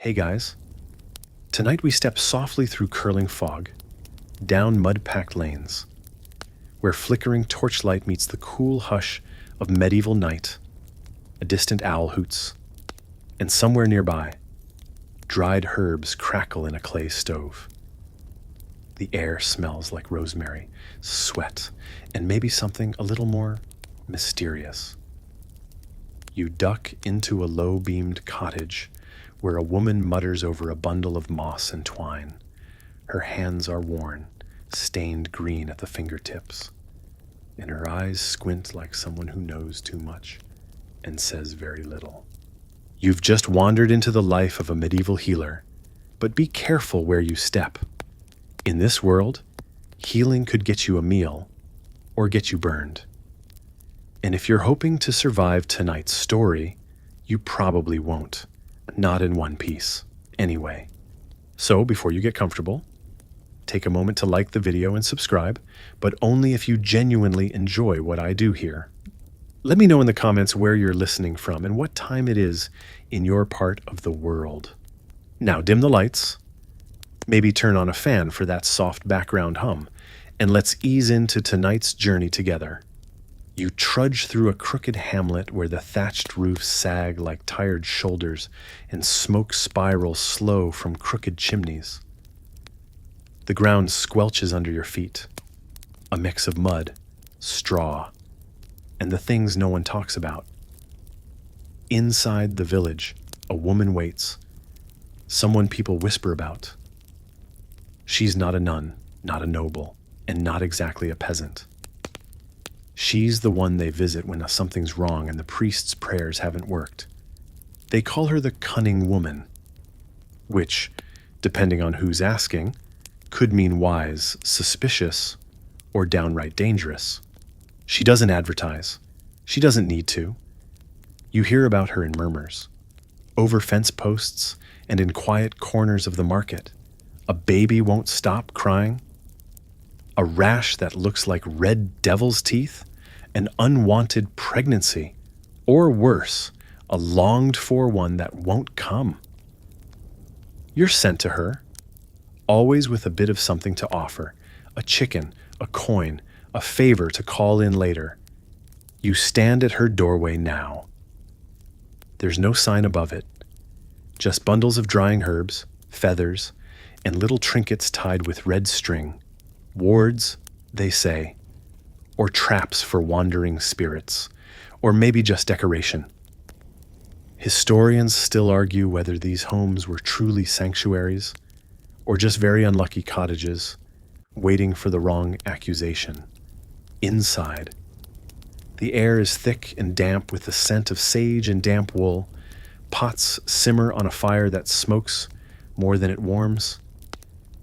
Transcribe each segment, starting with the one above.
Hey guys, tonight we step softly through curling fog, down mud-packed lanes, where flickering torchlight meets the cool hush of medieval night. A distant owl hoots, and somewhere nearby, dried herbs crackle in a clay stove. The air smells like rosemary, sweat, and maybe something a little more mysterious. You duck into a low-beamed cottage where a woman mutters over a bundle of moss and twine. Her hands are worn, stained green at the fingertips, and her eyes squint like someone who knows too much and says very little. You've just wandered into the life of a medieval healer, but be careful where you step. In this world, healing could get you a meal or get you burned. And if you're hoping to survive tonight's story, you probably won't. Not in one piece, anyway. So before you get comfortable, take a moment to like the video and subscribe, but only if you genuinely enjoy what I do here. Let me know in the comments where you're listening from and what time it is in your part of the world. Now dim the lights, maybe turn on a fan for that soft background hum, and let's ease into tonight's journey together. You trudge through a crooked hamlet where the thatched roofs sag like tired shoulders and smoke spirals slow from crooked chimneys. The ground squelches under your feet, a mix of mud, straw, and the things no one talks about. Inside the village, a woman waits, someone people whisper about. She's not a nun, not a noble, and not exactly a peasant. She's the one they visit when something's wrong and the priest's prayers haven't worked. They call her the cunning woman, which, depending on who's asking, could mean wise, suspicious, or downright dangerous. She doesn't advertise. She doesn't need to. You hear about her in murmurs, over fence posts and in quiet corners of the market. A baby won't stop crying. A rash that looks like red devil's teeth, an unwanted pregnancy, or worse, a longed-for one that won't come. You're sent to her, always with a bit of something to offer, a chicken, a coin, a favor to call in later. You stand at her doorway now. There's no sign above it, just bundles of drying herbs, feathers, and little trinkets tied with red string. Wards, they say, or traps for wandering spirits, or maybe just decoration. Historians still argue whether these homes were truly sanctuaries, or just very unlucky cottages, waiting for the wrong accusation. Inside, the air is thick and damp with the scent of sage and damp wool. Pots simmer on a fire that smokes more than it warms.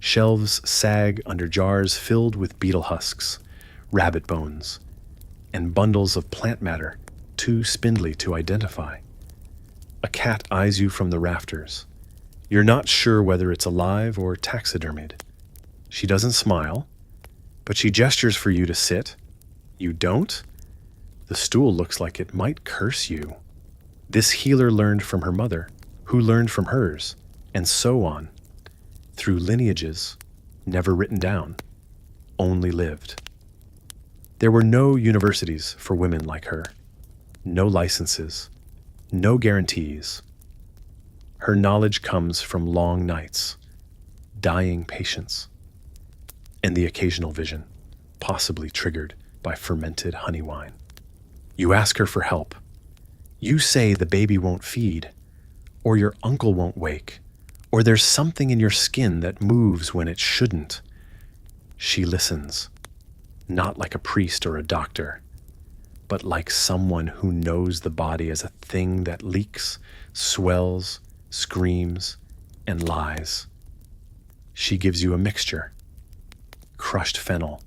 Shelves sag under jars filled with beetle husks, rabbit bones, and bundles of plant matter too spindly to identify. A cat eyes you from the rafters. You're not sure whether it's alive or taxidermied. She doesn't smile, but she gestures for you to sit. You don't? The stool looks like it might curse you. This healer learned from her mother, who learned from hers, and so on. Through lineages, never written down, only lived. There were no universities for women like her, no licenses, no guarantees. Her knowledge comes from long nights, dying patience, and the occasional vision, possibly triggered by fermented honey wine. You ask her for help. You say the baby won't feed, or your uncle won't wake, or there's something in your skin that moves when it shouldn't. She listens, not like a priest or a doctor, but like someone who knows the body as a thing that leaks, swells, screams, and lies. She gives you a mixture: crushed fennel,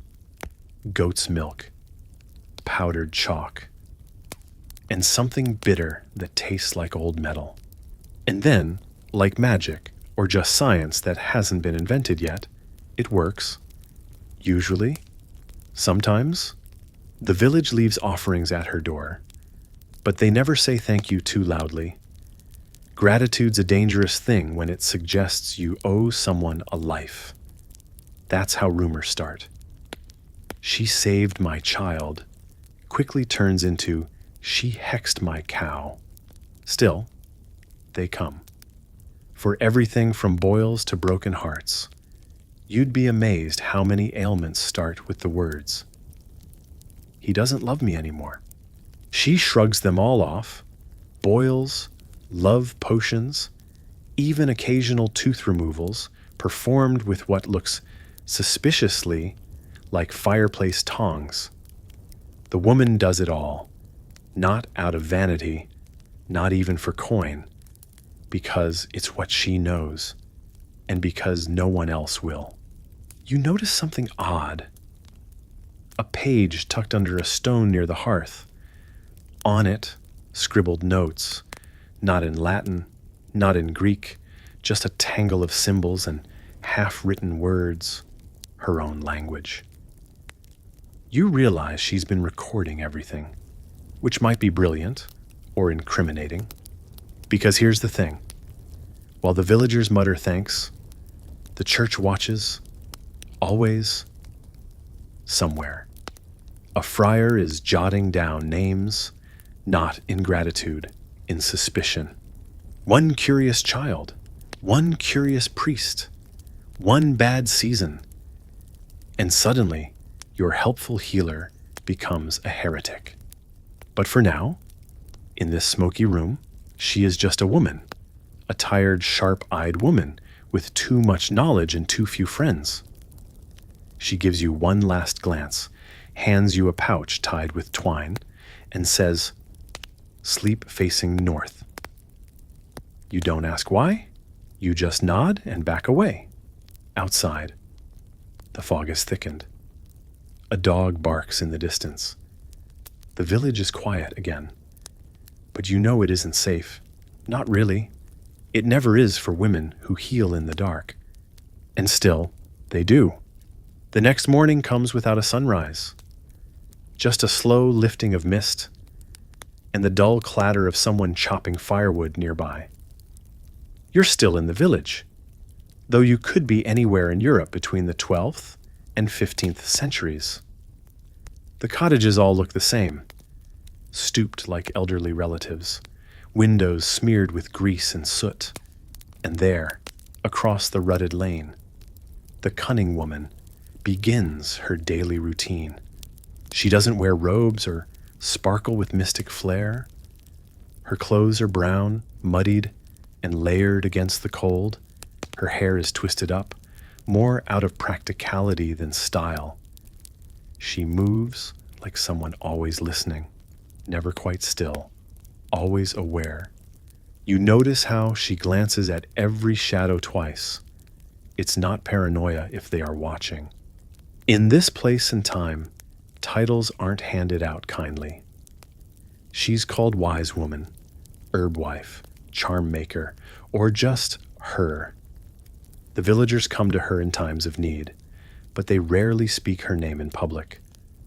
goat's milk, powdered chalk, and something bitter that tastes like old metal. And then, like magic, or just science that hasn't been invented yet, it works. Usually, sometimes, the village leaves offerings at her door, but they never say thank you too loudly. Gratitude's a dangerous thing when it suggests you owe someone a life. That's how rumors start. She saved my child quickly turns into she hexed my cow. Still, they come. For everything from boils to broken hearts. You'd be amazed how many ailments start with the words, "He doesn't love me anymore." She shrugs them all off. Boils, love potions, even occasional tooth removals performed with what looks suspiciously like fireplace tongs. The woman does it all, not out of vanity, not even for coin, because it's what she knows, and because no one else will. You notice something odd. A page tucked under a stone near the hearth. On it, scribbled notes, not in Latin, not in Greek, just a tangle of symbols and half-written words, her own language. You realize she's been recording everything, which might be brilliant or incriminating. Because here's the thing. While the villagers mutter thanks, the church watches, always, somewhere. A friar is jotting down names, not in gratitude, in suspicion. One curious child, one curious priest, one bad season, and suddenly your helpful healer becomes a heretic. But for now, in this smoky room, she is just a woman, a tired, sharp-eyed woman with too much knowledge and too few friends. She gives you one last glance, hands you a pouch tied with twine, and says, "Sleep facing north." You don't ask why, you just nod and back away. Outside, the fog is thickened. A dog barks in the distance. The village is quiet again. But you know it isn't safe. Not really. It never is for women who heal in the dark. And still, they do. The next morning comes without a sunrise. Just a slow lifting of mist, and the dull clatter of someone chopping firewood nearby. You're still in the village, though you could be anywhere in Europe between the 12th and 15th centuries. The cottages all look the same, stooped like elderly relatives, windows smeared with grease and soot. And there, across the rutted lane, the cunning woman begins her daily routine. She doesn't wear robes or sparkle with mystic flair. Her clothes are brown, muddied, and layered against the cold. Her hair is twisted up, more out of practicality than style. She moves like someone always listening, never quite still, always aware. You notice how she glances at every shadow twice. It's not paranoia if they are watching. In this place and time, titles aren't handed out kindly. She's called wise woman, herb wife, charm maker, or just her. The villagers come to her in times of need, but they rarely speak her name in public.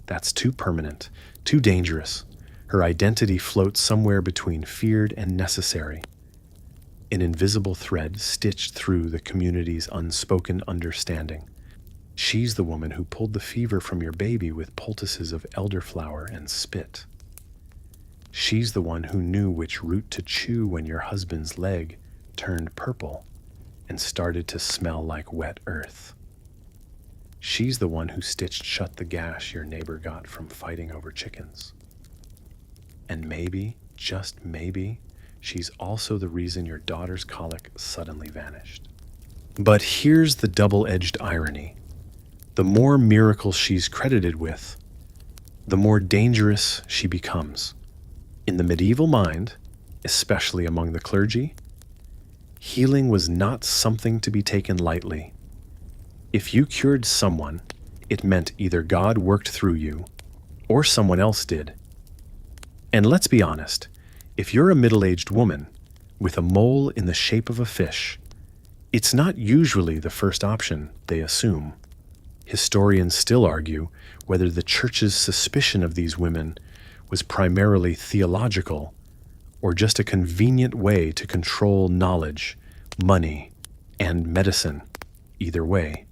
That's too permanent, too dangerous. Her identity floats somewhere between feared and necessary. An invisible thread stitched through the community's unspoken understanding. She's the woman who pulled the fever from your baby with poultices of elderflower and spit. She's the one who knew which root to chew when your husband's leg turned purple and started to smell like wet earth. She's the one who stitched shut the gash your neighbor got from fighting over chickens. And maybe, just maybe, she's also the reason your daughter's colic suddenly vanished. But here's the double-edged irony. The more miracles she's credited with, the more dangerous she becomes. In the medieval mind, especially among the clergy, healing was not something to be taken lightly. If you cured someone, it meant either God worked through you or someone else did. And let's be honest, if you're a middle-aged woman with a mole in the shape of a fish, it's not usually the first option they assume. Historians still argue whether the church's suspicion of these women was primarily theological or just a convenient way to control knowledge, money, and medicine. Either way,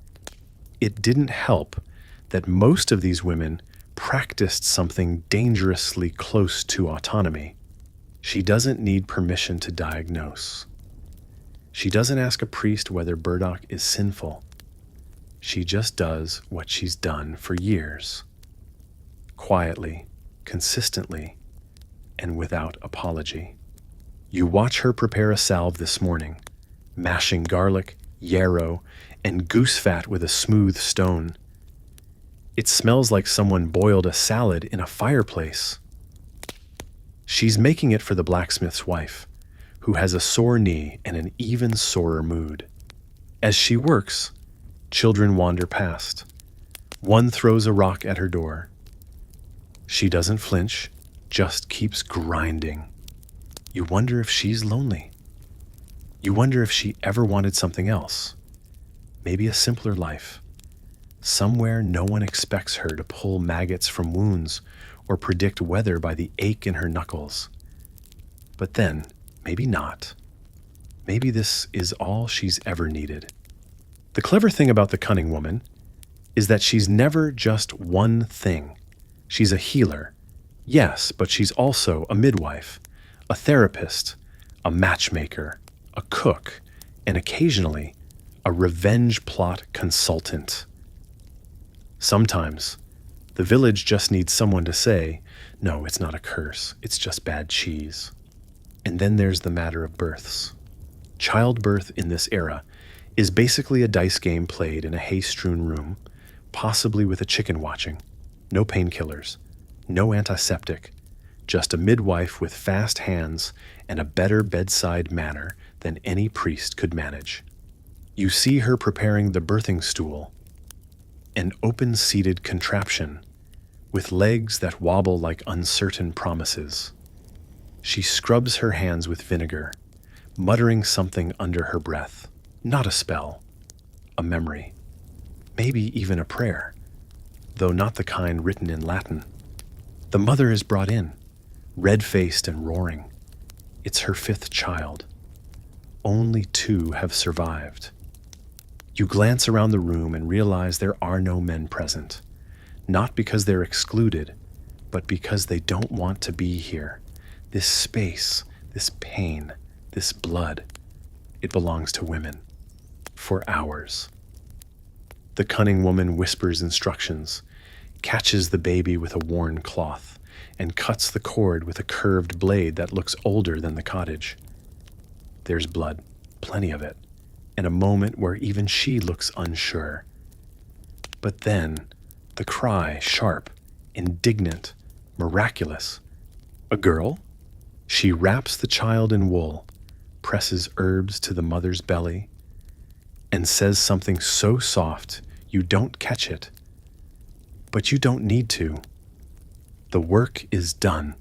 it didn't help that most of these women practiced something dangerously close to autonomy. She doesn't need permission to diagnose. She doesn't ask a priest whether burdock is sinful. She just does what she's done for years. Quietly, consistently, and without apology. You watch her prepare a salve this morning, mashing garlic, yarrow, and goose fat with a smooth stone. It smells like someone boiled a salad in a fireplace. She's making it for the blacksmith's wife, who has a sore knee and an even sorer mood. As she works, children wander past. One throws a rock at her door. She doesn't flinch, just keeps grinding. You wonder if she's lonely. You wonder if she ever wanted something else. Maybe a simpler life. Somewhere no one expects her to pull maggots from wounds or predict weather by the ache in her knuckles. But then, maybe not. Maybe this is all she's ever needed. The clever thing about the cunning woman is that she's never just one thing. She's a healer, yes, but she's also a midwife, a therapist, a matchmaker, a cook, and occasionally a revenge plot consultant. Sometimes, the village just needs someone to say, no, it's not a curse, it's just bad cheese. And then there's the matter of births. Childbirth in this era is basically a dice game played in a hay-strewn room, possibly with a chicken watching. No painkillers, no antiseptic, just a midwife with fast hands and a better bedside manner than any priest could manage. You see her preparing the birthing stool, an open-seated contraption with legs that wobble like uncertain promises. She scrubs her hands with vinegar, muttering something under her breath. Not a spell, a memory, maybe even a prayer, though not the kind written in Latin. The mother is brought in, red-faced and roaring. It's her 5th child. Only 2 have survived. You glance around the room and realize there are no men present, not because they're excluded, but because they don't want to be here. This space, this pain, this blood, it belongs to women. For hours. The cunning woman whispers instructions, catches the baby with a worn cloth, and cuts the cord with a curved blade that looks older than the cottage. There's blood, plenty of it, and a moment where even she looks unsure. But then, the cry, sharp, indignant, miraculous. A girl? She wraps the child in wool, presses herbs to the mother's belly, and says something so soft you don't catch it. But you don't need to. The work is done.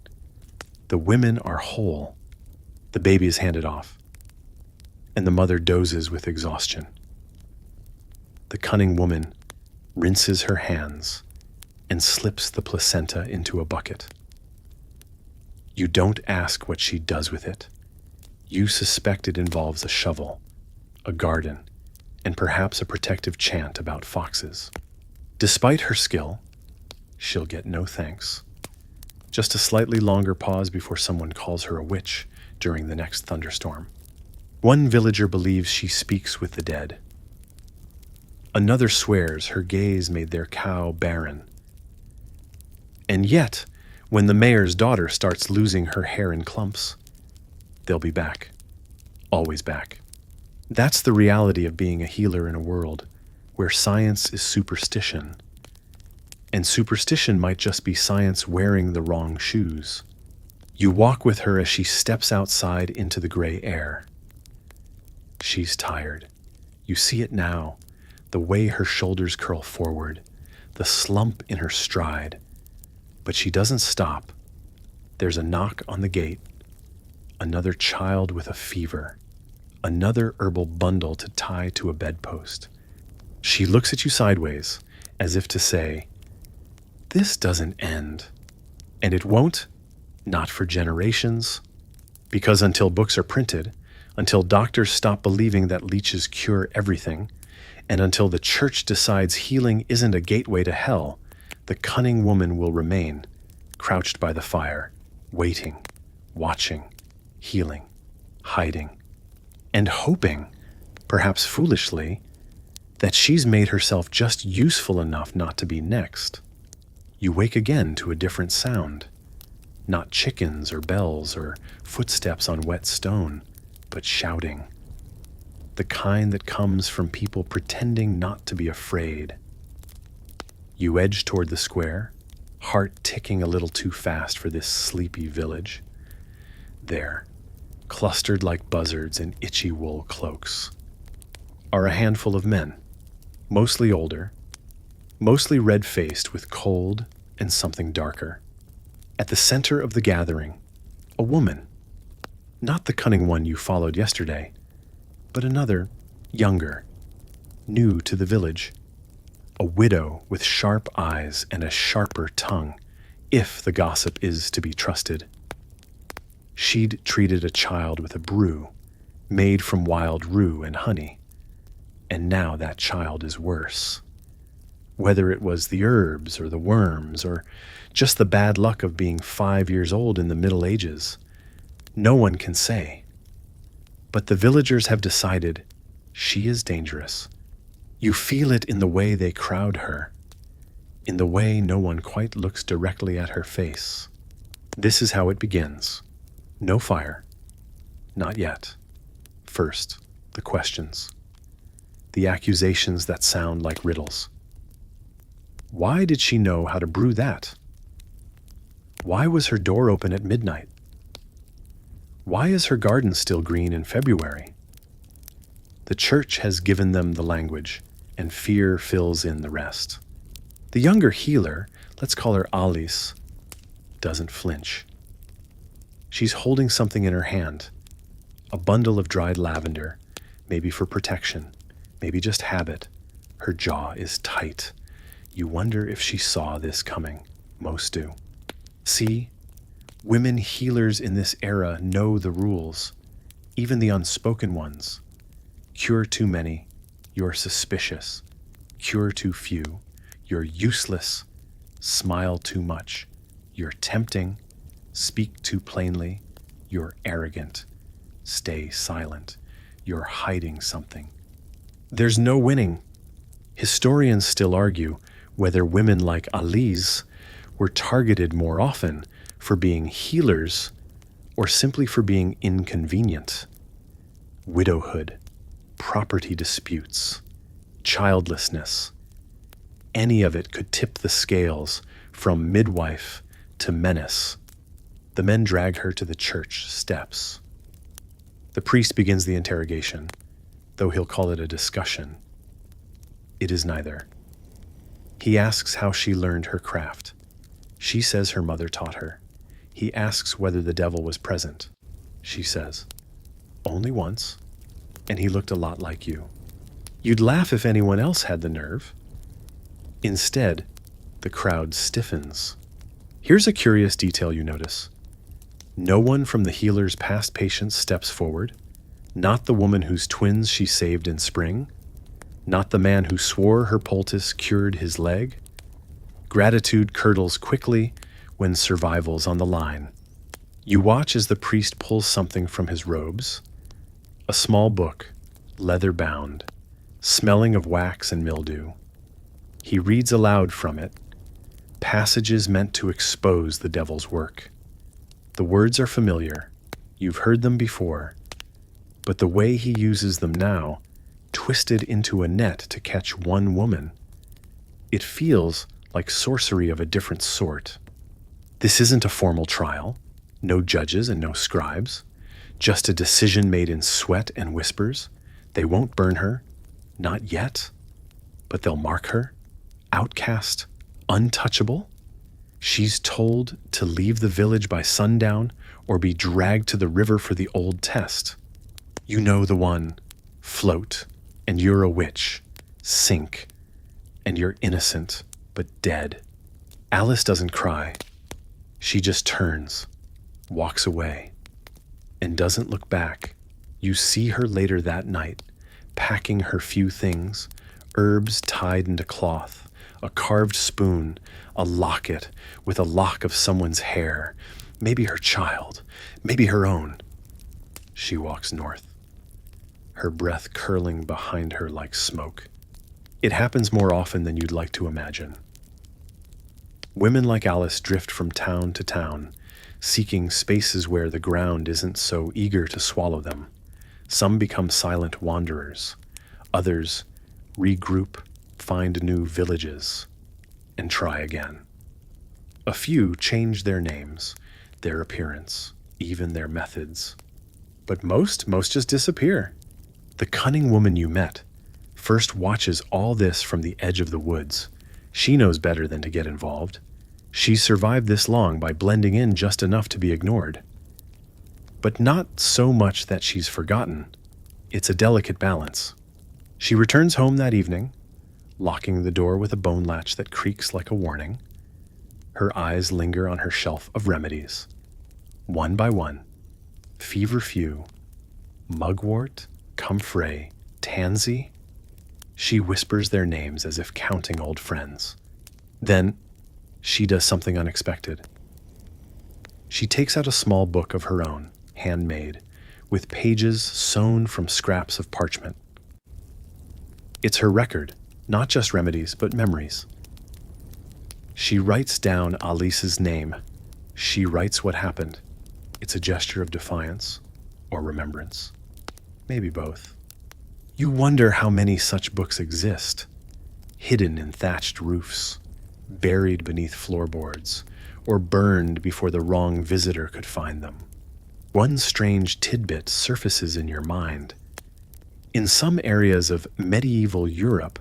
The women are whole. The baby is handed off, and the mother dozes with exhaustion. The cunning woman rinses her hands and slips the placenta into a bucket. You don't ask what she does with it. You suspect it involves a shovel, a garden, and perhaps a protective chant about foxes. Despite her skill, she'll get no thanks. Just a slightly longer pause before someone calls her a witch during the next thunderstorm. One villager believes she speaks with the dead. Another swears her gaze made their cow barren. And yet, when the mayor's daughter starts losing her hair in clumps, they'll be back. Always back. That's the reality of being a healer in a world where science is superstition. And superstition might just be science wearing the wrong shoes. You walk with her as she steps outside into the gray air. She's tired. You see it now, the way her shoulders curl forward, the slump in her stride. But she doesn't stop. There's a knock on the gate. Another child with a fever. Another herbal bundle to tie to a bedpost. She looks at you sideways, as if to say, this doesn't end. And it won't, not for generations, Because until books are printed, until doctors stop believing that leeches cure everything, and until the church decides healing isn't a gateway to hell, the cunning woman will remain, crouched by the fire, waiting, watching, healing, hiding, and hoping, perhaps foolishly, that she's made herself just useful enough not to be next. You wake again to a different sound. Not chickens or bells or footsteps on wet stone, but shouting. The kind that comes from people pretending not to be afraid. You edge toward the square, heart ticking a little too fast for this sleepy village. There, clustered like buzzards in itchy wool cloaks, are a handful of men, mostly older, mostly red-faced with cold and something darker. At the center of the gathering, a woman, not the cunning one you followed yesterday, but another, younger, new to the village, a widow with sharp eyes and a sharper tongue, if the gossip is to be trusted. She'd treated a child with a brew, made from wild rue and honey, and now that child is worse. Whether it was the herbs or the worms or just the bad luck of being 5 years old in the Middle Ages, no one can say. But the villagers have decided she is dangerous. You feel it in the way they crowd her, in the way no one quite looks directly at her face. This is how it begins. No fire. Not yet. First, the questions. The accusations that sound like riddles. Why did she know how to brew that? Why was her door open at midnight? Why is her garden still green in February? The church has given them the language, and fear fills in the rest. The younger healer, let's call her Alice, doesn't flinch. She's holding something in her hand, a bundle of dried lavender, maybe for protection, maybe just habit. Her jaw is tight. You wonder if she saw this coming. Most do. See, women healers in this era know the rules, even the unspoken ones. Cure too many, you're suspicious. Cure too few, you're useless. Smile too much, you're tempting. Speak too plainly, you're arrogant. Stay silent, you're hiding something. There's no winning. Historians still argue whether women like Alice were targeted more often for being healers or simply for being inconvenient. Widowhood, property disputes, childlessness, any of it could tip the scales from midwife to menace. The men drag her to the church steps. The priest begins the interrogation, though he'll call it a discussion. It is neither. He asks how she learned her craft. She says her mother taught her. He asks whether the devil was present. She says, only once, and he looked a lot like you. You'd laugh if anyone else had the nerve. Instead, the crowd stiffens. Here's a curious detail you notice. No one from the healer's past patients steps forward, not the woman whose twins she saved in spring, not the man who swore her poultice cured his leg. Gratitude curdles quickly when survival's on the line. You watch as the priest pulls something from his robes, a small book, leather-bound, smelling of wax and mildew. He reads aloud from it, passages meant to expose the devil's work. The words are familiar, you've heard them before, but the way he uses them now, twisted into a net to catch one woman, it feels like sorcery of a different sort. This isn't a formal trial, no judges and no scribes, just a decision made in sweat and whispers. They won't burn her, not yet, but they'll mark her, outcast, untouchable. She's told to leave the village by sundown or be dragged to the river for the old test. You know the one. Float, and you're a witch. Sink, and you're innocent, but dead. Alice doesn't cry. She just turns, walks away. and doesn't look back. You see her later that night, packing her few things, herbs tied into cloth, a carved spoon, a locket with a lock of someone's hair, maybe her child, maybe her own. She walks north, her breath curling behind her like smoke. It happens more often than you'd like to imagine. Women like Alice drift from town to town, seeking spaces where the ground isn't so eager to swallow them. Some become silent wanderers. Others regroup, find new villages, and try again. A few change their names, their appearance, even their methods. But most just disappear. The cunning woman you met first watches all this from the edge of the woods. She knows better than to get involved. She's survived this long by blending in just enough to be ignored. But not so much that she's forgotten. It's a delicate balance. She returns home that evening, locking the door with a bone latch that creaks like a warning. Her eyes linger on her shelf of remedies. One by one, feverfew, mugwort, comfrey, tansy. She whispers their names as if counting old friends. Then, she does something unexpected. She takes out a small book of her own, handmade, with pages sewn from scraps of parchment. It's her record, not just remedies, but memories. She writes down Alice's name. She writes what happened. It's a gesture of defiance or remembrance. Maybe both. You wonder how many such books exist, hidden in thatched roofs, buried beneath floorboards, or burned before the wrong visitor could find them. One strange tidbit surfaces in your mind. In some areas of medieval Europe,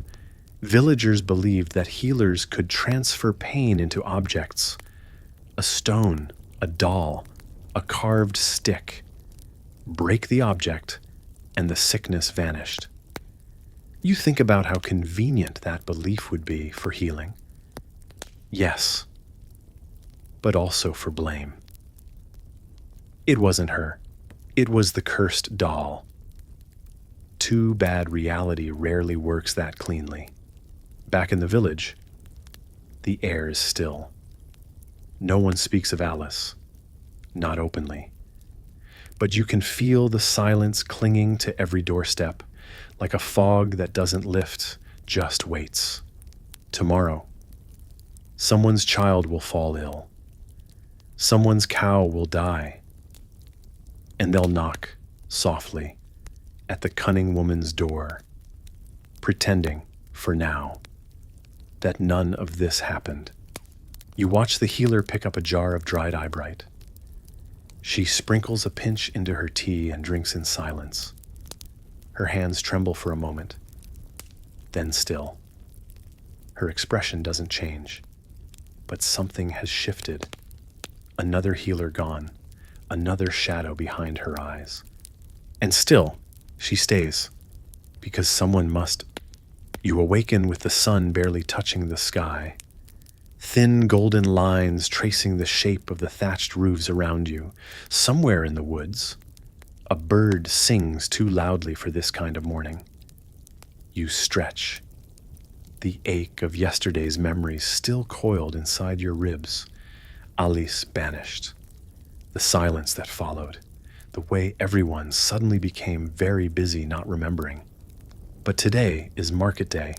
villagers believed that healers could transfer pain into objects. A stone, a doll, a carved stick. Break the object, and the sickness vanished. You think about how convenient that belief would be for healing. Yes, but also for blame. It wasn't her. It was the cursed doll. Too bad reality rarely works that cleanly. Back in the village, the air is still. No one speaks of Alice, not openly. But you can feel the silence clinging to every doorstep, like a fog that doesn't lift, just waits. Tomorrow, someone's child will fall ill. Someone's cow will die. And they'll knock, softly, at the cunning woman's door, pretending, for now, that none of this happened. You watch the healer pick up a jar of dried eyebright. She sprinkles a pinch into her tea and drinks in silence. Her hands tremble for a moment, then still. Her expression doesn't change, but something has shifted. Another healer gone, another shadow behind her eyes. And still, she stays, because someone must. You awaken with the sun barely touching the sky. Thin golden lines tracing the shape of the thatched roofs around you. Somewhere in the woods, a bird sings too loudly for this kind of morning. You stretch, the ache of yesterday's memories still coiled inside your ribs. Alice banished. The silence that followed, the way everyone suddenly became very busy not remembering. But today is market day.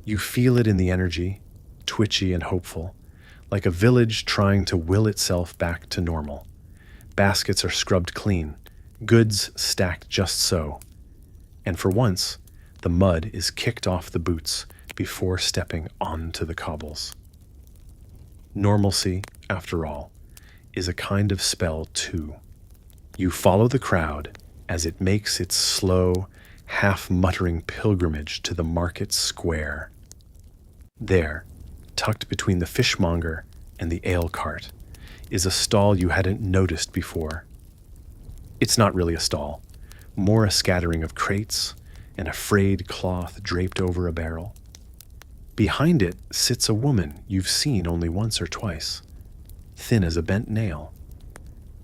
You feel it in the energy, twitchy and hopeful, like a village trying to will itself back to normal. Baskets are scrubbed clean, goods stacked just so. And for once, the mud is kicked off the boots before stepping onto the cobbles. Normalcy, after all, is a kind of spell too. You follow the crowd as it makes its slow, half-muttering pilgrimage to the market square. There, tucked between the fishmonger and the ale cart, is a stall you hadn't noticed before. It's not really a stall, more a scattering of crates and a frayed cloth draped over a barrel. Behind it sits a woman you've seen only once or twice, thin as a bent nail.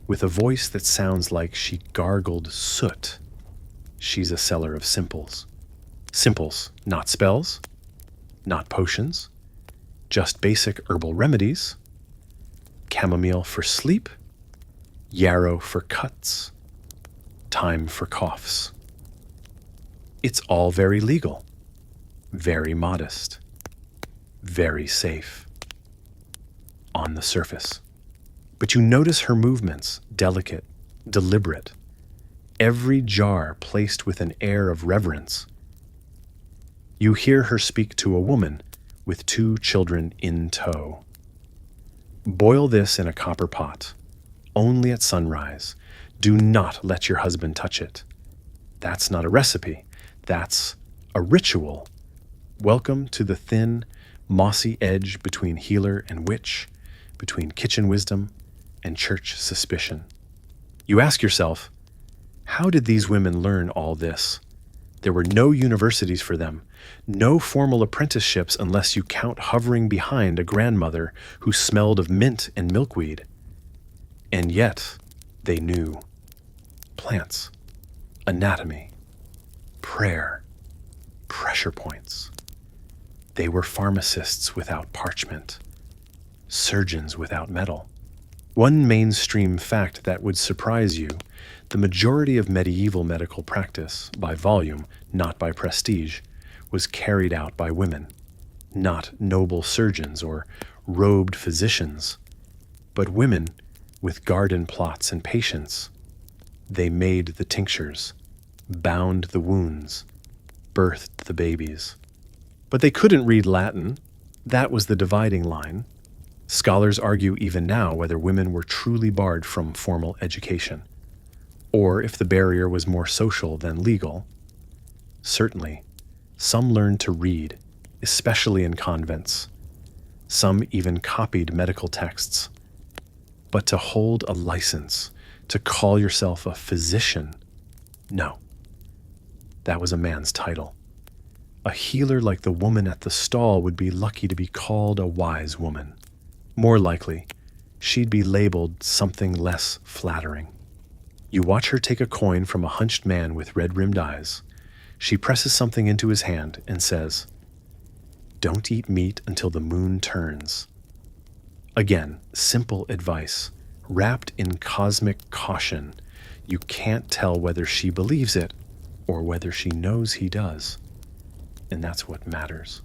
with a voice that sounds like she gargled soot. She's a seller of simples. Simples, not spells, not potions, just basic herbal remedies. Chamomile for sleep, yarrow for cuts, thyme for coughs. It's all very legal, very modest, very safe on the surface. But you notice her movements, delicate, deliberate, every jar placed with an air of reverence. You hear her speak to a woman with 2 children in tow. Boil this in a copper pot, only at sunrise. Do not let your husband touch it. That's not a recipe, that's a ritual. Welcome to the thin, mossy edge between healer and witch, between kitchen wisdom and church suspicion. You ask yourself, how did these women learn all this? There were no universities for them, no formal apprenticeships unless you count hovering behind a grandmother who smelled of mint and milkweed. And yet, they knew plants, anatomy, prayer, pressure points. They were pharmacists without parchment, surgeons without metal. One mainstream fact that would surprise you: the majority of medieval medical practice, by volume, not by prestige, was carried out by women, not noble surgeons or robed physicians, but women with garden plots and patience. They made the tinctures, bound the wounds, birthed the babies. But they couldn't read Latin. That was the dividing line. Scholars argue even now whether women were truly barred from formal education, or if the barrier was more social than legal. Certainly, some learned to read, especially in convents. Some even copied medical texts. But to hold a license, to call yourself a physician, no. That was a man's title. A healer like the woman at the stall would be lucky to be called a wise woman. More likely, she'd be labeled something less flattering. You watch her take a coin from a hunched man with red-rimmed eyes. She presses something into his hand and says, "Don't eat meat until the moon turns." Again, simple advice, wrapped in cosmic caution. You can't tell whether she believes it or whether she knows he does. And that's what matters.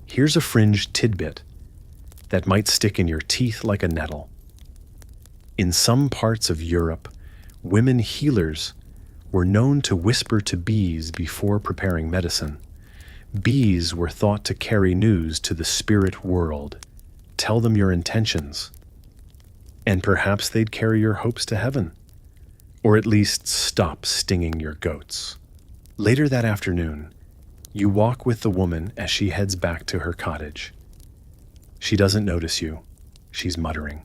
Here's a fringe tidbit that might stick in your teeth like a nettle. In some parts of Europe, women healers were known to whisper to bees before preparing medicine. Bees were thought to carry news to the spirit world, tell them your intentions, and perhaps they'd carry your hopes to heaven, or at least stop stinging your goats. Later that afternoon, you walk with the woman as she heads back to her cottage. She doesn't notice you. She's muttering,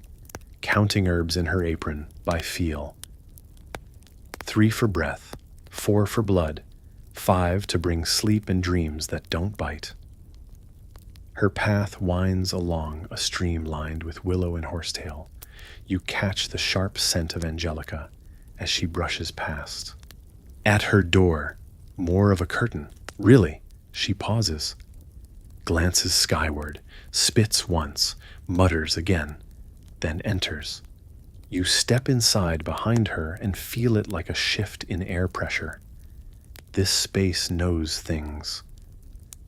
counting herbs in her apron by feel. 3 for breath, 4 for blood, 5 to bring sleep and dreams that don't bite. Her path winds along a stream lined with willow and horsetail. You catch the sharp scent of angelica as she brushes past. At her door, more of a curtain. Really, she pauses, glances skyward, spits once, mutters again, then enters. You step inside behind her and feel it like a shift in air pressure. This space knows things.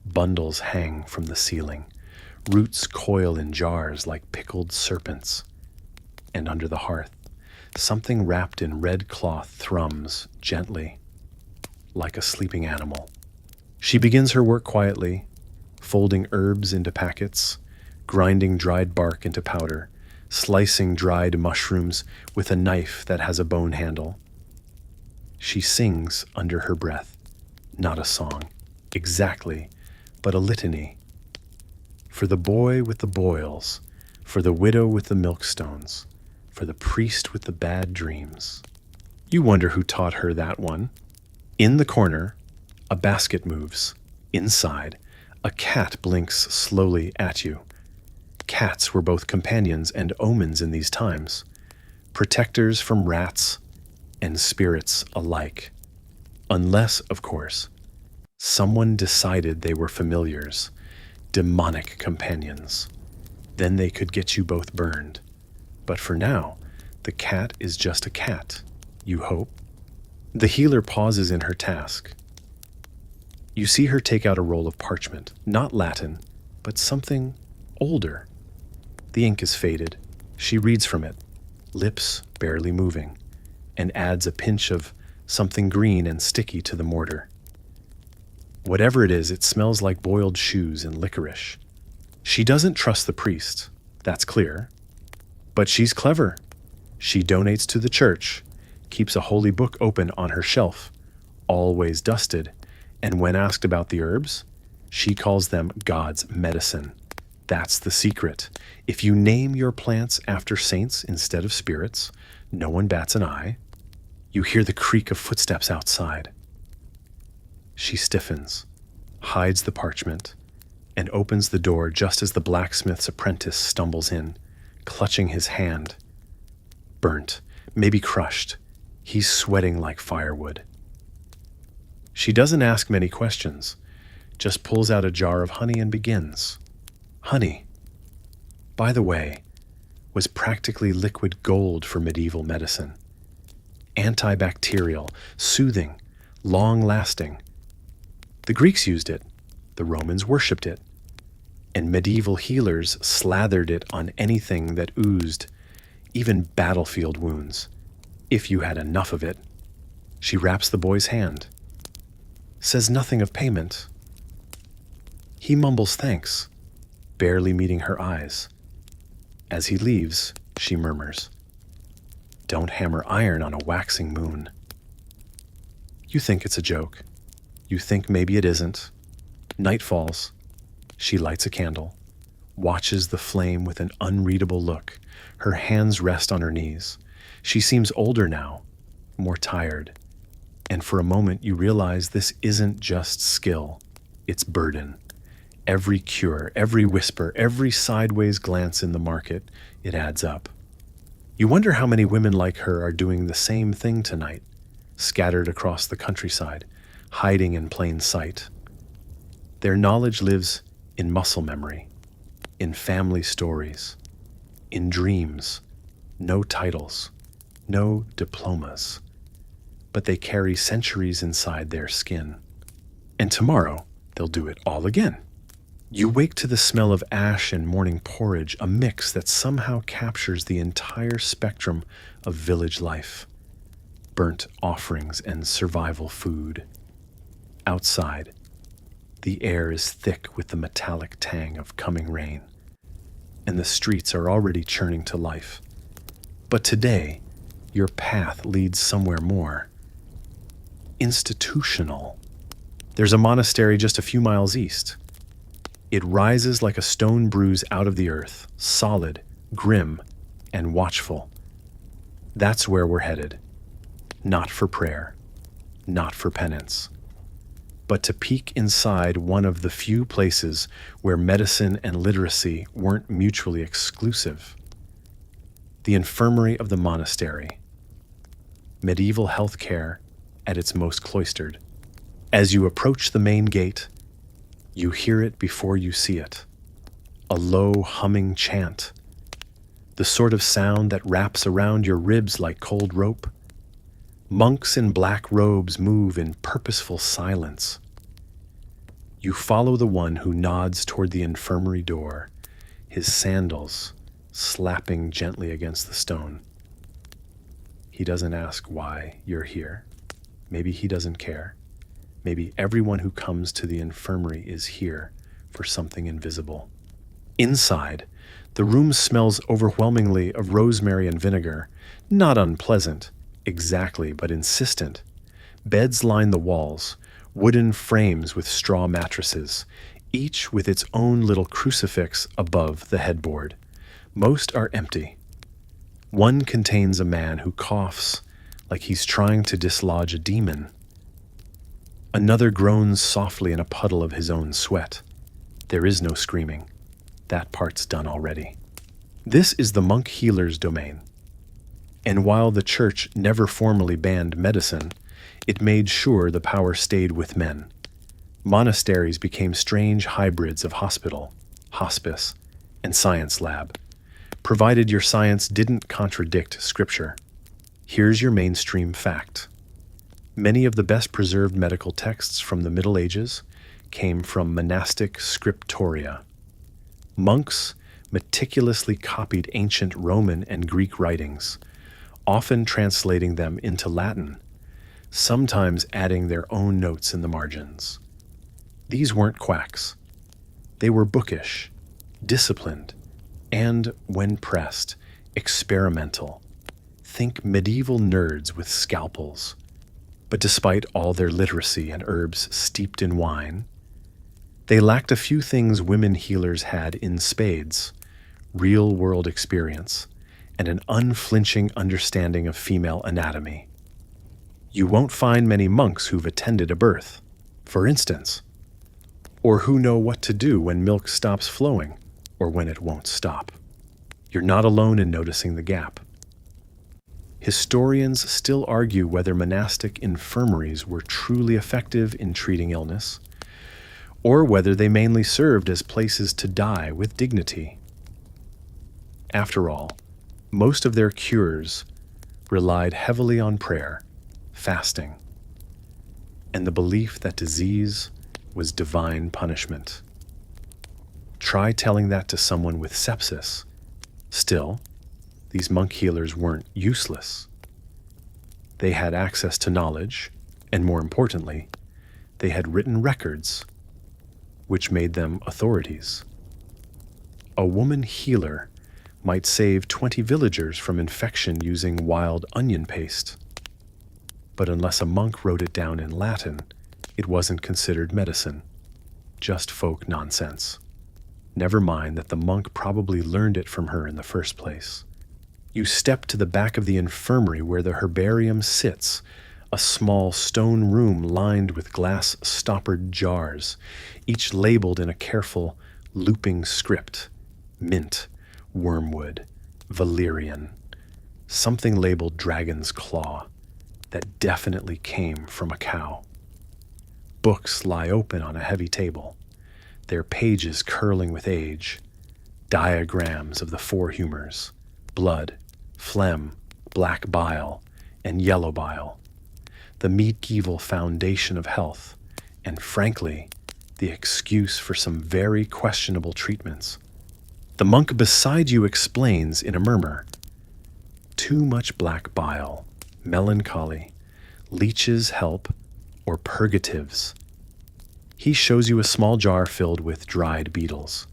Bundles hang from the ceiling. Roots coil in jars like pickled serpents. And under the hearth, something wrapped in red cloth thrums gently, like a sleeping animal. She begins her work quietly, folding herbs into packets, grinding dried bark into powder, slicing dried mushrooms with a knife that has a bone handle. She sings under her breath, not a song, exactly, but a litany. For the boy with the boils, for the widow with the millstones, for the priest with the bad dreams. You wonder who taught her that one. In the corner, a basket moves. Inside, a cat blinks slowly at you. Cats were both companions and omens in these times. protectors from rats and spirits alike. Unless, of course, someone decided they were familiars, demonic companions. Then they could get you both burned. But for now, the cat is just a cat, you hope. The healer pauses in her task. You see her take out a roll of parchment, not Latin, but something older. The ink is faded. She reads from it, lips barely moving, and adds a pinch of something green and sticky to the mortar. Whatever it is, it smells like boiled shoes and licorice. She doesn't trust the priest, that's clear. But she's clever. She donates to the church, keeps a holy book open on her shelf, always dusted, and when asked about the herbs, she calls them God's medicine. That's the secret. If you name your plants after saints instead of spirits, no one bats an eye. You hear the creak of footsteps outside. She stiffens, hides the parchment, and opens the door just as the blacksmith's apprentice stumbles in, clutching his hand. Burnt, maybe crushed. He's sweating like firewood. She doesn't ask many questions, just pulls out a jar of honey and begins. Honey, by the way, was practically liquid gold for medieval medicine. Antibacterial, soothing, long-lasting. The Greeks used it, the Romans worshipped it, and medieval healers slathered it on anything that oozed, even battlefield wounds, if you had enough of it. She wraps the boy's hand, says nothing of payment. He mumbles thanks, barely meeting her eyes. As he leaves, she murmurs, "Don't hammer iron on a waxing moon." You think it's a joke. You think maybe it isn't. Night falls. She lights a candle, watches the flame with an unreadable look. Her hands rest on her knees. She seems older now, more tired. And for a moment you realize this isn't just skill, it's burden. Every cure, every whisper, every sideways glance in the market, it adds up. You wonder how many women like her are doing the same thing tonight, scattered across the countryside, hiding in plain sight. Their knowledge lives in muscle memory, in family stories, in dreams. No titles, no diplomas, but they carry centuries inside their skin. And tomorrow, they'll do it all again. You wake to the smell of ash and morning porridge, a mix that somehow captures the entire spectrum of village life. Burnt offerings and survival food. Outside, the air is thick with the metallic tang of coming rain, and the streets are already churning to life. But today, your path leads somewhere more institutional. There's a monastery just a few miles east. It rises like a stone bruise out of the earth, solid, grim, and watchful. That's where we're headed. Not for prayer, not for penance, but to peek inside one of the few places where medicine and literacy weren't mutually exclusive. The infirmary of the monastery. Medieval health care at its most cloistered. As you approach the main gate, you hear it before you see it. A low humming chant. The sort of sound that wraps around your ribs like cold rope. Monks in black robes move in purposeful silence. You follow the one who nods toward the infirmary door, his sandals slapping gently against the stone. He doesn't ask why you're here. Maybe he doesn't care. Maybe everyone who comes to the infirmary is here for something invisible. Inside, the room smells overwhelmingly of rosemary and vinegar, not unpleasant, exactly, but insistent. Beds line the walls, wooden frames with straw mattresses, each with its own little crucifix above the headboard. Most are empty. One contains a man who coughs like he's trying to dislodge a demon. Another groans softly in a puddle of his own sweat. There is no screaming. That part's done already. This is the monk healer's domain. And while the church never formally banned medicine, it made sure the power stayed with men. Monasteries became strange hybrids of hospital, hospice, and science lab, provided your science didn't contradict scripture. Here's your mainstream fact. Many of the best preserved medical texts from the Middle Ages came from monastic scriptoria. Monks meticulously copied ancient Roman and Greek writings, often translating them into Latin, sometimes adding their own notes in the margins. These weren't quacks. They were bookish, disciplined, and, when pressed, experimental. Think medieval nerds with scalpels. But despite all their literacy and herbs steeped in wine, they lacked a few things women healers had in spades: real-world experience and an unflinching understanding of female anatomy. You won't find many monks who've attended a birth, for instance, or who know what to do when milk stops flowing or when it won't stop. You're not alone in noticing the gap. Historians still argue whether monastic infirmaries were truly effective in treating illness, or whether they mainly served as places to die with dignity. After all, most of their cures relied heavily on prayer, fasting, and the belief that disease was divine punishment. Try telling that to someone with sepsis. Still, these monk healers weren't useless. They had access to knowledge, and more importantly, they had written records, which made them authorities. A woman healer might save 20 villagers from infection using wild onion paste. But unless a monk wrote it down in Latin, it wasn't considered medicine, just folk nonsense. Never mind that the monk probably learned it from her in the first place. You step to the back of the infirmary where the herbarium sits, a small stone room lined with glass stoppered jars, each labeled in a careful, looping script: mint, wormwood, valerian, something labeled dragon's claw, that definitely came from a cow. Books lie open on a heavy table, their pages curling with age, diagrams of the four humors: blood, phlegm, black bile, and yellow bile, the medieval foundation of health, and frankly, the excuse for some very questionable treatments. The monk beside you explains in a murmur: too much black bile, melancholy, leeches help, or purgatives. He shows you a small jar filled with dried beetles,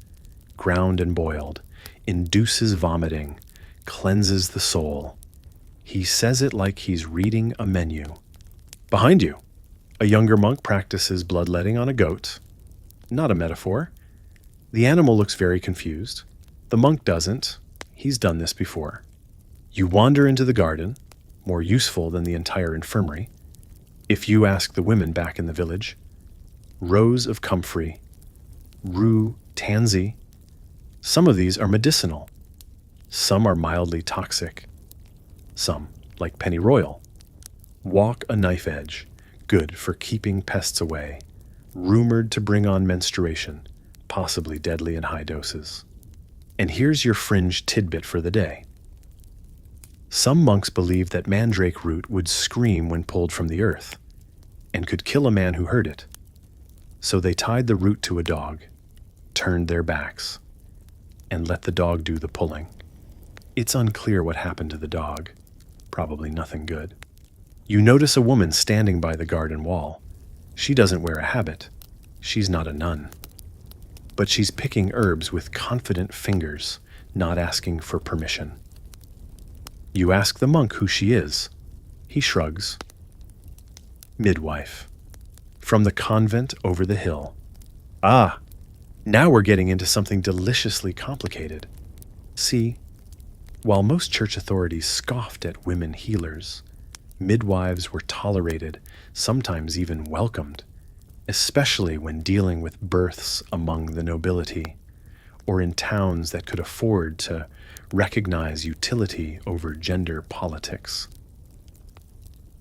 ground and boiled, induces vomiting, cleanses the soul. He says it like he's reading a menu. Behind you, a younger monk practices bloodletting on a goat. Not a metaphor. The animal looks very confused. The monk doesn't. He's done this before. You wander into the garden, more useful than the entire infirmary. If you ask the women back in the village, rose of comfrey, rue tansy. Some of these are medicinal. Some are mildly toxic. Some, like pennyroyal, walk a knife edge, good for keeping pests away, rumored to bring on menstruation, possibly deadly in high doses. And here's your fringe tidbit for the day. Some monks believed that mandrake root would scream when pulled from the earth, and could kill a man who heard it. So they tied the root to a dog, turned their backs, and let the dog do the pulling. It's unclear what happened to the dog. Probably nothing good. You notice a woman standing by the garden wall. She doesn't wear a habit. She's not a nun. But she's picking herbs with confident fingers, not asking for permission. You ask the monk who she is. He shrugs. Midwife. From the convent over the hill. Ah, now we're getting into something deliciously complicated. See, while most church authorities scoffed at women healers, midwives were tolerated, sometimes even welcomed, especially when dealing with births among the nobility, or in towns that could afford to recognize utility over gender politics.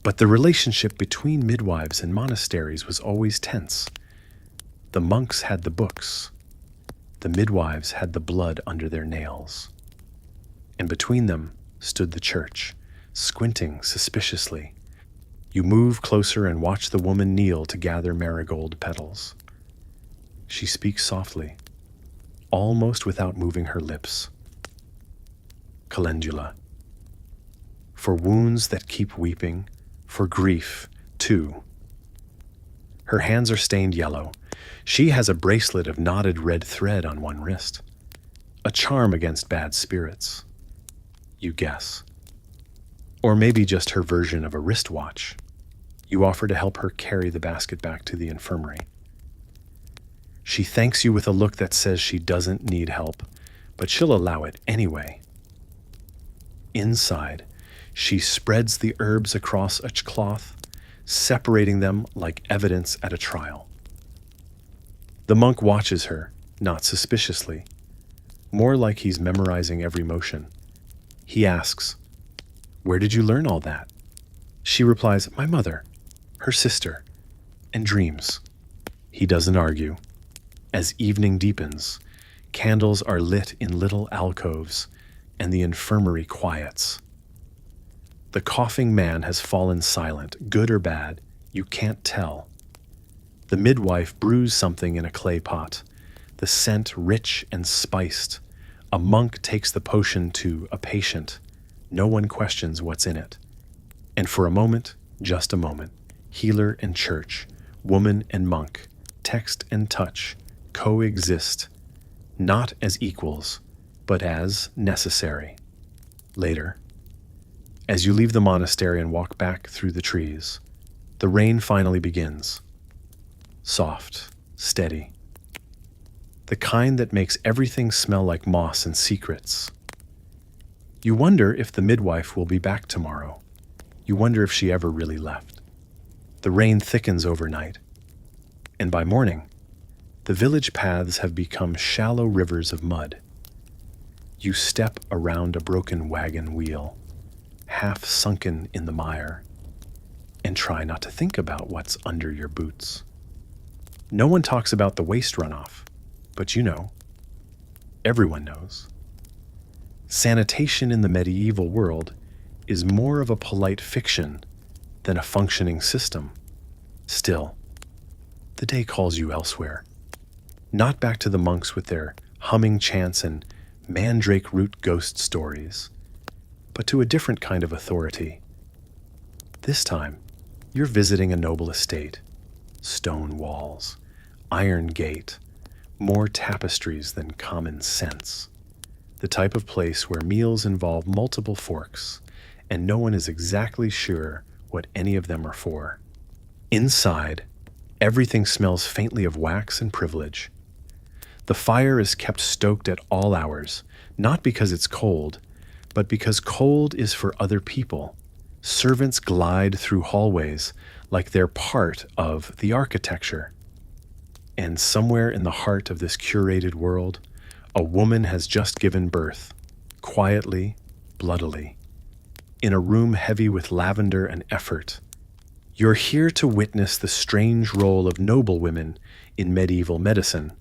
But the relationship between midwives and monasteries was always tense. The monks had the books. The midwives had the blood under their nails. And between them stood the church, squinting suspiciously. You move closer and watch the woman kneel to gather marigold petals. She speaks softly, almost without moving her lips. Calendula. For wounds that keep weeping, for grief, too. Her hands are stained yellow. She has a bracelet of knotted red thread on one wrist. A charm against bad spirits. You guess. Or maybe just her version of a wristwatch. You offer to help her carry the basket back to the infirmary. She thanks you with a look that says she doesn't need help, but she'll allow it anyway. Inside, she spreads the herbs across a cloth, separating them like evidence at a trial. The monk watches her, not suspiciously, more like he's memorizing every motion. He asks, "Where did you learn all that?" She replies, "My mother, her sister, and dreams." He doesn't argue. As evening deepens, candles are lit in little alcoves, and the infirmary quiets. The coughing man has fallen silent, good or bad, you can't tell. The midwife brews something in a clay pot, the scent rich and spiced. A monk takes the potion to a patient. No one questions what's in it. And for a moment, just a moment, healer and church, woman and monk, text and touch, coexist, not as equals, but as necessary. Later, as you leave the monastery and walk back through the trees, the rain finally begins. Soft, steady. The kind that makes everything smell like moss and secrets. You wonder if the midwife will be back tomorrow. You wonder if she ever really left. The rain thickens overnight, and by morning, the village paths have become shallow rivers of mud. You step around a broken wagon wheel, half sunken in the mire, and try not to think about what's under your boots. No one talks about the waste runoff, but you know. Everyone knows. Sanitation in the medieval world is more of a polite fiction than a functioning system. Still, the day calls you elsewhere. Not back to the monks with their humming chants and mandrake root ghost stories, but to a different kind of authority. This time, you're visiting a noble estate. Stone walls, iron gate, more tapestries than common sense. The type of place where meals involve multiple forks, and no one is exactly sure what any of them are for. Inside, everything smells faintly of wax and privilege. The fire is kept stoked at all hours, not because it's cold, but because cold is for other people. Servants glide through hallways like they're part of the architecture. And somewhere in the heart of this curated world, a woman has just given birth, quietly, bloodily, in a room heavy with lavender and effort. You're here to witness the strange role of noblewomen in medieval medicine,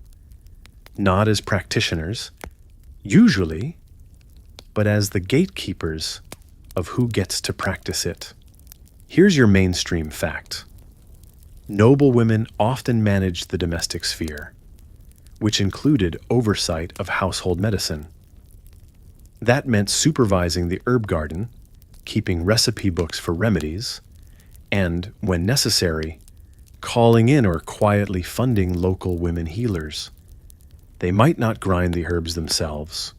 not as practitioners, usually, but as the gatekeepers of who gets to practice it. Here's your mainstream fact. Noblewomen often managed the domestic sphere, which included oversight of household medicine. That meant supervising the herb garden, keeping recipe books for remedies, and, when necessary, calling in or quietly funding local women healers. They might not grind the herbs themselves,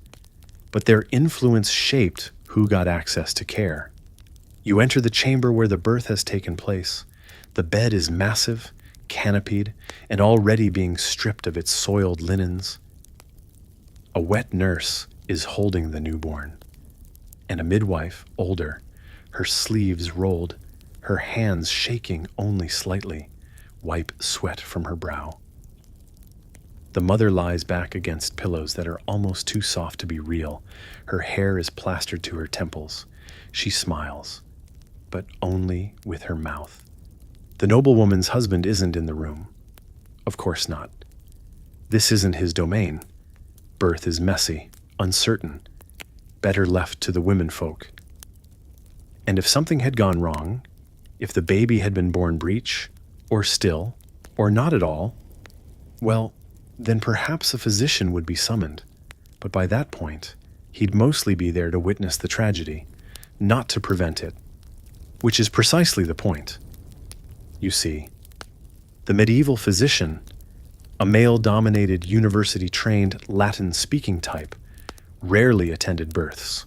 but their influence shaped who got access to care. You enter the chamber where the birth has taken place. The bed is massive, canopied, and already being stripped of its soiled linens. A wet nurse is holding the newborn, and a midwife, older, her sleeves rolled, her hands shaking only slightly, wipe sweat from her brow. The mother lies back against pillows that are almost too soft to be real. Her hair is plastered to her temples. She smiles, but only with her mouth. The noblewoman's husband isn't in the room. Of course not. This isn't his domain. Birth is messy, uncertain, better left to the womenfolk. And if something had gone wrong, if the baby had been born breech, or still, or not at all, well, then perhaps a physician would be summoned. But by that point, he'd mostly be there to witness the tragedy, not to prevent it, which is precisely the point. You see, the medieval physician, a male-dominated, university-trained, Latin-speaking type, rarely attended births.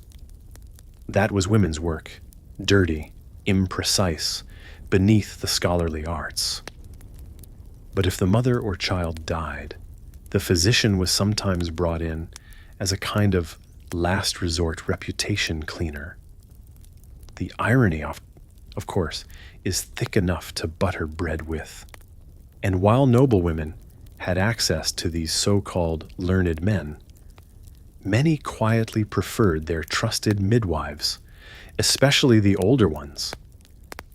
That was women's work, dirty, imprecise, beneath the scholarly arts. But if the mother or child died, the physician was sometimes brought in as a kind of last resort reputation cleaner. The irony, of course, is thick enough to butter bread with. And while noblewomen had access to these so-called learned men, many quietly preferred their trusted midwives, especially the older ones,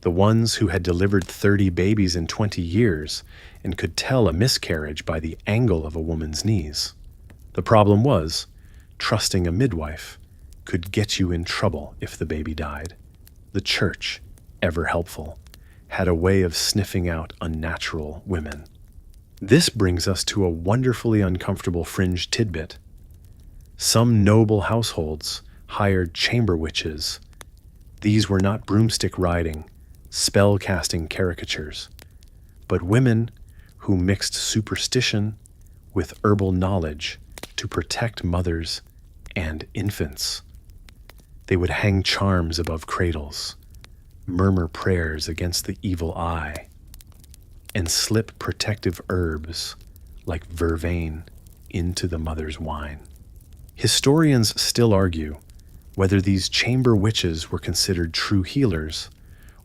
the ones who had delivered 30 babies in 20 years and could tell a miscarriage by the angle of a woman's knees. The problem was, trusting a midwife could get you in trouble if the baby died. The church, ever helpful, had a way of sniffing out unnatural women. This brings us to a wonderfully uncomfortable fringe tidbit. Some noble households hired chamber witches. These were not broomstick-riding, spell-casting caricatures, but women who mixed superstition with herbal knowledge to protect mothers and infants. They would hang charms above cradles, murmur prayers against the evil eye, and slip protective herbs like vervain into the mother's wine. Historians still argue whether these chamber witches were considered true healers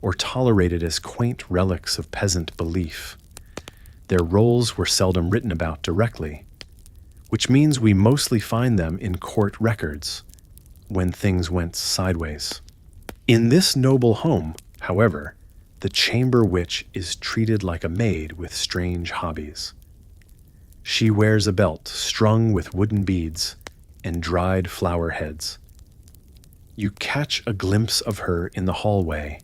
or tolerated as quaint relics of peasant belief. Their roles were seldom written about directly, which means we mostly find them in court records when things went sideways. In this noble home, however, the chamber witch is treated like a maid with strange hobbies. She wears a belt strung with wooden beads and dried flower heads. You catch a glimpse of her in the hallway,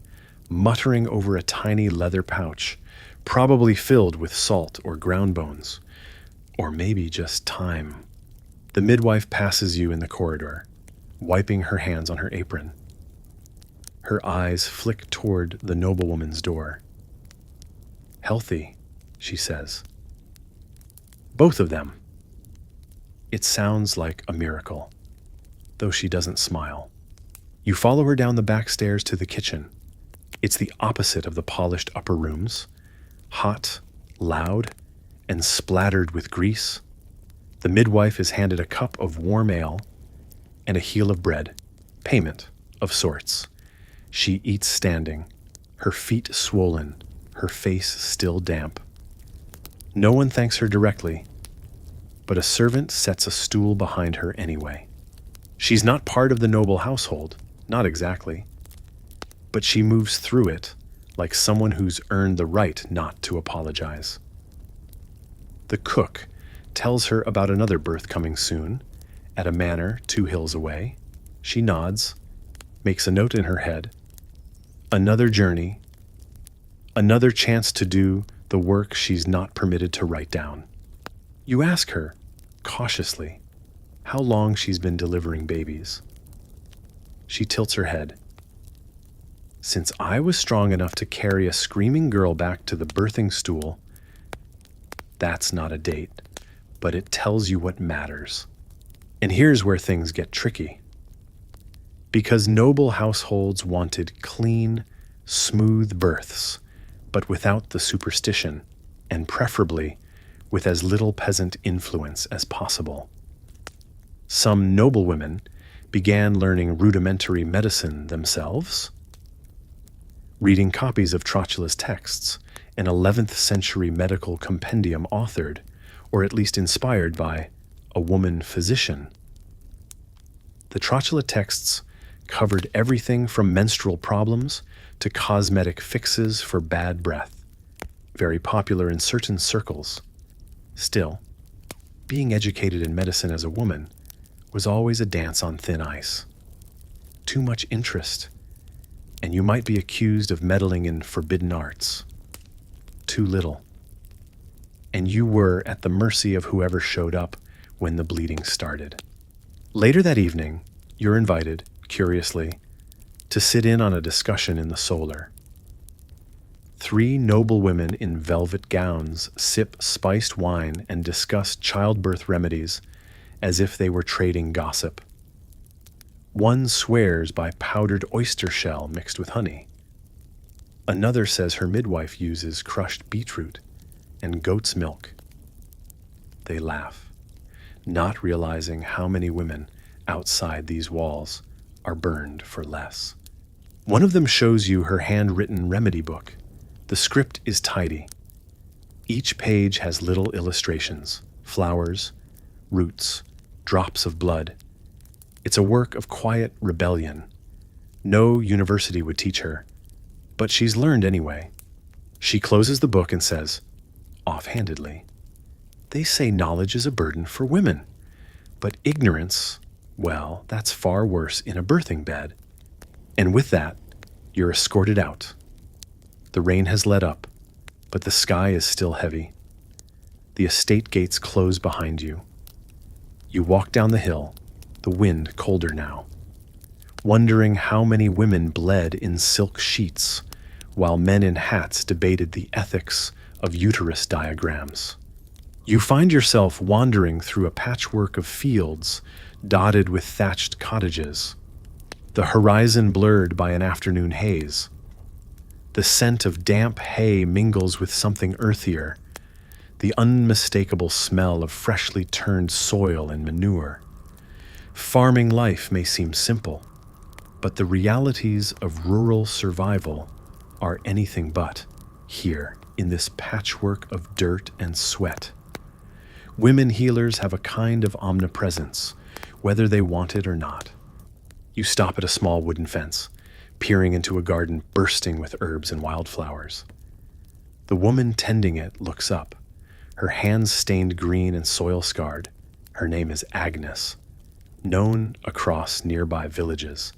muttering over a tiny leather pouch, probably filled with salt or ground bones, or maybe just thyme. The midwife passes you in the corridor, wiping her hands on her apron. Her eyes flick toward the noblewoman's door. "Healthy," she says. Both of them. It sounds like a miracle, though she doesn't smile. You follow her down the back stairs to the kitchen. It's the opposite of the polished upper rooms, hot, loud, and splattered with grease. The midwife is handed a cup of warm ale and a heel of bread, payment of sorts. She eats standing, her feet swollen, her face still damp. No one thanks her directly, but a servant sets a stool behind her anyway. She's not part of the noble household, not exactly, but she moves through it like someone who's earned the right not to apologize. The cook tells her about another birth coming soon, at a manor 2 hills away. She nods, makes a note in her head. Another journey, another chance to do the work she's not permitted to write down. You ask her, cautiously, how long she's been delivering babies. She tilts her head. "Since I was strong enough to carry a screaming girl back to the birthing stool." That's not a date, but it tells you what matters. And here's where things get tricky. Because noble households wanted clean, smooth births, but without the superstition, and preferably with as little peasant influence as possible. Some noblewomen began learning rudimentary medicine themselves, reading copies of Trochula's texts, an 11th century medical compendium authored, or at least inspired by, a woman physician. The Trotula texts covered everything from menstrual problems to cosmetic fixes for bad breath, very popular in certain circles. Still, being educated in medicine as a woman was always a dance on thin ice. Too much interest, and you might be accused of meddling in forbidden arts. Too little, and you were at the mercy of whoever showed up when the bleeding started. Later that evening, you're invited, curiously, to sit in on a discussion in the solar. 3 noble women in velvet gowns sip spiced wine and discuss childbirth remedies as if they were trading gossip. One swears by powdered oyster shell mixed with honey. Another says her midwife uses crushed beetroot and goat's milk. They laugh, not realizing how many women outside these walls are burned for less. One of them shows you her handwritten remedy book. The script is tidy. Each page has little illustrations, flowers, roots, drops of blood. It's a work of quiet rebellion. No university would teach her, but she's learned anyway. She closes the book and says, offhandedly, "They say knowledge is a burden for women, but ignorance, well, that's far worse in a birthing bed." And with that, you're escorted out. The rain has let up, but the sky is still heavy. The estate gates close behind you. You walk down the hill, the wind colder now, wondering how many women bled in silk sheets while men in hats debated the ethics of uterus diagrams. You find yourself wandering through a patchwork of fields dotted with thatched cottages, the horizon blurred by an afternoon haze. The scent of damp hay mingles with something earthier, the unmistakable smell of freshly turned soil and manure. Farming life may seem simple, but the realities of rural survival are anything but here in this patchwork of dirt and sweat. Women healers have a kind of omnipresence, whether they want it or not. You stop at a small wooden fence, peering into a garden bursting with herbs and wildflowers. The woman tending it looks up, her hands stained green and soil-scarred. Her name is Agnes, known across nearby villages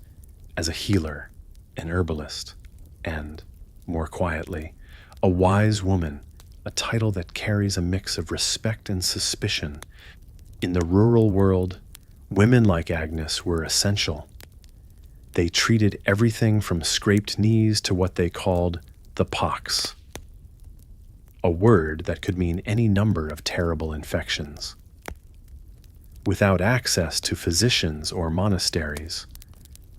as a healer, an herbalist, and, more quietly, a wise woman, a title that carries a mix of respect and suspicion. In the rural world, women like Agnes were essential. They treated everything from scraped knees to what they called the pox, a word that could mean any number of terrible infections. Without access to physicians or monasteries,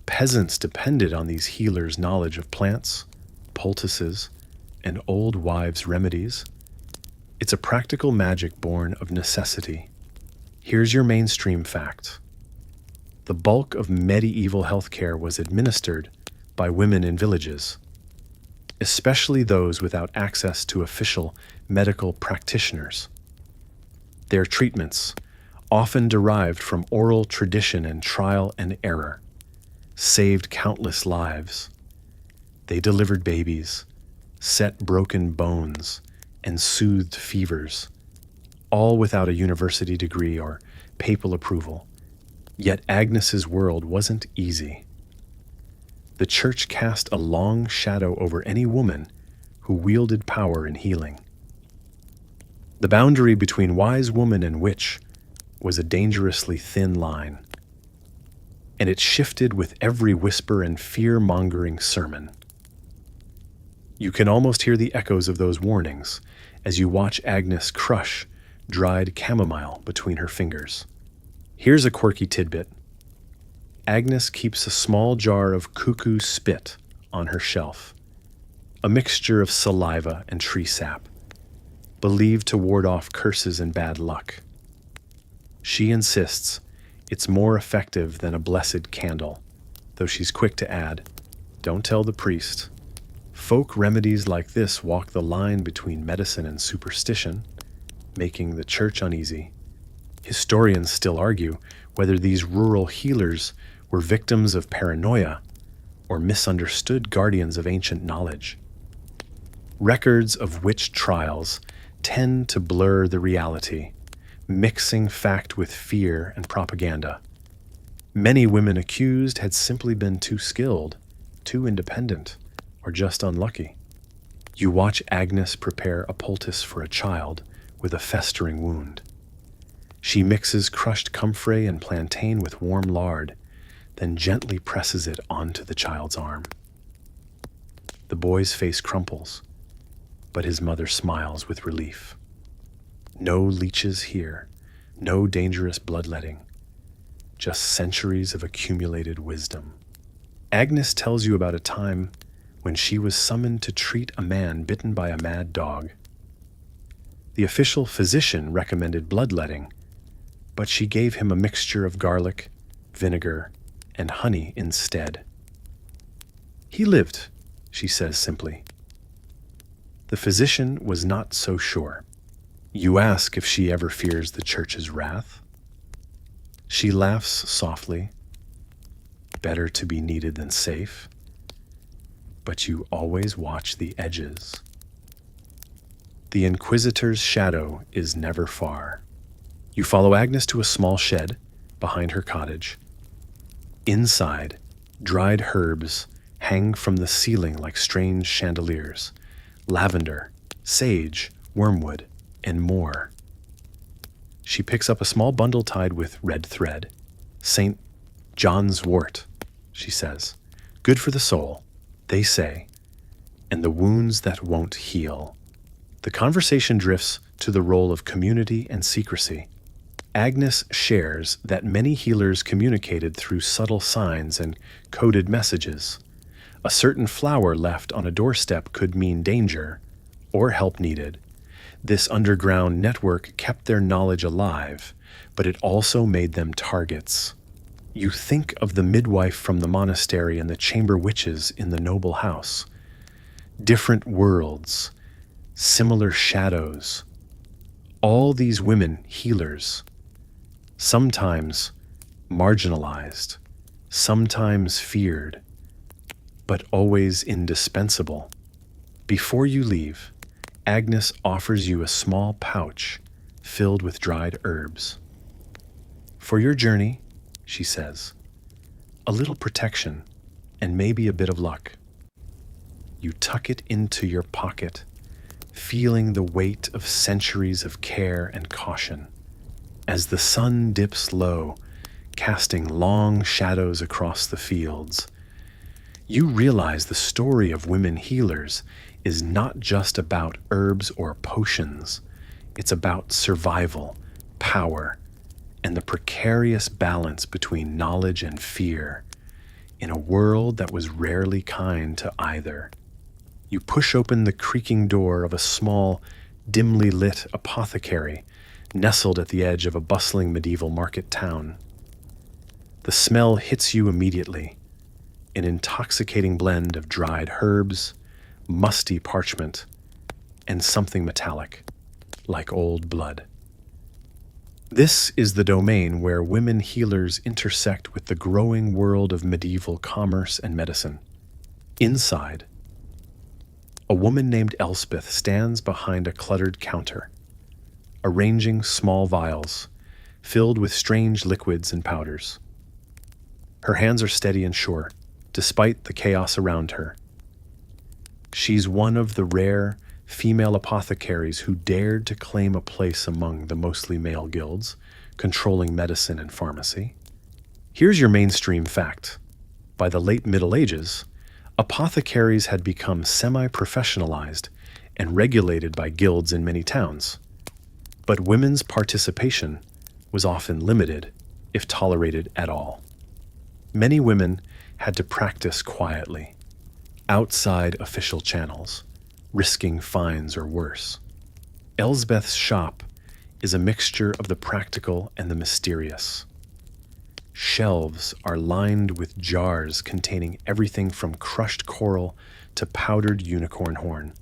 peasants depended on these healers' knowledge of plants, poultices, and old wives' remedies. It's a practical magic born of necessity. Here's your mainstream fact. The bulk of medieval healthcare was administered by women in villages, especially those without access to official medical practitioners. Their treatments, often derived from oral tradition and trial and error, saved countless lives. They delivered babies, set broken bones, and soothed fevers, all without a university degree or papal approval. Yet Agnes's world wasn't easy. The church cast a long shadow over any woman who wielded power in healing. The boundary between wise woman and witch was a dangerously thin line, and it shifted with every whisper and fear-mongering sermon. You can almost hear the echoes of those warnings as you watch Agnes crush dried chamomile between her fingers. Here's a quirky tidbit. Agnes keeps a small jar of cuckoo spit on her shelf, a mixture of saliva and tree sap, believed to ward off curses and bad luck. She insists it's more effective than a blessed candle, though she's quick to add, "Don't tell the priest." Folk remedies like this walk the line between medicine and superstition. making the church uneasy. Historians still argue whether these rural healers were victims of paranoia or misunderstood guardians of ancient knowledge. Records of witch trials tend to blur the reality, mixing fact with fear and propaganda. Many women accused had simply been too skilled, too independent, or just unlucky. You watch Agnes prepare a poultice for a child with a festering wound. She mixes crushed comfrey and plantain with warm lard, then gently presses it onto the child's arm. The boy's face crumples, but his mother smiles with relief. No leeches here, no dangerous bloodletting, just centuries of accumulated wisdom. Agnes tells you about a time when she was summoned to treat a man bitten by a mad dog. The official physician recommended bloodletting, but she gave him a mixture of garlic, vinegar, and honey instead. He lived, she says simply. The physician was not so sure. You ask if she ever fears the church's wrath. She laughs softly. Better to be needed than safe. But you always watch the edges. The Inquisitor's shadow is never far. You follow Agnes to a small shed behind her cottage. Inside, dried herbs hang from the ceiling like strange chandeliers. Lavender, sage, wormwood, and more. She picks up a small bundle tied with red thread. St. John's wort, she says. Good for the soul, they say, and the wounds that won't heal. The conversation drifts to the role of community and secrecy. Agnes shares that many healers communicated through subtle signs and coded messages. A certain flower left on a doorstep could mean danger or help needed. This underground network kept their knowledge alive, but it also made them targets. You think of the midwife from the monastery and the chamber witches in the noble house. Different worlds, similar shadows. All these women healers, sometimes marginalized, sometimes feared, but always indispensable. Before you leave, Agnes offers you a small pouch filled with dried herbs. For your journey, she says, a little protection and maybe a bit of luck. You tuck it into your pocket, feeling the weight of centuries of care and caution. As the sun dips low, casting long shadows across the fields, you realize the story of women healers is not just about herbs or potions. It's about survival, power, and the precarious balance between knowledge and fear in a world that was rarely kind to either. You push open the creaking door of a small, dimly lit apothecary nestled at the edge of a bustling medieval market town. The smell hits you immediately, an intoxicating blend of dried herbs, musty parchment, and something metallic, like old blood. This is the domain where women healers intersect with the growing world of medieval commerce and medicine. Inside, a woman named Elspeth stands behind a cluttered counter, arranging small vials filled with strange liquids and powders. Her hands are steady and sure, despite the chaos around her. She's one of the rare female apothecaries who dared to claim a place among the mostly male guilds, controlling medicine and pharmacy. Here's your mainstream fact. By the late Middle Ages, apothecaries had become semi-professionalized and regulated by guilds in many towns. But women's participation was often limited, if tolerated at all. Many women had to practice quietly, outside official channels, risking fines or worse. Elsbeth's shop is a mixture of the practical and the mysterious. Shelves are lined with jars containing everything from crushed coral to powdered unicorn horn.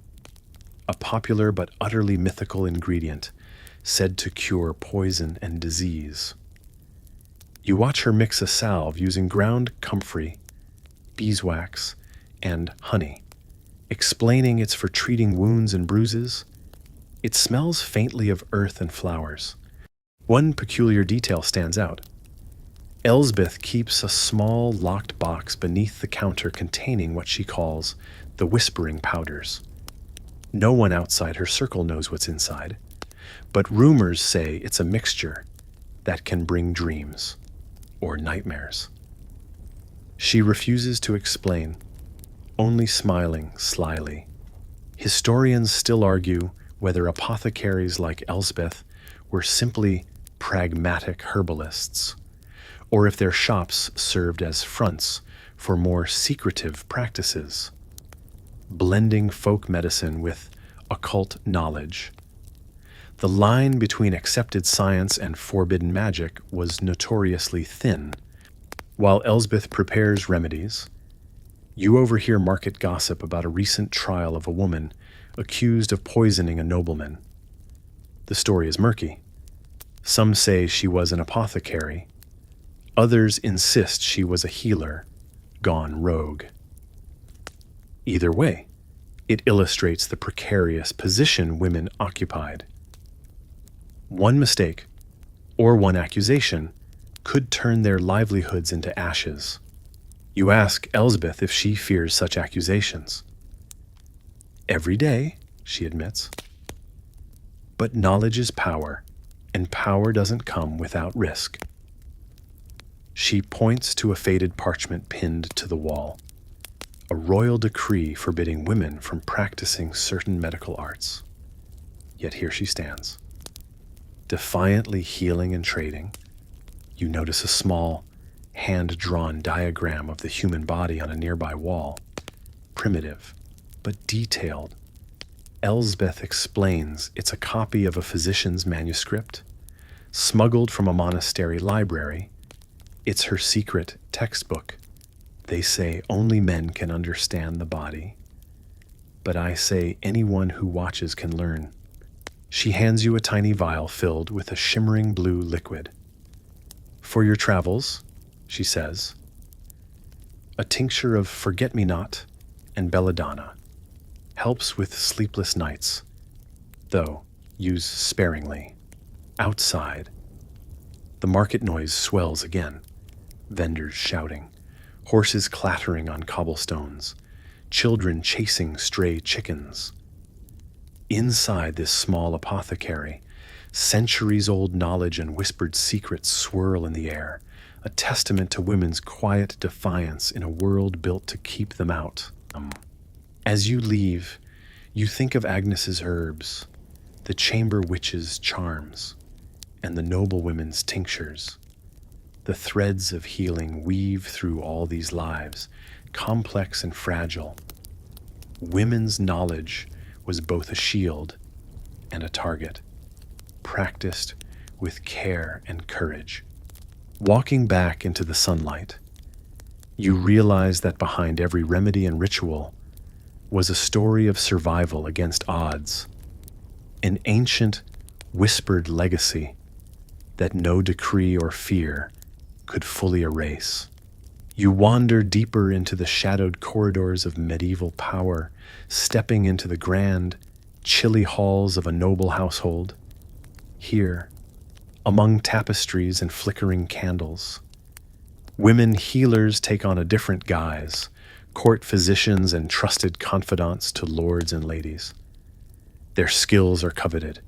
A popular but utterly mythical ingredient, said to cure poison and disease. You watch her mix a salve using ground comfrey, beeswax, and honey, explaining it's for treating wounds and bruises. It smells faintly of earth and flowers. One peculiar detail stands out. Elsbeth keeps a small locked box beneath the counter containing what she calls the whispering powders. No one outside her circle knows what's inside, but rumors say it's a mixture that can bring dreams or nightmares. She refuses to explain, only smiling slyly. Historians still argue whether apothecaries like Elsbeth were simply pragmatic herbalists, or if their shops served as fronts for more secretive practices, blending folk medicine with occult knowledge. The line between accepted science and forbidden magic was notoriously thin. While Elsbeth prepares remedies, you overhear market gossip about a recent trial of a woman accused of poisoning a nobleman. The story is murky. Some say she was an apothecary. Others insist she was a healer, gone rogue. Either way, it illustrates the precarious position women occupied. One mistake, or one accusation, could turn their livelihoods into ashes. You ask Elsbeth if she fears such accusations. Every day, she admits. But knowledge is power, and power doesn't come without risk. She points to a faded parchment pinned to the wall, a royal decree forbidding women from practicing certain medical arts. Yet here she stands, defiantly healing and trading. You notice a small, hand-drawn diagram of the human body on a nearby wall, primitive but detailed. Elsbeth explains it's a copy of a physician's manuscript, smuggled from a monastery library. It's her secret textbook. They say only men can understand the body, but I say anyone who watches can learn. She hands you a tiny vial filled with a shimmering blue liquid. For your travels, she says, a tincture of forget-me-not and belladonna helps with sleepless nights, though use sparingly. Outside, the market noise swells again. Vendors shouting, horses clattering on cobblestones, children chasing stray chickens. Inside this small apothecary, centuries-old knowledge and whispered secrets swirl in the air, a testament to women's quiet defiance in a world built to keep them out. As you leave, you think of Agnes's herbs, the chamber witch's charms, and the noble women's tinctures. The threads of healing weave through all these lives, complex and fragile. Women's knowledge was both a shield and a target, practiced with care and courage. Walking back into the sunlight, you realize that behind every remedy and ritual was a story of survival against odds, an ancient, whispered legacy that no decree or fear could fully erase. You wander deeper into the shadowed corridors of medieval power, stepping into the grand, chilly halls of a noble household. Here, among tapestries and flickering candles, women healers take on a different guise, court physicians and trusted confidants to lords and ladies. Their skills are coveted,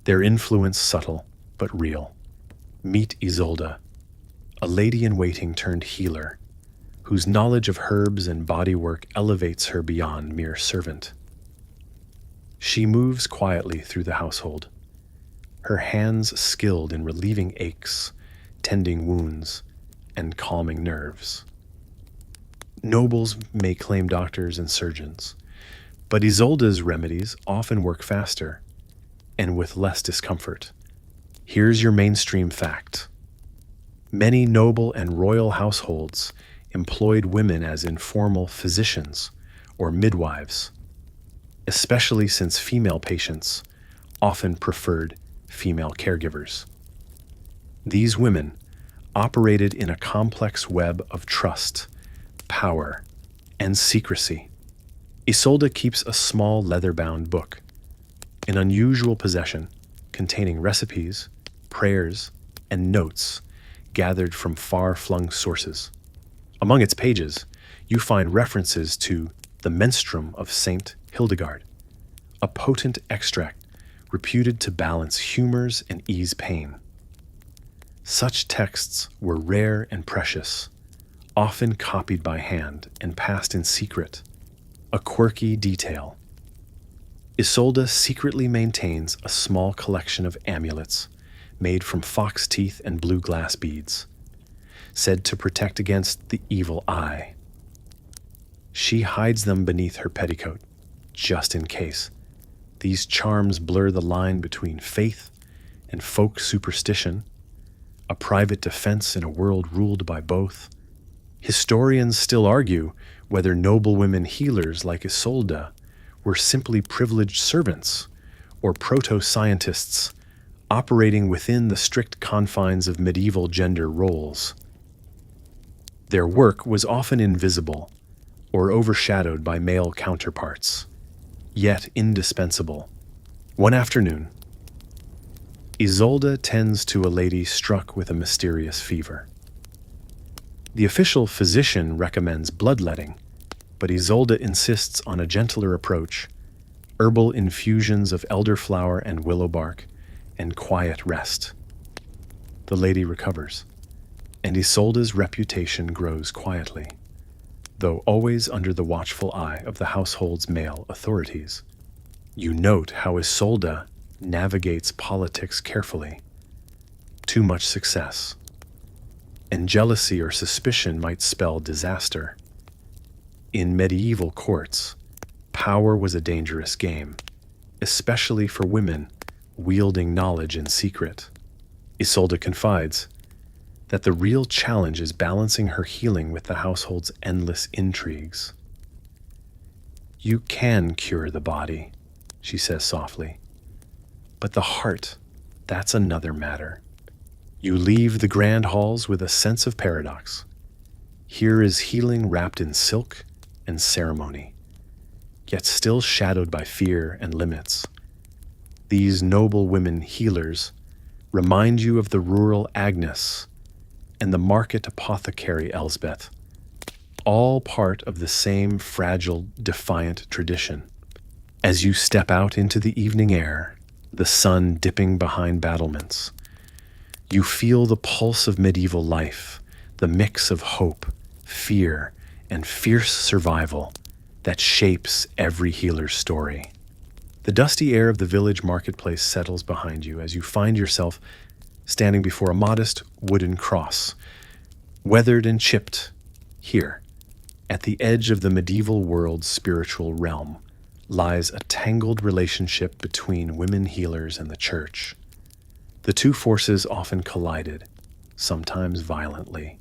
their influence subtle but real. Meet Isolde, a lady-in-waiting turned healer, whose knowledge of herbs and bodywork elevates her beyond mere servant. She moves quietly through the household, her hands skilled in relieving aches, tending wounds, and calming nerves. Nobles may claim doctors and surgeons, but Isolde's remedies often work faster and with less discomfort. Here's your mainstream fact. Many noble and royal households employed women as informal physicians or midwives, especially since female patients often preferred female caregivers. These women operated in a complex web of trust, power, and secrecy. Isolde keeps a small leather-bound book, an unusual possession containing recipes, prayers, and notes gathered from far-flung sources. Among its pages, you find references to the menstruum of Saint Hildegard, a potent extract reputed to balance humors and ease pain. Such texts were rare and precious, often copied by hand and passed in secret, a quirky detail. Isolde secretly maintains a small collection of amulets made from fox teeth and blue glass beads, said to protect against the evil eye. She hides them beneath her petticoat, just in case. These charms blur the line between faith and folk superstition, a private defense in a world ruled by both. Historians still argue whether noblewomen healers like Isolde were simply privileged servants or proto-scientists operating within the strict confines of medieval gender roles. Their work was often invisible or overshadowed by male counterparts, yet indispensable. One afternoon, Isolde tends to a lady struck with a mysterious fever. The official physician recommends bloodletting, but Isolde insists on a gentler approach, herbal infusions of elderflower and willow bark, and quiet rest. The lady recovers, and Isolde's reputation grows quietly, though always under the watchful eye of the household's male authorities. You note how Isolde navigates politics carefully. Too much success, and jealousy or suspicion might spell disaster. In medieval courts, power was a dangerous game, especially for women wielding knowledge in secret. Isolde confides that the real challenge is balancing her healing with the household's endless intrigues. "You can cure the body," she says softly, "but the heart, that's another matter." You leave the grand halls with a sense of paradox. Here is healing wrapped in silk and ceremony, yet still shadowed by fear and limits. These noble women healers remind you of the rural Agnes and the market apothecary Elsbeth, all part of the same fragile, defiant tradition. As you step out into the evening air, the sun dipping behind battlements, you feel the pulse of medieval life, the mix of hope, fear, and fierce survival that shapes every healer's story. The dusty air of the village marketplace settles behind you as you find yourself standing before a modest wooden cross, weathered and chipped. Here, at the edge of the medieval world's spiritual realm, lies a tangled relationship between women healers and the church. The two forces often collided, sometimes violently,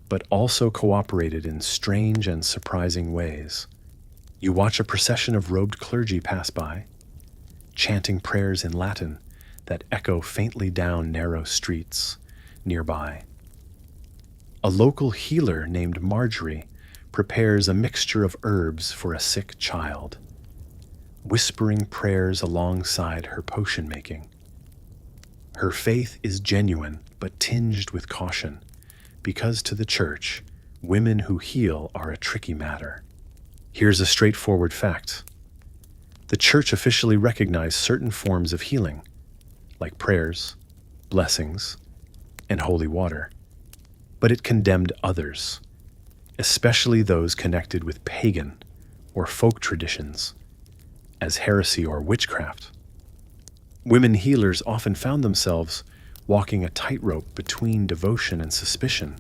but also cooperated in strange and surprising ways. You watch a procession of robed clergy pass by, chanting prayers in Latin that echo faintly down narrow streets nearby. A local healer named Marjorie prepares a mixture of herbs for a sick child, whispering prayers alongside her potion making. Her faith is genuine but tinged with caution, because to the church, women who heal are a tricky matter. Here's a straightforward fact. The church officially recognized certain forms of healing, like prayers, blessings, and holy water, but it condemned others, especially those connected with pagan or folk traditions, as heresy or witchcraft. Women healers often found themselves walking a tightrope between devotion and suspicion.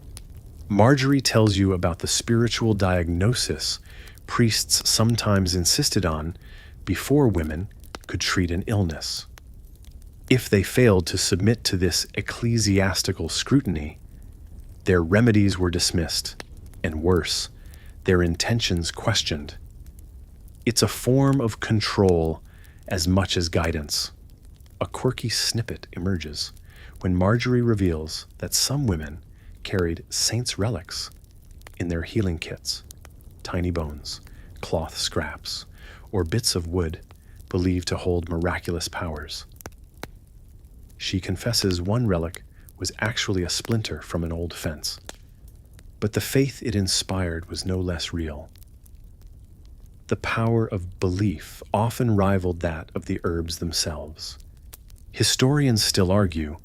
Marjorie tells you about the spiritual diagnosis priests sometimes insisted on before women could treat an illness. If they failed to submit to this ecclesiastical scrutiny, their remedies were dismissed, and worse, their intentions questioned. It's a form of control as much as guidance. a quirky snippet emerges when Marjorie reveals that some women carried saints' relics in their healing kits: tiny bones, cloth scraps, or bits of wood believed to hold miraculous powers. She confesses one relic was actually a splinter from an old fence, but the faith it inspired was no less real. The power of belief often rivaled that of the herbs themselves. Historians still argue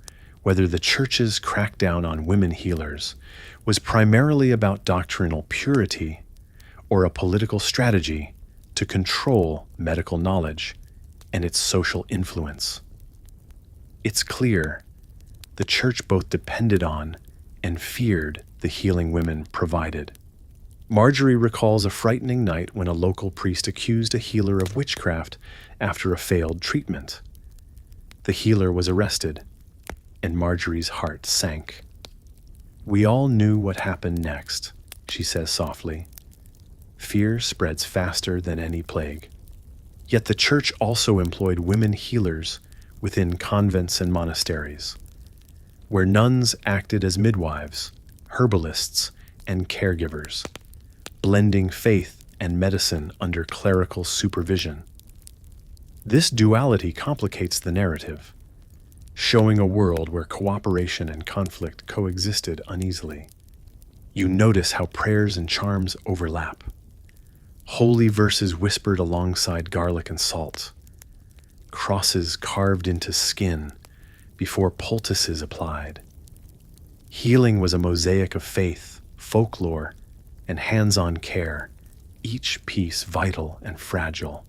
whether the church's crackdown on women healers was primarily about doctrinal purity or a political strategy to control medical knowledge and its social influence. It's clear the church both depended on and feared the healing women provided. Marjorie recalls a frightening night when a local priest accused a healer of witchcraft after a failed treatment. The healer was arrested, and Marjorie's heart sank. "We all knew what happened next," she says softly. "Fear spreads faster than any plague." Yet the church also employed women healers within convents and monasteries, where nuns acted as midwives, herbalists, and caregivers, blending faith and medicine under clerical supervision. This duality complicates the narrative, showing a world where cooperation and conflict coexisted uneasily. You notice how prayers and charms overlap. Holy verses whispered alongside garlic and salt, crosses carved into skin before poultices applied. Healing was a mosaic of faith, folklore, and hands-on care, each piece vital and fragile.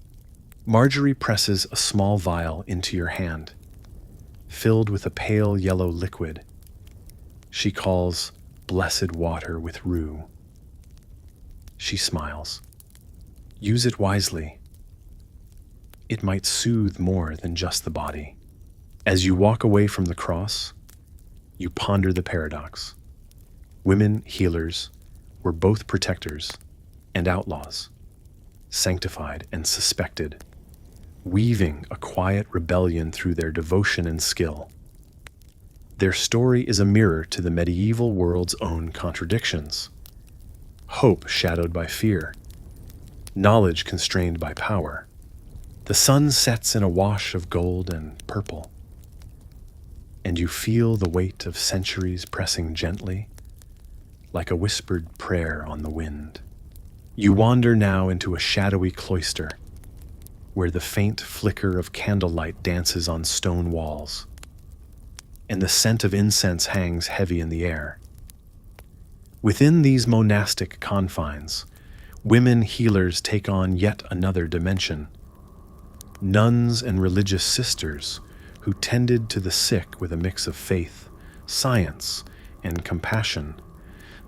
Marjorie presses a small vial into your hand, filled with a pale yellow liquid she calls blessed water with rue. She smiles. "Use it wisely. It might soothe more than just the body." As you walk away from the cross, you ponder the paradox. Women healers were both protectors and outlaws, sanctified and suspected, weaving a quiet rebellion through their devotion and skill. Their story is a mirror to the medieval world's own contradictions: hope shadowed by fear, knowledge constrained by power. The sun sets in a wash of gold and purple, and you feel the weight of centuries pressing gently, like a whispered prayer on the wind. You wander now into a shadowy cloister, where the faint flicker of candlelight dances on stone walls, and the scent of incense hangs heavy in the air. Within these monastic confines, women healers take on yet another dimension. Nuns and religious sisters who tended to the sick with a mix of faith, science, and compassion.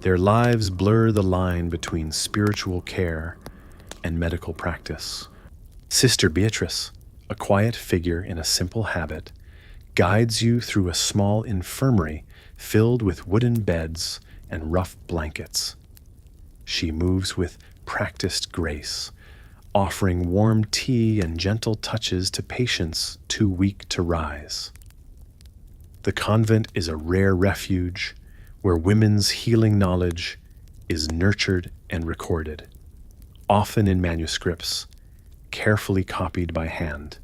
Their lives blur the line between spiritual care and medical practice. Sister Beatrice, a quiet figure in a simple habit, guides you through a small infirmary filled with wooden beds and rough blankets. She moves with practiced grace, offering warm tea and gentle touches to patients too weak to rise. The convent is a rare refuge where women's healing knowledge is nurtured and recorded, often in manuscripts, carefully copied by hand.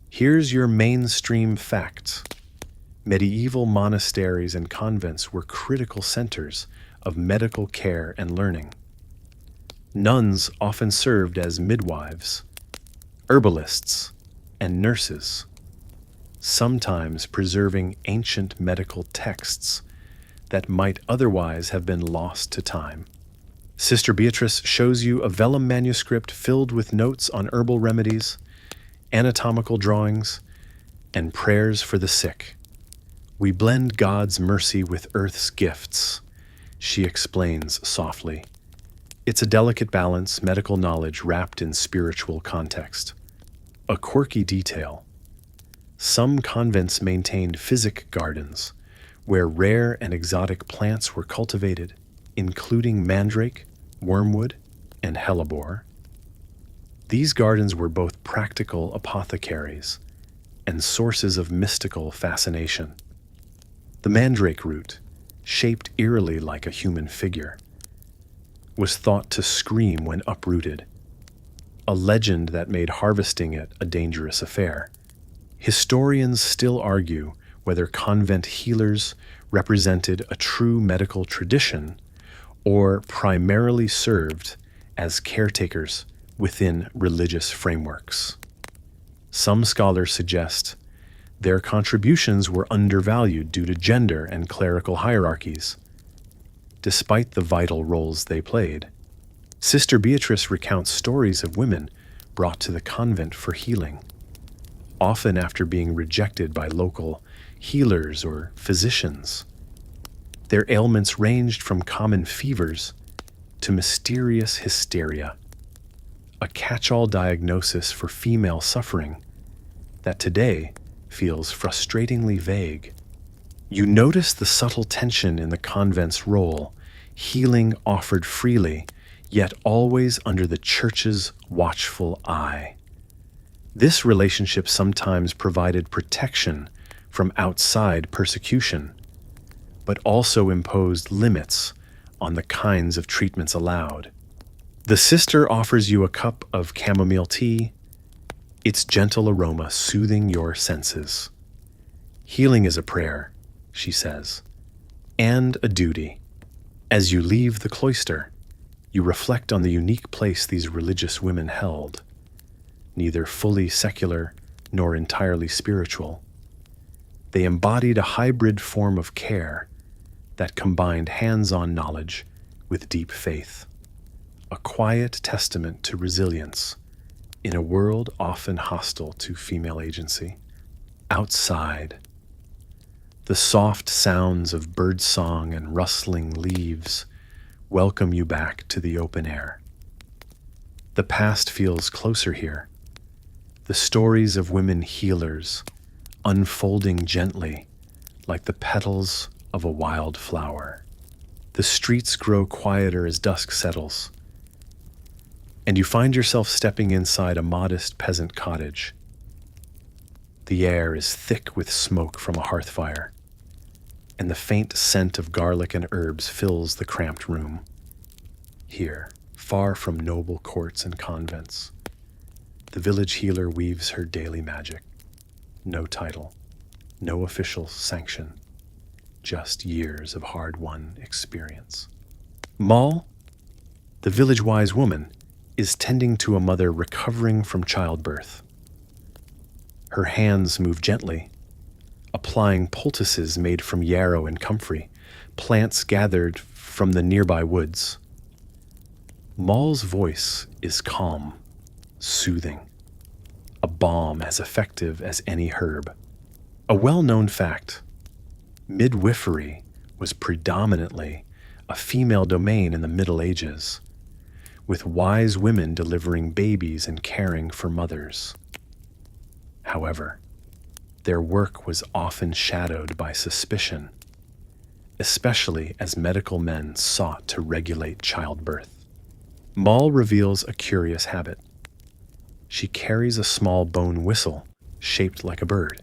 Here's your mainstream facts. Medieval monasteries and convents were critical centers of medical care and learning. Nuns often served as midwives, herbalists, and nurses, sometimes preserving ancient medical texts that might otherwise have been lost to time. Sister Beatrice shows you a vellum manuscript filled with notes on herbal remedies, anatomical drawings, and prayers for the sick. "We blend God's mercy with earth's gifts," she explains softly. It's a delicate balance, medical knowledge wrapped in spiritual context. A quirky detail: some convents maintained physic gardens, where rare and exotic plants were cultivated, including mandrake, wormwood, and hellebore. These gardens were both practical apothecaries and sources of mystical fascination. The mandrake root, shaped eerily like a human figure, was thought to scream when uprooted, a legend that made harvesting it a dangerous affair. Historians still argue whether convent healers represented a true medical tradition or primarily served as caretakers within religious frameworks. Some scholars suggest their contributions were undervalued due to gender and clerical hierarchies, despite the vital roles they played. Sister Beatrice recounts stories of women brought to the convent for healing, often after being rejected by local healers or physicians. Their ailments ranged from common fevers to mysterious hysteria, a catch-all diagnosis for female suffering that today feels frustratingly vague. You notice the subtle tension in the convent's role, healing offered freely, yet always under the church's watchful eye. This relationship sometimes provided protection from outside persecution, but also imposed limits on the kinds of treatments allowed. The sister offers you a cup of chamomile tea, its gentle aroma soothing your senses. Healing is a prayer, she says, and a duty. As you leave the cloister, you reflect on the unique place these religious women held, neither fully secular nor entirely spiritual. They embodied a hybrid form of care that combined hands-on knowledge with deep faith, a quiet testament to resilience in a world often hostile to female agency. Outside, the soft sounds of birdsong and rustling leaves welcome you back to the open air. The past feels closer here, the stories of women healers unfolding gently like the petals of a wild flower. The streets grow quieter as dusk settles, and you find yourself stepping inside a modest peasant cottage. The air is thick with smoke from a hearth fire, and the faint scent of garlic and herbs fills the cramped room. Here, far from noble courts and convents, the village healer weaves her daily magic. No title, no official sanction, just years of hard-won experience. Moll, the village-wise woman, is tending to a mother recovering from childbirth. Her hands move gently, applying poultices made from yarrow and comfrey, plants gathered from the nearby woods. Moll's voice is calm, soothing, a balm as effective as any herb. A well-known fact, midwifery was predominantly a female domain in the Middle Ages, with wise women delivering babies and caring for mothers. However, their work was often shadowed by suspicion, especially as medical men sought to regulate childbirth. Moll reveals a curious habit. She carries a small bone whistle shaped like a bird,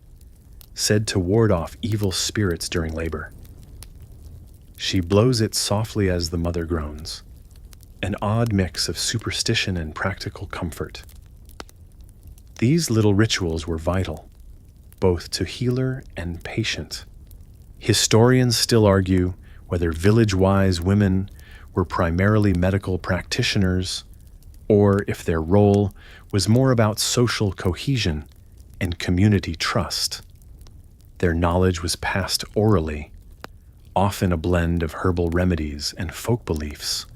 said to ward off evil spirits during labor. She blows it softly as the mother groans, an odd mix of superstition and practical comfort. These little rituals were vital, both to healer and patient. Historians still argue whether village-wise women were primarily medical practitioners or if their role was more about social cohesion and community trust. Their knowledge was passed orally, often a blend of herbal remedies and folk beliefs,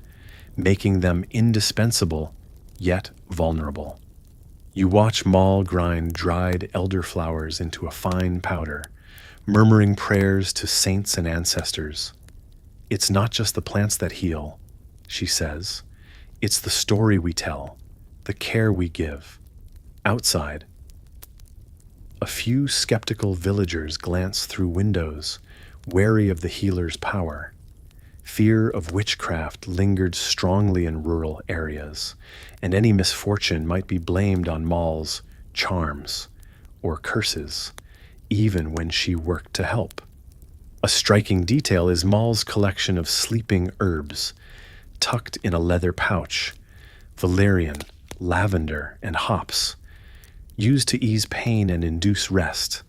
making them indispensable yet vulnerable. You watch Moll grind dried elderflowers into a fine powder, murmuring prayers to saints and ancestors. It's not just the plants that heal, she says. It's the story we tell, the care we give. Outside, a few skeptical villagers glance through windows, wary of the healer's power. Fear of witchcraft lingered strongly in rural areas, and any misfortune might be blamed on Moll's charms or curses, even when she worked to help. A striking detail is Moll's collection of sleeping herbs, tucked in a leather pouch: valerian, lavender, and hops, used to ease pain and induce rest.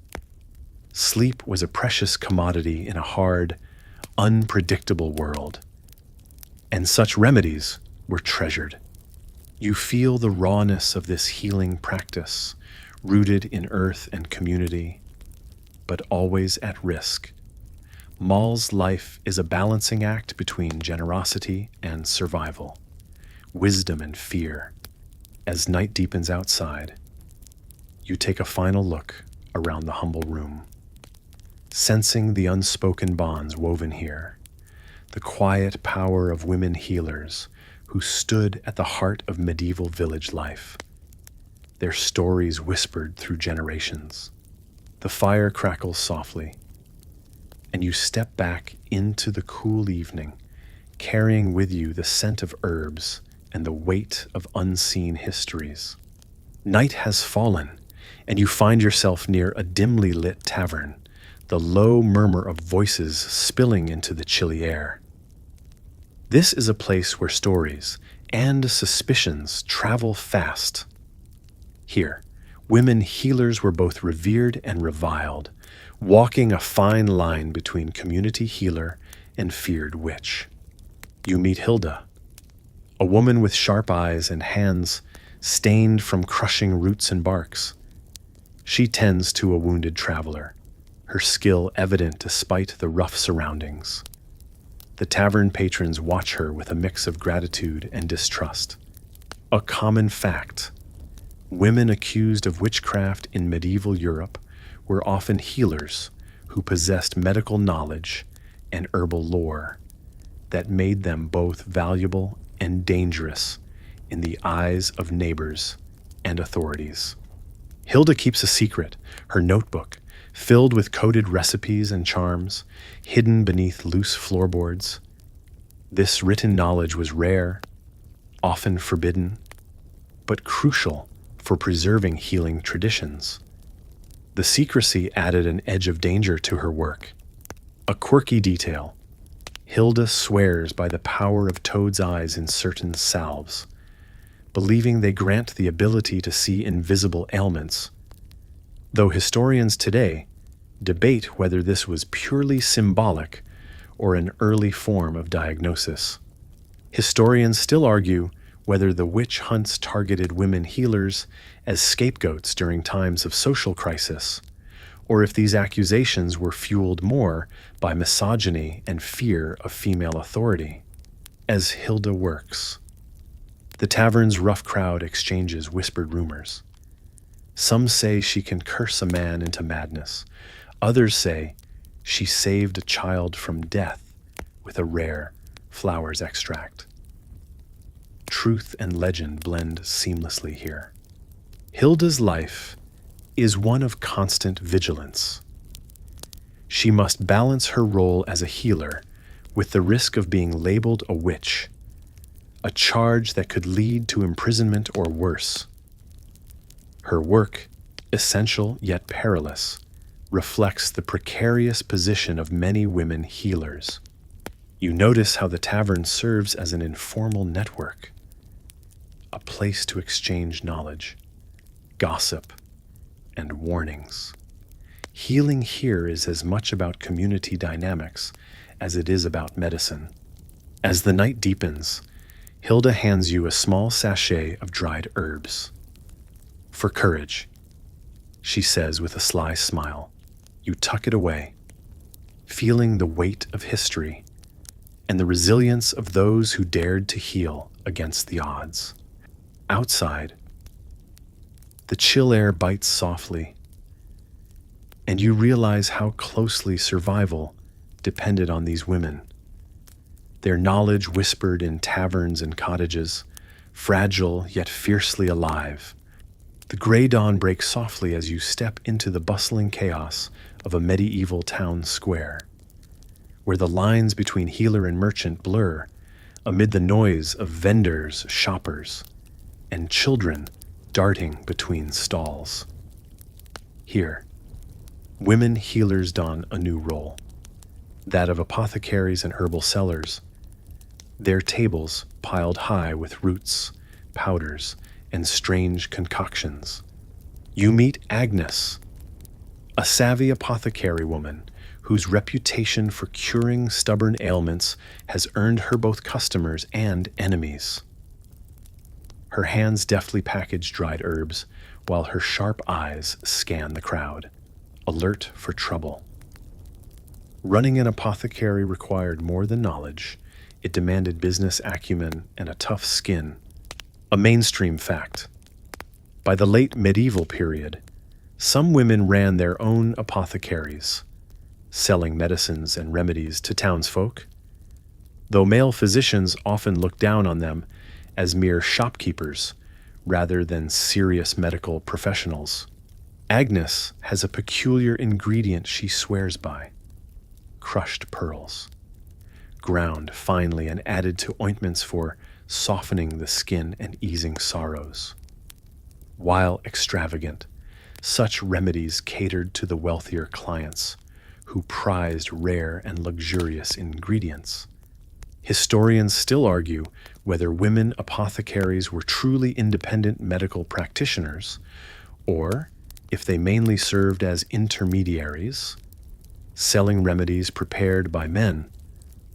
Sleep was a precious commodity in a hard, unpredictable world, and such remedies were treasured. You feel the rawness of this healing practice, rooted in earth and community, but always at risk. Moll's life is a balancing act between generosity and survival, wisdom and fear. As night deepens outside, you take a final look around the humble room, sensing the unspoken bonds woven here, the quiet power of women healers who stood at the heart of medieval village life, their stories whispered through generations. The fire crackles softly, and you step back into the cool evening, carrying with you the scent of herbs and the weight of unseen histories. Night has fallen, and you find yourself near a dimly lit tavern, the low murmur of voices spilling into the chilly air. This is a place where stories and suspicions travel fast. Here, women healers were both revered and reviled, walking a fine line between community healer and feared witch. You meet Hilda, a woman with sharp eyes and hands stained from crushing roots and barks. She tends to a wounded traveler, her skill evident despite the rough surroundings. The tavern patrons watch her with a mix of gratitude and distrust. A common fact: women accused of witchcraft in medieval Europe were often healers who possessed medical knowledge and herbal lore that made them both valuable and dangerous in the eyes of neighbors and authorities. Hilda keeps a secret, her notebook, filled with coded recipes and charms, hidden beneath loose floorboards. This written knowledge was rare, often forbidden, but crucial for preserving healing traditions. The secrecy added an edge of danger to her work. A quirky detail: Hilda swears by the power of toad's eyes in certain salves, believing they grant the ability to see invisible ailments, though historians today debate whether this was purely symbolic or an early form of diagnosis. Historians still argue whether the witch hunts targeted women healers as scapegoats during times of social crisis, or if these accusations were fueled more by misogyny and fear of female authority. As Hilda works, the tavern's rough crowd exchanges whispered rumors. Some say she can curse a man into madness. Others say she saved a child from death with a rare flowers extract. Truth and legend blend seamlessly here. Hilda's life is one of constant vigilance. She must balance her role as a healer with the risk of being labeled a witch, a charge that could lead to imprisonment or worse. Her work, essential yet perilous, reflects the precarious position of many women healers. You notice how the tavern serves as an informal network, a place to exchange knowledge, gossip, and warnings. Healing here is as much about community dynamics as it is about medicine. As the night deepens, Hilda hands you a small sachet of dried herbs. For courage, she says with a sly smile. You tuck it away, feeling the weight of history and the resilience of those who dared to heal against the odds. Outside, the chill air bites softly, and you realize how closely survival depended on these women. Their knowledge whispered in taverns and cottages, fragile yet fiercely alive. The gray dawn breaks softly as you step into the bustling chaos of a medieval town square, where the lines between healer and merchant blur amid the noise of vendors, shoppers, and children darting between stalls. Here, women healers don a new role, that of apothecaries and herbal sellers, their tables piled high with roots, powders, and strange concoctions. You meet Agnes, a savvy apothecary woman whose reputation for curing stubborn ailments has earned her both customers and enemies. Her hands deftly package dried herbs, while her sharp eyes scan the crowd, alert for trouble. Running an apothecary required more than knowledge. It demanded business acumen and a tough skin. A mainstream fact. By the late medieval period, some women ran their own apothecaries, selling medicines and remedies to townsfolk, though male physicians often looked down on them as mere shopkeepers rather than serious medical professionals. Agnes has a peculiar ingredient she swears by: crushed pearls, ground finely and added to ointments for softening the skin and easing sorrows. While extravagant, such remedies catered to the wealthier clients who prized rare and luxurious ingredients. Historians still argue whether women apothecaries were truly independent medical practitioners, or if they mainly served as intermediaries, selling remedies prepared by men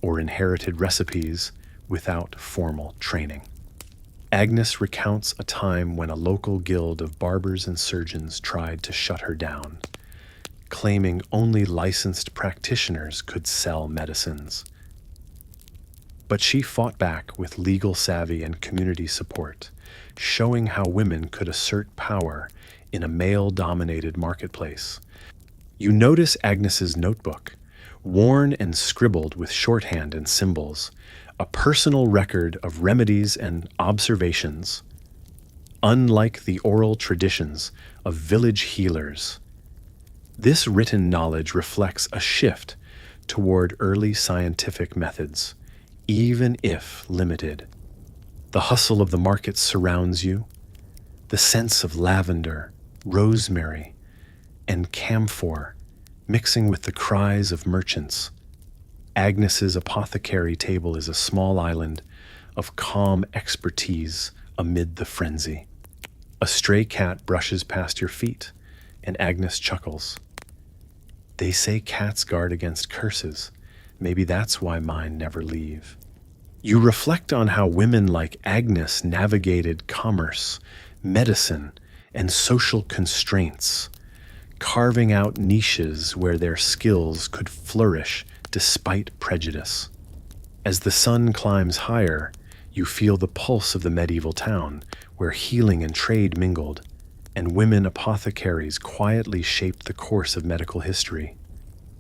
or inherited recipes without formal training. Agnes recounts a time when a local guild of barbers and surgeons tried to shut her down, claiming only licensed practitioners could sell medicines. But she fought back with legal savvy and community support, showing how women could assert power in a male-dominated marketplace. You notice Agnes's notebook, worn and scribbled with shorthand and symbols, a personal record of remedies and observations. Unlike the oral traditions of village healers, this written knowledge reflects a shift toward early scientific methods, even if limited. The hustle of the market surrounds you, the scents of lavender, rosemary, and camphor mixing with the cries of merchants. Agnes's apothecary table is a small island of calm expertise amid the frenzy. A stray cat brushes past your feet, and Agnes chuckles. They say cats guard against curses. Maybe that's why mine never leave. You reflect on how women like Agnes navigated commerce, medicine, and social constraints, carving out niches where their skills could flourish despite prejudice. As the sun climbs higher, you feel the pulse of the medieval town, where healing and trade mingled, and women apothecaries quietly shaped the course of medical history.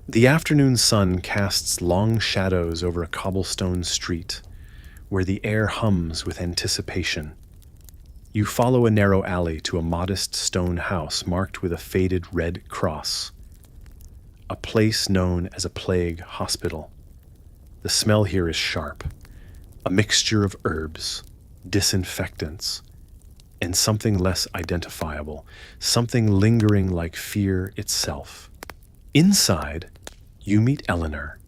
The afternoon sun casts long shadows over a cobblestone street, where the air hums with anticipation. You follow a narrow alley to a modest stone house marked with a faded red cross, a place known as a plague hospital. The smell here is sharp, a mixture of herbs, disinfectants, and something less identifiable, something lingering like fear itself. Inside, you meet Eleanor,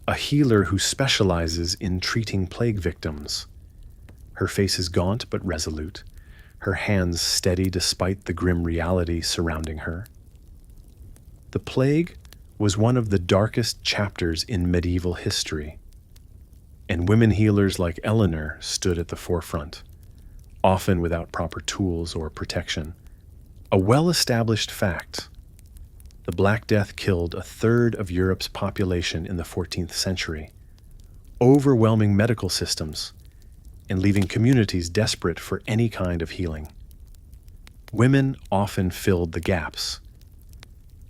a healer who specializes in treating plague victims. Her face is gaunt but resolute, her hands steady despite the grim reality surrounding her. The plague was one of the darkest chapters in medieval history, and women healers like Eleanor stood at the forefront, often without proper tools or protection. A well-established fact: the Black Death killed a third of Europe's population in the 14th century, overwhelming medical systems and leaving communities desperate for any kind of healing. Women often filled the gaps,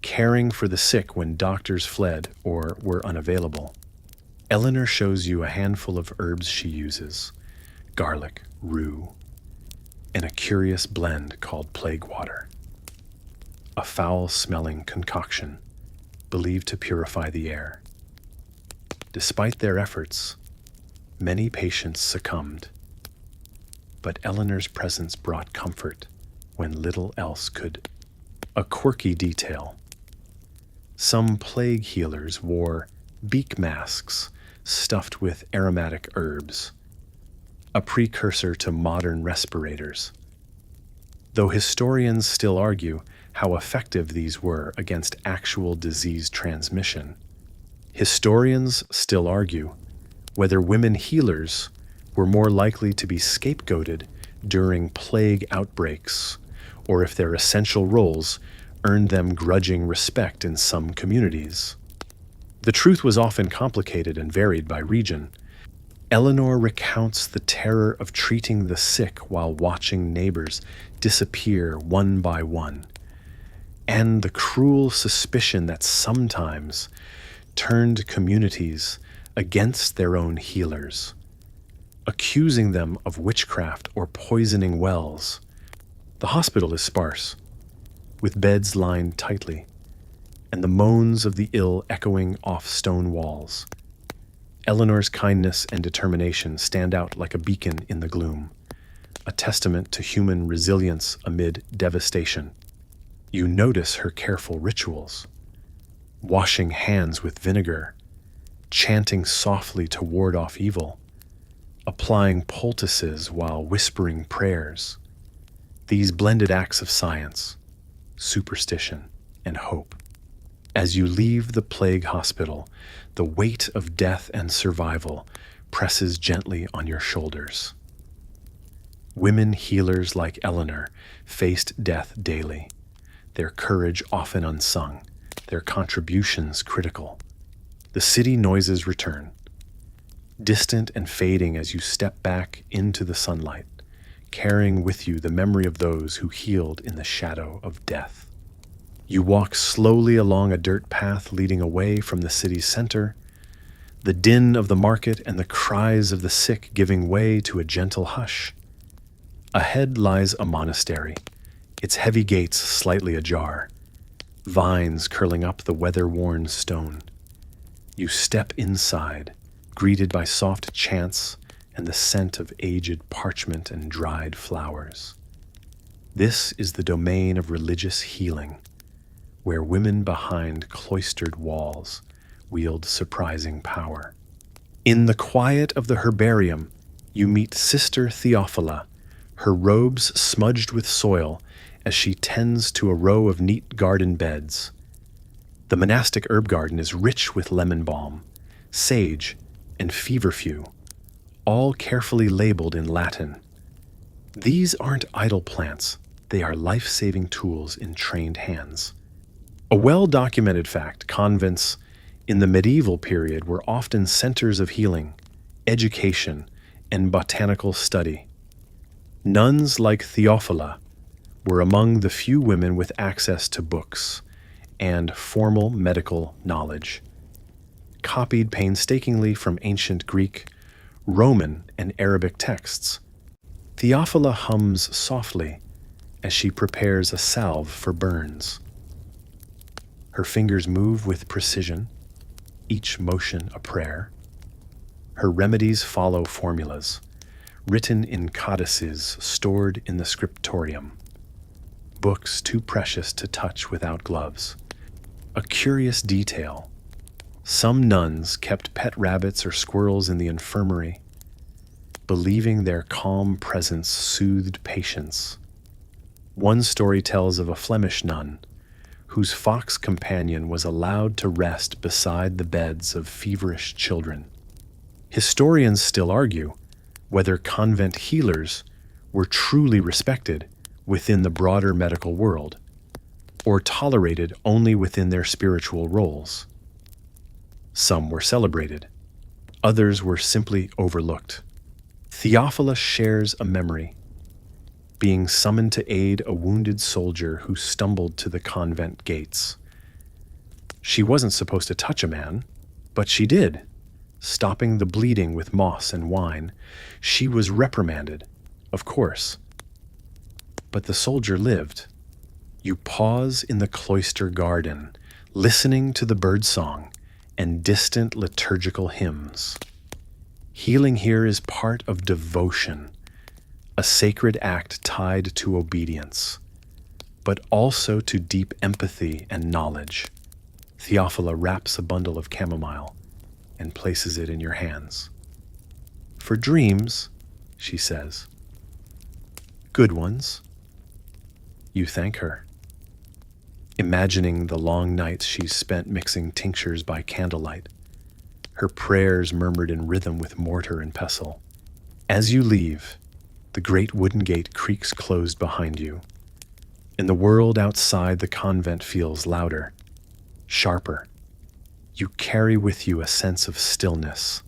caring for the sick when doctors fled or were unavailable. Eleanor shows you a handful of herbs she uses: garlic, rue, and a curious blend called plague water, a foul-smelling concoction believed to purify the air. Despite their efforts, many patients succumbed, but Eleanor's presence brought comfort when little else could. A quirky detail. Some plague healers wore beak masks stuffed with aromatic herbs, a precursor to modern respirators. Though historians still argue how effective these were against actual disease transmission, historians still argue whether women healers were more likely to be scapegoated during plague outbreaks, or if their essential roles earned them grudging respect in some communities. The truth was often complicated and varied by region. Eleanor recounts the terror of treating the sick while watching neighbors disappear one by one, and the cruel suspicion that sometimes turned communities against their own healers, accusing them of witchcraft or poisoning wells. The hospital is sparse, with beds lined tightly, and the moans of the ill echoing off stone walls. Eleanor's kindness and determination stand out like a beacon in the gloom, a testament to human resilience amid devastation. You notice her careful rituals, washing hands with vinegar, chanting softly to ward off evil, applying poultices while whispering prayers. These blended acts of science, superstition, and hope. As you leave the plague hospital, the weight of death and survival presses gently on your shoulders. Women healers like Eleanor faced death daily, their courage often unsung, their contributions critical. The city noises return, distant and fading as you step back into the sunlight, carrying with you the memory of those who healed in the shadow of death. You walk slowly along a dirt path leading away from the city's center, the din of the market and the cries of the sick giving way to a gentle hush. Ahead lies a monastery, its heavy gates slightly ajar, vines curling up the weather-worn stone. You step inside, greeted by soft chants and the scent of aged parchment and dried flowers. This is the domain of religious healing, where women behind cloistered walls wield surprising power. In the quiet of the herbarium, you meet Sister Theophila, her robes smudged with soil as she tends to a row of neat garden beds. The monastic herb garden is rich with lemon balm, sage, and feverfew, all carefully labeled in Latin. These aren't idle plants, they are life-saving tools in trained hands. A well-documented fact, convents in the medieval period were often centers of healing, education, and botanical study. Nuns like Theophila were among the few women with access to books and formal medical knowledge, copied painstakingly from ancient Greek, Roman, and Arabic texts. Theophila hums softly as she prepares a salve for burns. Her fingers move with precision, each motion a prayer. Her remedies follow formulas, written in codices stored in the scriptorium, books too precious to touch without gloves. A curious detail: some nuns kept pet rabbits or squirrels in the infirmary, believing their calm presence soothed patients. One story tells of a Flemish nun whose fox companion was allowed to rest beside the beds of feverish children. Historians still argue whether convent healers were truly respected within the broader medical world, or tolerated only within their spiritual roles. Some were celebrated, others were simply overlooked. Theophila shares a memory, being summoned to aid a wounded soldier who stumbled to the convent gates. She wasn't supposed to touch a man, but she did. Stopping the bleeding with moss and wine, she was reprimanded, of course. But the soldier lived. You pause in the cloister garden, listening to the birdsong and distant liturgical hymns. Healing here is part of devotion, a sacred act tied to obedience. but also to deep empathy and knowledge. Theophila wraps a bundle of chamomile and places it in your hands. For dreams, she says. Good ones. You thank her, imagining the long nights she's spent mixing tinctures by candlelight, her prayers murmured in rhythm with mortar and pestle. As you leave, the great wooden gate creaks closed behind you. In the world outside, the convent feels louder, sharper. You carry with you a sense of stillness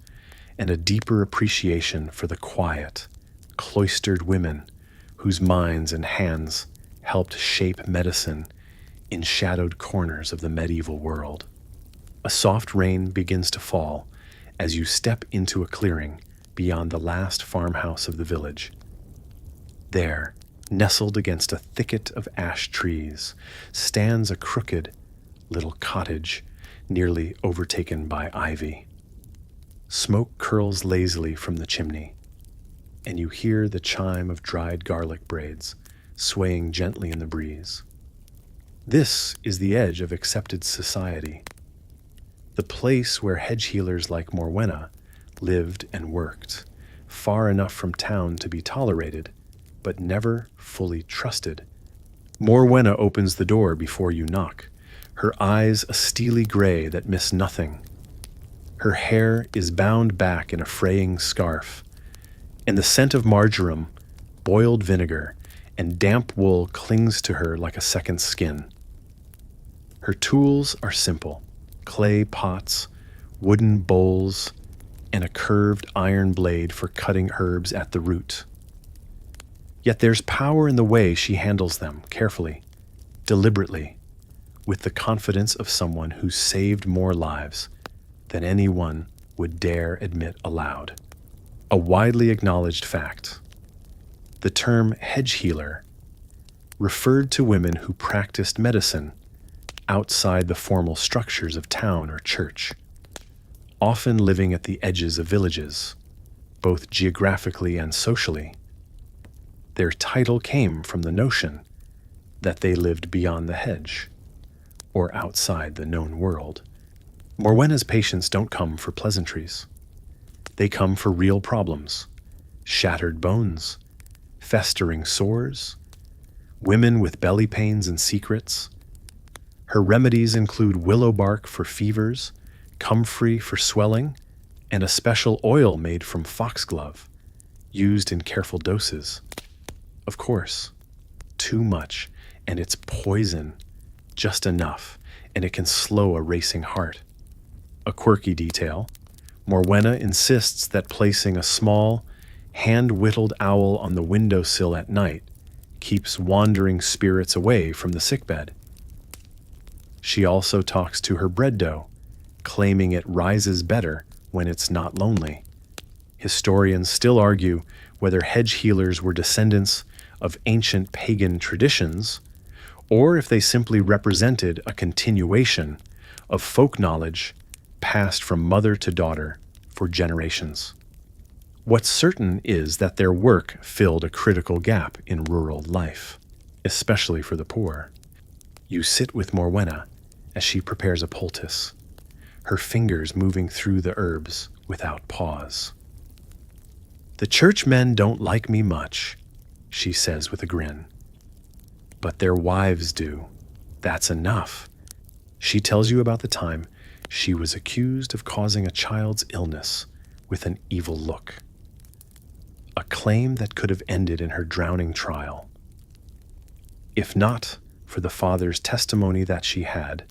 and a deeper appreciation for the quiet, cloistered women whose minds and hands helped shape medicine in shadowed corners of the medieval world. A soft rain begins to fall as you step into a clearing beyond the last farmhouse of the village. There, nestled against a thicket of ash trees, stands a crooked little cottage nearly overtaken by ivy. Smoke curls lazily from the chimney, and you hear the chime of dried garlic braids swaying gently in the breeze. This is the edge of accepted society, the place where hedge healers like Morwenna lived and worked, far enough from town to be tolerated, but never fully trusted. Morwenna opens the door before you knock, her eyes a steely gray that miss nothing. Her hair is bound back in a fraying scarf, and the scent of marjoram, boiled vinegar, and damp wool clings to her like a second skin. Her tools are simple: clay pots, wooden bowls, and a curved iron blade for cutting herbs at the root. Yet there's power in the way she handles them, carefully, deliberately, with the confidence of someone who's saved more lives than anyone would dare admit aloud. A widely acknowledged fact. The term hedge healer referred to women who practiced medicine outside the formal structures of town or church, often living at the edges of villages, both geographically and socially. Their title came from the notion that they lived beyond the hedge, or outside the known world. Morwenna's patients don't come for pleasantries. They come for real problems: shattered bones, festering sores, women with belly pains and secrets. Her remedies include willow bark for fevers, comfrey for swelling, and a special oil made from foxglove, used in careful doses. Of course, too much, and it's poison. Just enough, and it can slow a racing heart. A quirky detail: Morwenna insists that placing a small, hand-whittled owl on the windowsill at night keeps wandering spirits away from the sickbed. She also talks to her bread dough, claiming it rises better when it's not lonely. Historians still argue whether hedge healers were descendants of ancient pagan traditions, or if they simply represented a continuation of folk knowledge passed from mother to daughter for generations. What's certain is that their work filled a critical gap in rural life, especially for the poor. You sit with Morwenna as she prepares a poultice, her fingers moving through the herbs without pause. "The churchmen don't like me much," she says with a grin. "But their wives do. That's enough." She tells you about the time she was accused of causing a child's illness with an evil look, a claim that could have ended in her drowning trial. If not for the father's testimony that she had,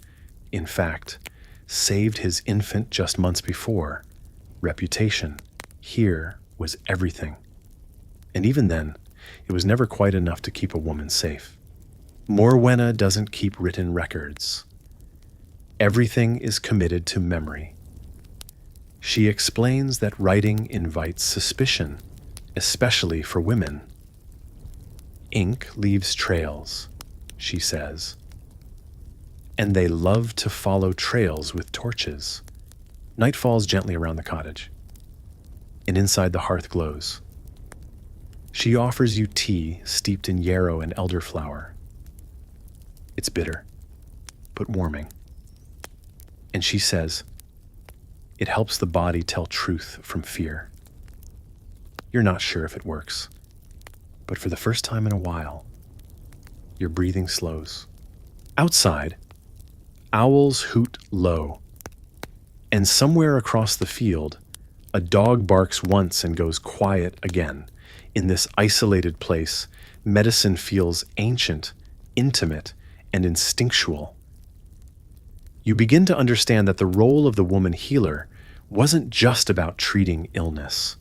in fact, saved his infant just months before, reputation here was everything. And even then, it was never quite enough to keep a woman safe. Morwenna doesn't keep written records. Everything is committed to memory. She explains that writing invites suspicion, especially for women. "Ink leaves trails," she says. "And they love to follow trails with torches." Night falls gently around the cottage, and inside the hearth glows. She offers you tea steeped in yarrow and elderflower. It's bitter, but warming. And she says, it helps the body tell truth from fear. You're not sure if it works, but for the first time in a while, your breathing slows. Outside, owls hoot low, and somewhere across the field, a dog barks once and goes quiet again. In this isolated place, medicine feels ancient, intimate, and instinctual. You begin to understand that the role of the woman healer wasn't just about treating illness.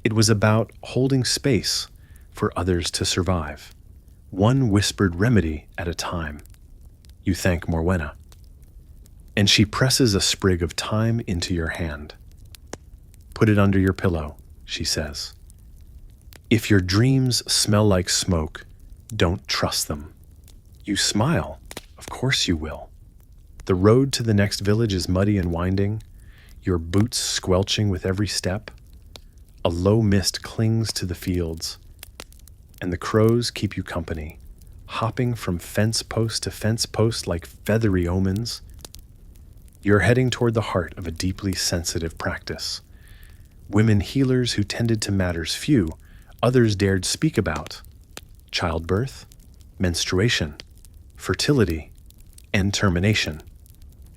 It was about holding space for others to survive, one whispered remedy at a time. You thank Morwenna, and she presses a sprig of thyme into your hand. Put it under your pillow, she says. If your dreams smell like smoke, don't trust them. You smile. Of course you will. The road to the next village is muddy and winding, your boots squelching with every step. A low mist clings to the fields, and the crows keep you company, hopping from fence post to fence post like feathery omens. You're heading toward the heart of a deeply sensitive practice. Women healers who tended to matters few, others dared speak about: childbirth, menstruation, fertility, and termination.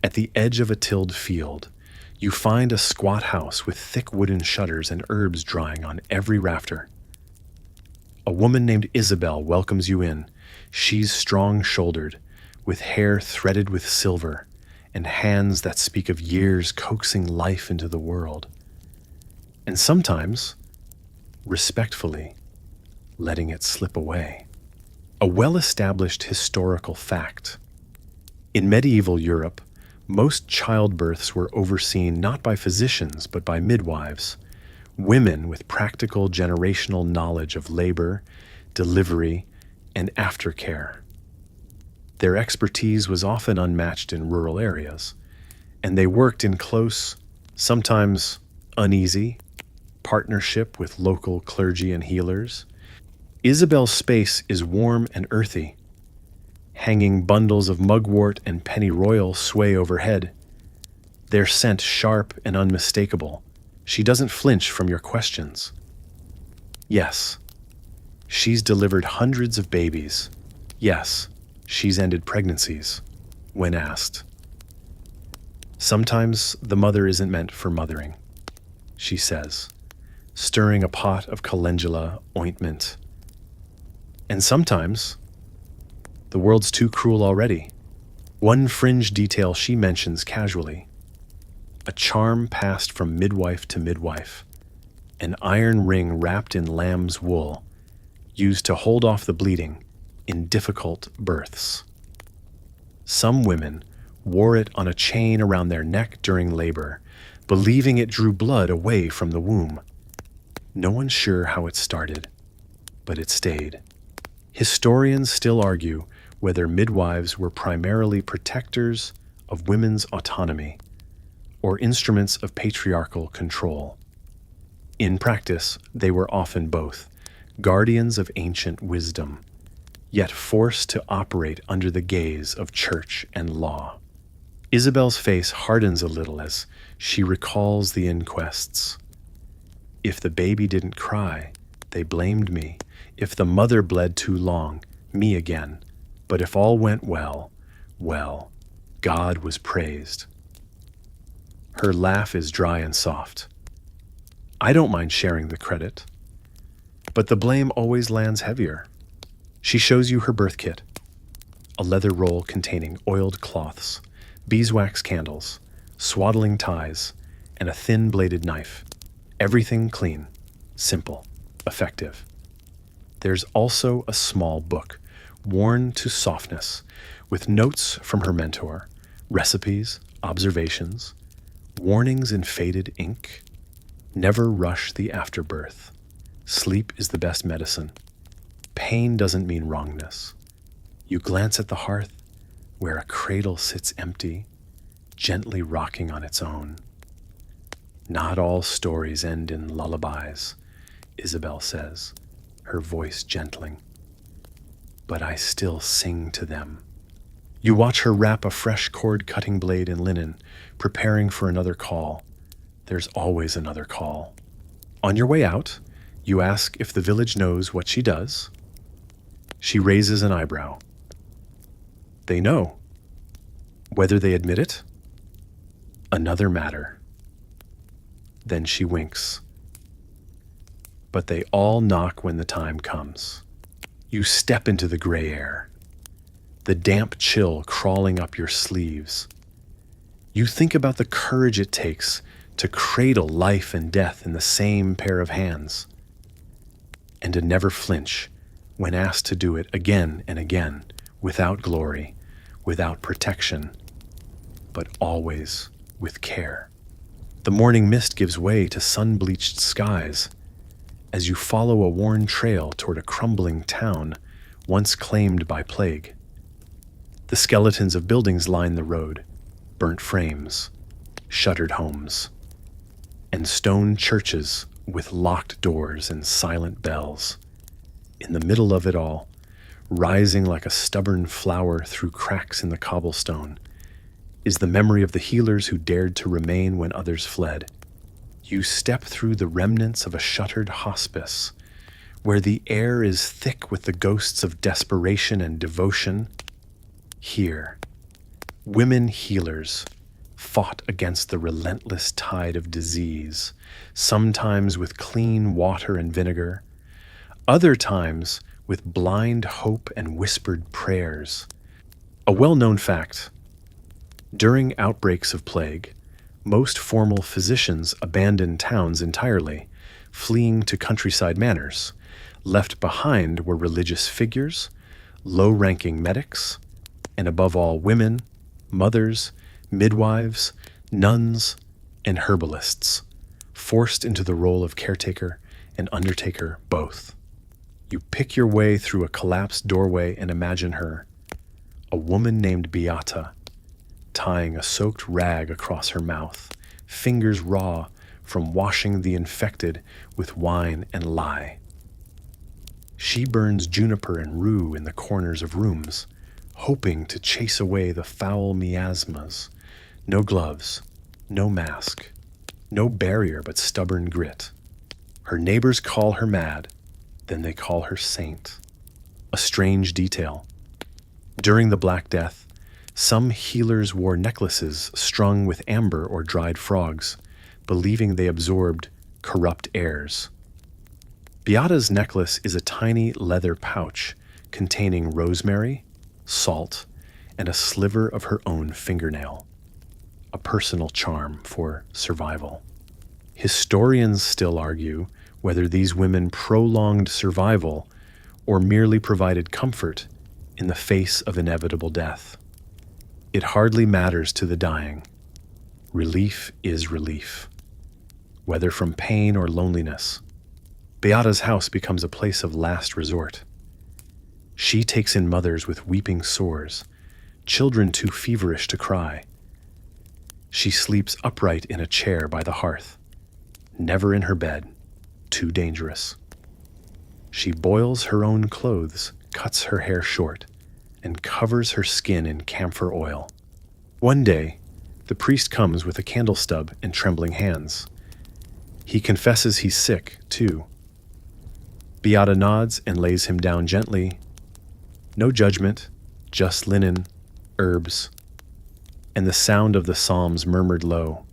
At the edge of a tilled field, you find a squat house with thick wooden shutters and herbs drying on every rafter. A woman named Isabel welcomes you in. She's strong-shouldered, with hair threaded with silver, and hands that speak of years coaxing life into the world. And sometimes, respectfully, letting it slip away. A well-established historical fact. In medieval Europe, most childbirths were overseen not by physicians but by midwives, women with practical generational knowledge of labor, delivery, and aftercare. Their expertise was often unmatched in rural areas, and they worked in close, sometimes uneasy, partnership with local clergy and healers. Isabel's space is warm and earthy. Hanging bundles of mugwort and pennyroyal sway overhead, their scent sharp and unmistakable. She doesn't flinch from your questions. Yes, she's delivered hundreds of babies. Yes, she's ended pregnancies, when asked. Sometimes the mother isn't meant for mothering, she says, stirring a pot of calendula ointment. And sometimes the world's too cruel already. One fringe detail she mentions casually: a charm passed from midwife to midwife, an iron ring wrapped in lamb's wool, used to hold off the bleeding in difficult births. Some women wore it on a chain around their neck during labor, believing it drew blood away from the womb. No one's sure how it started, but it stayed. Historians still argue whether midwives were primarily protectors of women's autonomy or instruments of patriarchal control. In practice, they were often both, guardians of ancient wisdom, yet forced to operate under the gaze of church and law. Isabel's face hardens a little as she recalls the inquests. If the baby didn't cry, they blamed me. If the mother bled too long, me again. But if all went well, well, God was praised. Her laugh is dry and soft. I don't mind sharing the credit, but the blame always lands heavier. She shows you her birth kit, a leather roll containing oiled cloths, beeswax candles, swaddling ties, and a thin-bladed knife. Everything clean, simple, effective. There's also a small book, worn to softness, with notes from her mentor, recipes, observations, warnings in faded ink. Never rush the afterbirth. Sleep is the best medicine. Pain doesn't mean wrongness. You glance at the hearth, where a cradle sits empty, gently rocking on its own. Not all stories end in lullabies, Isabel says, her voice gentling. But I still sing to them You watch her wrap a fresh cord-cutting blade in linen, preparing for another call. There's always another call. On your way out, you ask if the village knows what she does. She raises an eyebrow. They know. Whether they admit it? Another matter. Then she winks. But they all knock when the time comes. You step into the gray air, the damp chill crawling up your sleeves. You think about the courage it takes to cradle life and death in the same pair of hands, and to never flinch when asked to do it again and again, without glory, without protection, but always with care. The morning mist gives way to sun-bleached skies as you follow a worn trail toward a crumbling town once claimed by plague. The skeletons of buildings line the road, burnt frames, shuttered homes, and stone churches with locked doors and silent bells. In the middle of it all, rising like a stubborn flower through cracks in the cobblestone, is the memory of the healers who dared to remain when others fled. You step through the remnants of a shuttered hospice, where the air is thick with the ghosts of desperation and devotion. Here, women healers fought against the relentless tide of disease, sometimes with clean water and vinegar, other times with blind hope and whispered prayers. A well-known fact: during outbreaks of plague, most formal physicians abandoned towns entirely, fleeing to countryside manors. Left behind were religious figures, low-ranking medics, and above all women, mothers, midwives, nuns, and herbalists, forced into the role of caretaker and undertaker both. You pick your way through a collapsed doorway and imagine her, a woman named Beata, tying a soaked rag across her mouth, fingers raw from washing the infected with wine and lye. She burns juniper and rue in the corners of rooms, hoping to chase away the foul miasmas. No gloves, no mask, no barrier but stubborn grit. Her neighbors call her mad, then they call her saint. A strange detail. During the Black Death, some healers wore necklaces strung with amber or dried frogs, believing they absorbed corrupt airs. Beata's necklace is a tiny leather pouch containing rosemary, salt, and a sliver of her own fingernail, a personal charm for survival. Historians still argue whether these women prolonged survival or merely provided comfort in the face of inevitable death. It hardly matters to the dying. Relief is relief, whether from pain or loneliness. Beata's house becomes a place of last resort. She takes in mothers with weeping sores, children too feverish to cry. She sleeps upright in a chair by the hearth, never in her bed, too dangerous. She boils her own clothes, cuts her hair short, and covers her skin in camphor oil. One day, the priest comes with a candle stub and trembling hands. He confesses he's sick, too. Beata nods and lays him down gently. No judgment, just linen, herbs, and the sound of the psalms murmured low.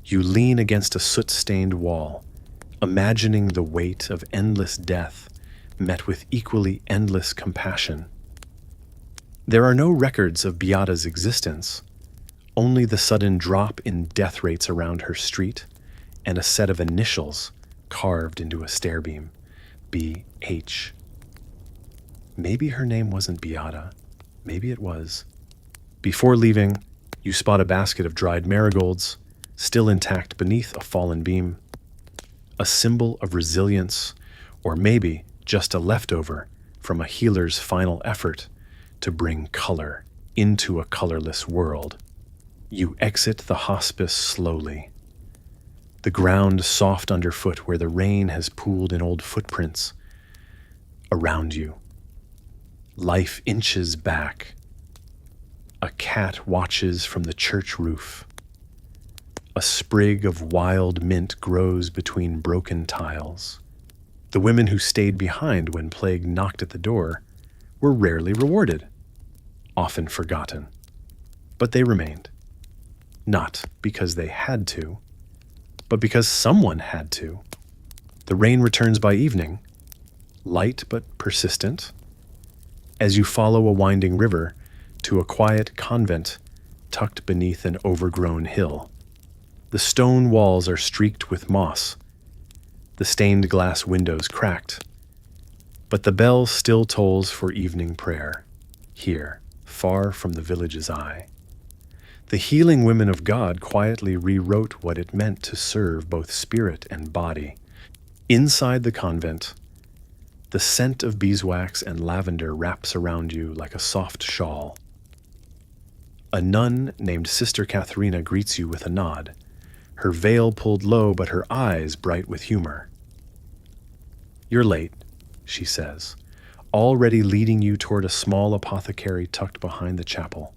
You lean against a soot-stained wall, imagining the weight of endless death met with equally endless compassion. There are no records of Beata's existence, only the sudden drop in death rates around her street and a set of initials carved into a stairbeam, B.H. Maybe her name wasn't Beata, maybe it was. Before leaving, you spot a basket of dried marigolds, still intact beneath a fallen beam, a symbol of resilience, or maybe just a leftover from a healer's final effort to bring color into a colorless world. You exit the hospice slowly, the ground soft underfoot where the rain has pooled in old footprints. Around you, life inches back, A cat watches from the church roof. A sprig of wild mint grows between broken tiles. The women who stayed behind when plague knocked at the door were rarely rewarded, often forgotten. But they remained, not because they had to, but because someone had to. The rain returns by evening, light but persistent, as you follow a winding river to a quiet convent tucked beneath an overgrown hill. The stone walls are streaked with moss, the stained glass windows cracked, but the bell still tolls for evening prayer, here, far from the village's eye. The healing women of God quietly rewrote what it meant to serve both spirit and body. Inside the convent, the scent of beeswax and lavender wraps around you like a soft shawl. A nun named Sister Katharina greets you with a nod, her veil pulled low but her eyes bright with humor. "You're late," she says, already leading you toward a small apothecary tucked behind the chapel.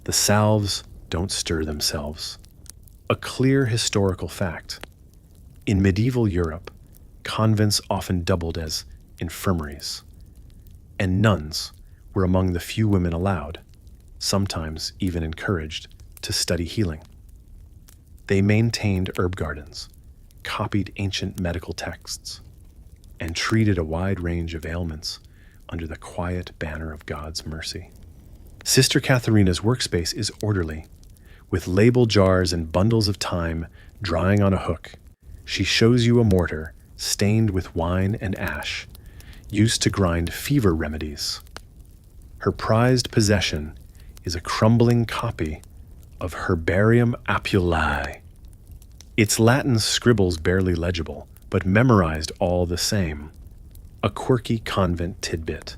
The salves don't stir themselves. A clear historical fact. In medieval Europe, convents often doubled as infirmaries, and nuns were among the few women allowed, sometimes even encouraged, to study healing. They maintained herb gardens, copied ancient medical texts, and treated a wide range of ailments under the quiet banner of God's mercy. Sister Katharina's workspace is orderly, with label jars and bundles of thyme drying on a hook. She shows you a mortar stained with wine and ash, used to grind fever remedies. Her prized possession is a crumbling copy of Herbarium Apulae. Its Latin scribbles barely legible, but memorized all the same. A quirky convent tidbit.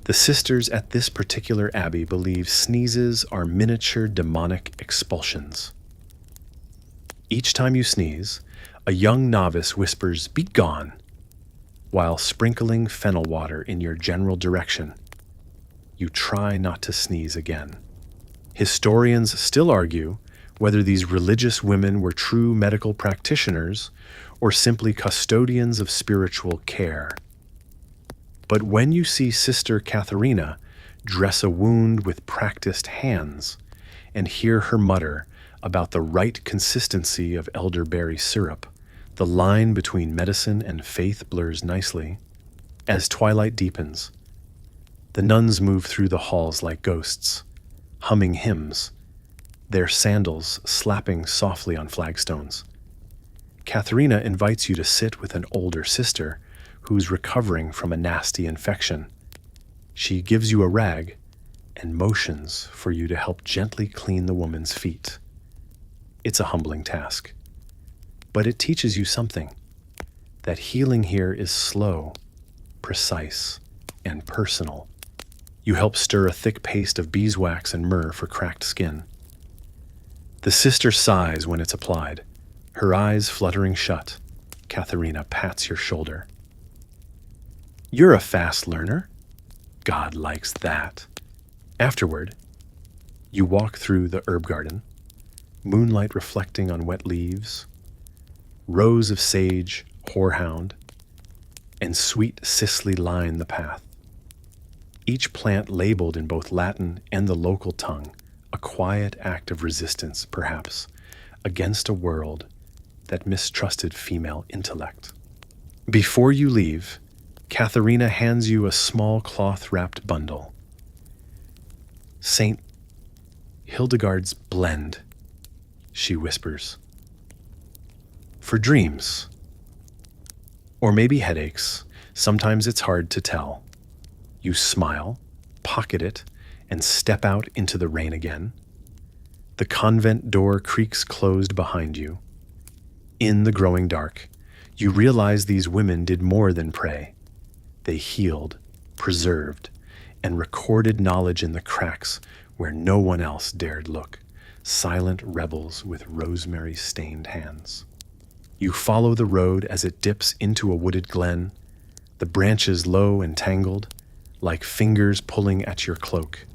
The sisters at this particular abbey believe sneezes are miniature demonic expulsions. Each time you sneeze, a young novice whispers, "Be gone," while sprinkling fennel water in your general direction. You try not to sneeze again. Historians still argue whether these religious women were true medical practitioners or simply custodians of spiritual care. But when you see Sister Katharina dress a wound with practiced hands and hear her mutter about the right consistency of elderberry syrup, the line between medicine and faith blurs nicely. As twilight deepens, the nuns move through the halls like ghosts, humming hymns, their sandals slapping softly on flagstones. Katharina invites you to sit with an older sister who's recovering from a nasty infection. She gives you a rag and motions for you to help gently clean the woman's feet. It's a humbling task, but it teaches you something, that healing here is slow, precise, and personal. You help stir a thick paste of beeswax and myrrh for cracked skin. The sister sighs when it's applied, her eyes fluttering shut. Katharina pats your shoulder. "You're a fast learner. God likes that." Afterward, you walk through the herb garden, moonlight reflecting on wet leaves, rows of sage, horehound, and sweet cicely line the path. Each plant labeled in both Latin and the local tongue, a quiet act of resistance, perhaps, against a world that mistrusted female intellect. Before you leave, Katharina hands you a small cloth-wrapped bundle. "Saint Hildegard's blend," she whispers. "For dreams. Or maybe headaches. Sometimes it's hard to tell." You smile, pocket it, and step out into the rain again. The convent door creaks closed behind you. In the growing dark, you realize these women did more than pray. They healed, preserved, and recorded knowledge in the cracks where no one else dared look, silent rebels with rosemary-stained hands. You follow the road as it dips into a wooded glen, the branches low and tangled, like fingers pulling at your cloak.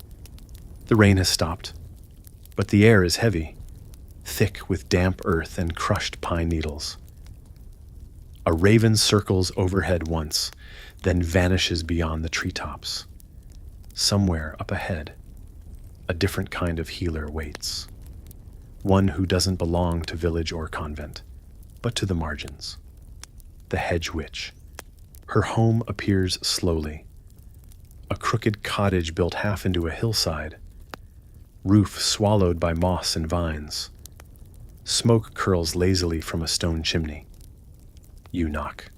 The rain has stopped, but the air is heavy, thick with damp earth and crushed pine needles. A raven circles overhead once, then vanishes beyond the treetops. Somewhere up ahead, a different kind of healer waits. One who doesn't belong to village or convent, but to the margins. The hedge witch. Her home appears slowly. A crooked cottage built half into a hillside. Roof swallowed by moss and vines. Smoke curls lazily from a stone chimney. You knock.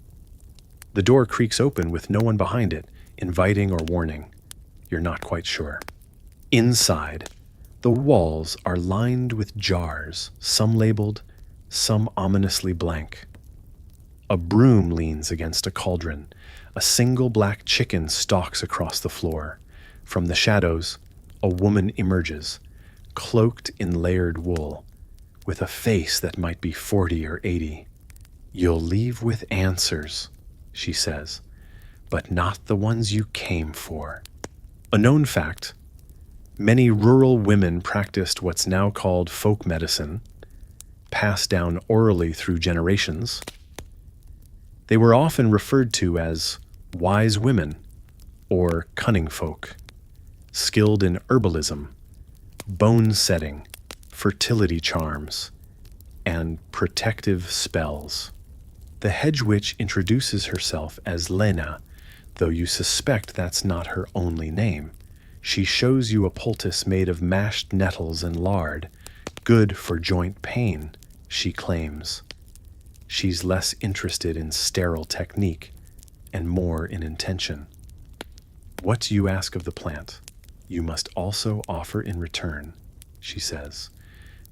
The door creaks open with no one behind it, inviting or warning. You're not quite sure. Inside, the walls are lined with jars, some labeled, some ominously blank. A broom leans against a cauldron. A single black chicken stalks across the floor. From the shadows, a woman emerges, cloaked in layered wool, with a face that might be 40 or 80. You'll leave with answers, she says, but not the ones you came for. A known fact, many rural women practiced what's now called folk medicine, passed down orally through generations. They were often referred to as wise women or cunning folk, skilled in herbalism, bone setting, fertility charms, and protective spells. The hedge witch introduces herself as Lena, though you suspect that's not her only name. She shows you a poultice made of mashed nettles and lard, good for joint pain, she claims. She's less interested in sterile technique and more in intention. What you ask of the plant, you must also offer in return, she says,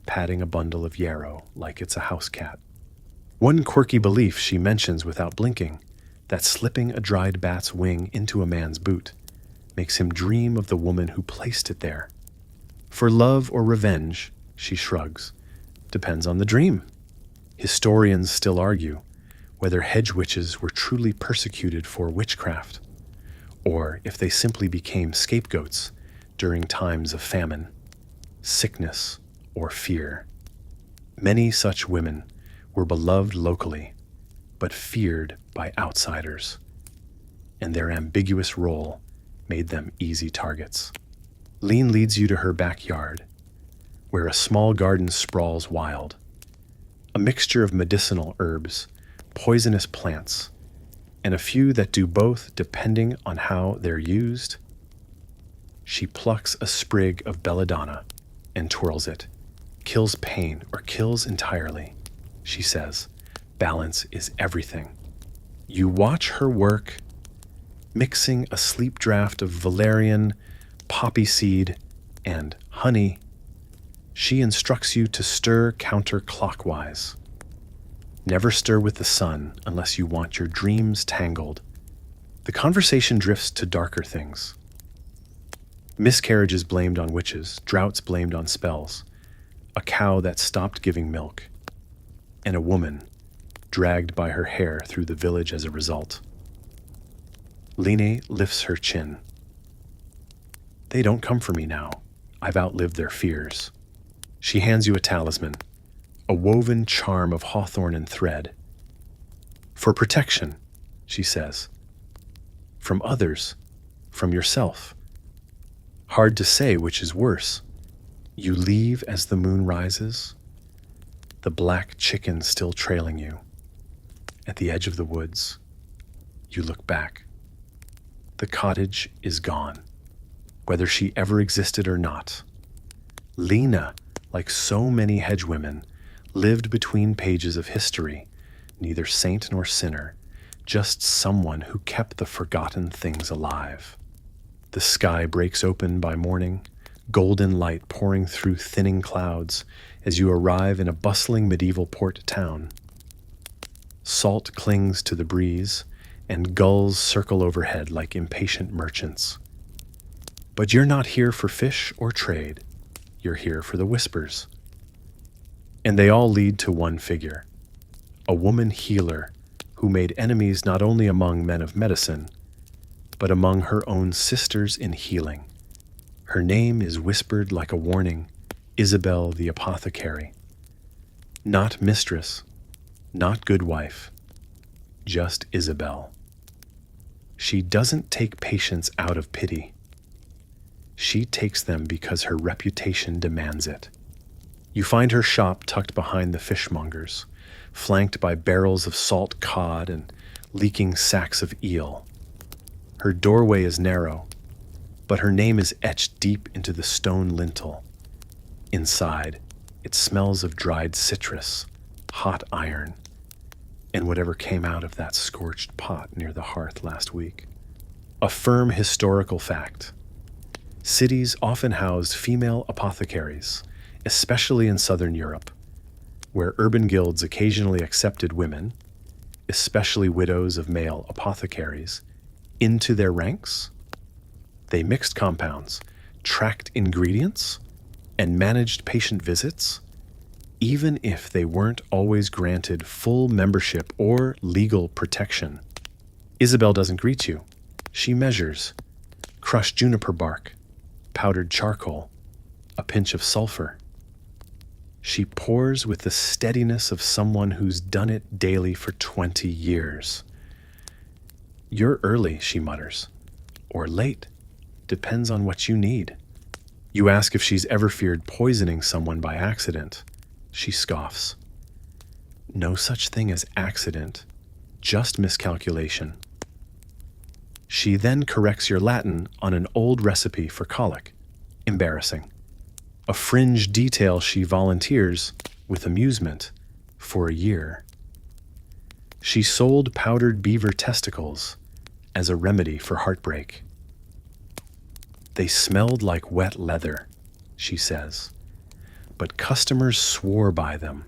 patting a bundle of yarrow like it's a house cat. One quirky belief she mentions without blinking, that slipping a dried bat's wing into a man's boot makes him dream of the woman who placed it there. For love or revenge, she shrugs, depends on the dream. Historians still argue whether hedge witches were truly persecuted for witchcraft, or if they simply became scapegoats during times of famine, sickness, or fear. Many such women were beloved locally, but feared by outsiders, and their ambiguous role made them easy targets. Lean leads you to her backyard, where a small garden sprawls wild, a mixture of medicinal herbs, poisonous plants, and a few that do both depending on how they're used. She plucks a sprig of belladonna and twirls it. Kills pain or kills entirely, she says. Balance is everything. You watch her work, mixing a sleep draft of valerian, poppy seed, and honey. She instructs you to stir counterclockwise. Never stir with the sun unless you want your dreams tangled. The conversation drifts to darker things. Miscarriages blamed on witches, droughts blamed on spells, a cow that stopped giving milk, and a woman dragged by her hair through the village as a result. Line lifts her chin. They don't come for me now. I've outlived their fears. She hands you a talisman, a woven charm of hawthorn and thread. For protection, she says. From others, from yourself. Hard to say which is worse. You leave as the moon rises, the black chicken still trailing you. At the edge of the woods, you look back. The cottage is gone, whether she ever existed or not. Lena, like so many hedgewomen, lived between pages of history, neither saint nor sinner, just someone who kept the forgotten things alive. The sky breaks open by morning, golden light pouring through thinning clouds as you arrive in a bustling medieval port town. Salt clings to the breeze, and gulls circle overhead like impatient merchants. But you're not here for fish or trade. You're here for the whispers. And they all lead to one figure, a woman healer who made enemies not only among men of medicine, but among her own sisters in healing. Her name is whispered like a warning, Isabel the apothecary. Not mistress, not good wife, just Isabel. She doesn't take patients out of pity. She takes them because her reputation demands it. You find her shop tucked behind the fishmongers, flanked by barrels of salt cod and leaking sacks of eel. Her doorway is narrow, but her name is etched deep into the stone lintel. Inside, it smells of dried citrus, hot iron, and whatever came out of that scorched pot near the hearth last week. A firm historical fact. Cities often housed female apothecaries, especially in southern Europe, where urban guilds occasionally accepted women, especially widows of male apothecaries, into their ranks. They mixed compounds, tracked ingredients, and managed patient visits, even if they weren't always granted full membership or legal protection. Isabel doesn't greet you. She measures crushed juniper bark, powdered charcoal, a pinch of sulfur. She pours with the steadiness of someone who's done it daily for 20 years. You're early, she mutters, or late, depends on what you need. You ask if she's ever feared poisoning someone by accident. She scoffs. No such thing as accident, just miscalculation. She then corrects your Latin on an old recipe for colic. Embarrassing. A fringe detail she volunteers, with amusement, for a year. She sold powdered beaver testicles as a remedy for heartbreak. They smelled like wet leather, she says, but customers swore by them.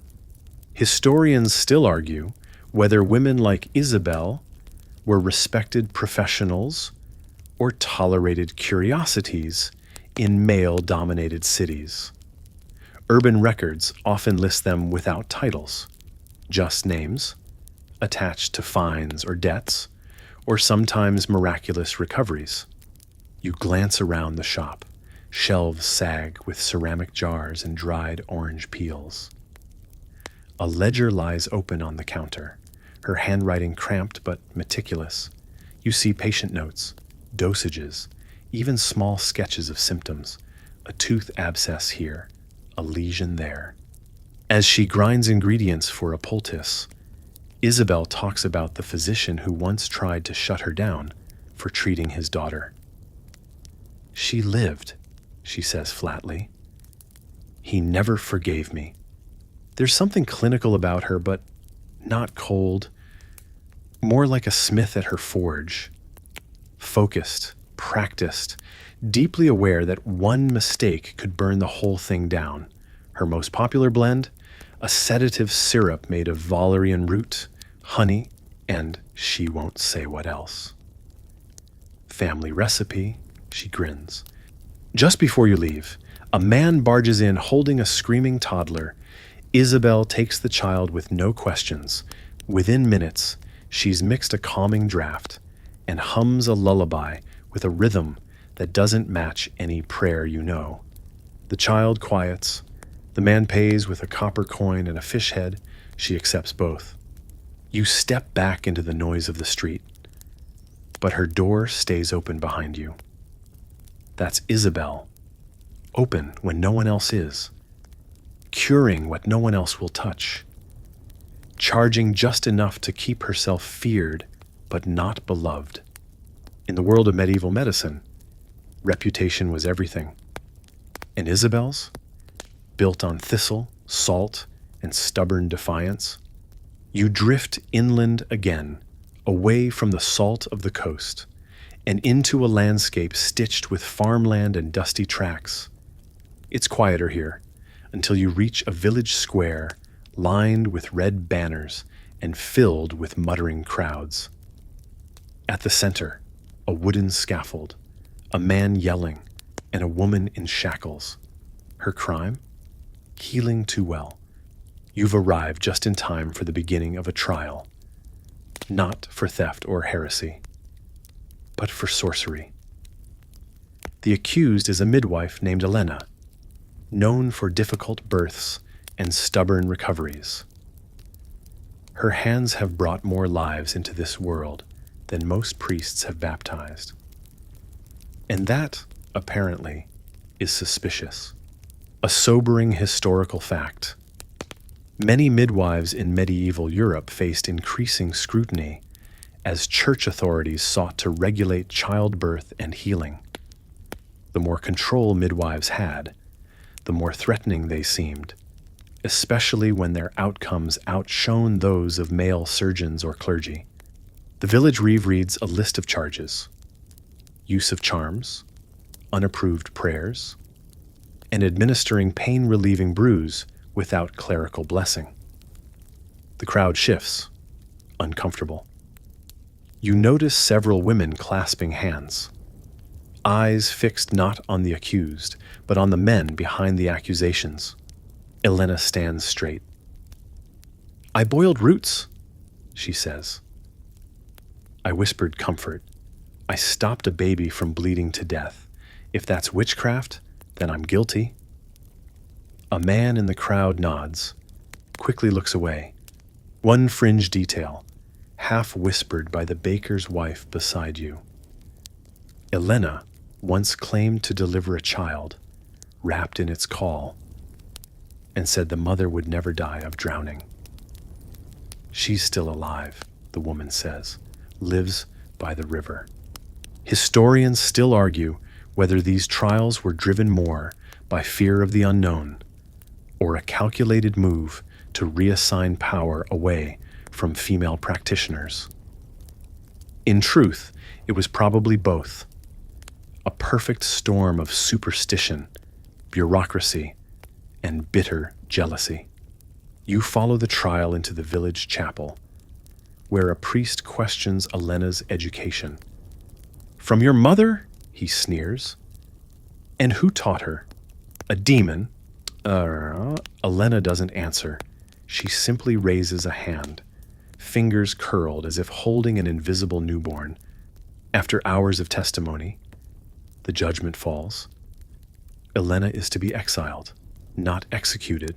Historians still argue whether women like Isabel were respected professionals or tolerated curiosities in male-dominated cities. Urban records often list them without titles, just names, attached to fines or debts, or sometimes miraculous recoveries. You glance around the shop. Shelves sag with ceramic jars and dried orange peels. A ledger lies open on the counter, her handwriting cramped but meticulous. You see patient notes, dosages, even small sketches of symptoms, a tooth abscess here, a lesion there. As she grinds ingredients for a poultice, Isabel talks about the physician who once tried to shut her down for treating his daughter. She lived, she says flatly. He never forgave me. There's something clinical about her, but not cold. More like a smith at her forge. Focused, practiced, deeply aware that one mistake could burn the whole thing down. Her most popular blend? A sedative syrup made of valerian root, honey, and she won't say what else. Family recipe, she grins. Just before you leave, a man barges in holding a screaming toddler. Isabel takes the child with no questions. Within minutes, she's mixed a calming draft and hums a lullaby with a rhythm that doesn't match any prayer you know. The child quiets. The man pays with a copper coin and a fish head. She accepts both. You step back into the noise of the street, but her door stays open behind you. That's Isabel, open when no one else is, curing what no one else will touch, charging just enough to keep herself feared but not beloved. In the world of medieval medicine, reputation was everything. And Isabel's? Built on thistle, salt, and stubborn defiance. You drift inland again, away from the salt of the coast, and into a landscape stitched with farmland and dusty tracks. It's quieter here, until you reach a village square lined with red banners and filled with muttering crowds. At the center, a wooden scaffold, a man yelling, and a woman in shackles. Her crime? Healing too well. You've arrived just in time for the beginning of a trial. Not for theft or heresy, but for sorcery. The accused is a midwife named Elena, known for difficult births and stubborn recoveries. Her hands have brought more lives into this world than most priests have baptized. And that, apparently, is suspicious. A sobering historical fact. Many midwives in medieval Europe faced increasing scrutiny as church authorities sought to regulate childbirth and healing. The more control midwives had, the more threatening they seemed, especially when their outcomes outshone those of male surgeons or clergy. The village reeve reads a list of charges: use of charms, unapproved prayers, and administering pain-relieving brews without clerical blessing. The crowd shifts, uncomfortable. You notice several women clasping hands, eyes fixed not on the accused, but on the men behind the accusations. Elena stands straight. "I boiled roots," she says. "I whispered comfort. I stopped a baby from bleeding to death. If that's witchcraft, then I'm guilty." A man in the crowd nods, quickly looks away. One fringe detail, half whispered by the baker's wife beside you. Elena once claimed to deliver a child, wrapped in its caul, and said the mother would never die of drowning. "She's still alive," the woman says, "lives by the river." Historians still argue whether these trials were driven more by fear of the unknown or a calculated move to reassign power away from female practitioners. In truth, it was probably both. A perfect storm of superstition, bureaucracy, and bitter jealousy. You follow the trial into the village chapel, where a priest questions Elena's education. "From your mother?" he sneers. "And who taught her?" "A demon." Elena doesn't answer. She simply raises a hand, fingers curled as if holding an invisible newborn. After hours of testimony, the judgment falls. Elena is to be exiled, not executed.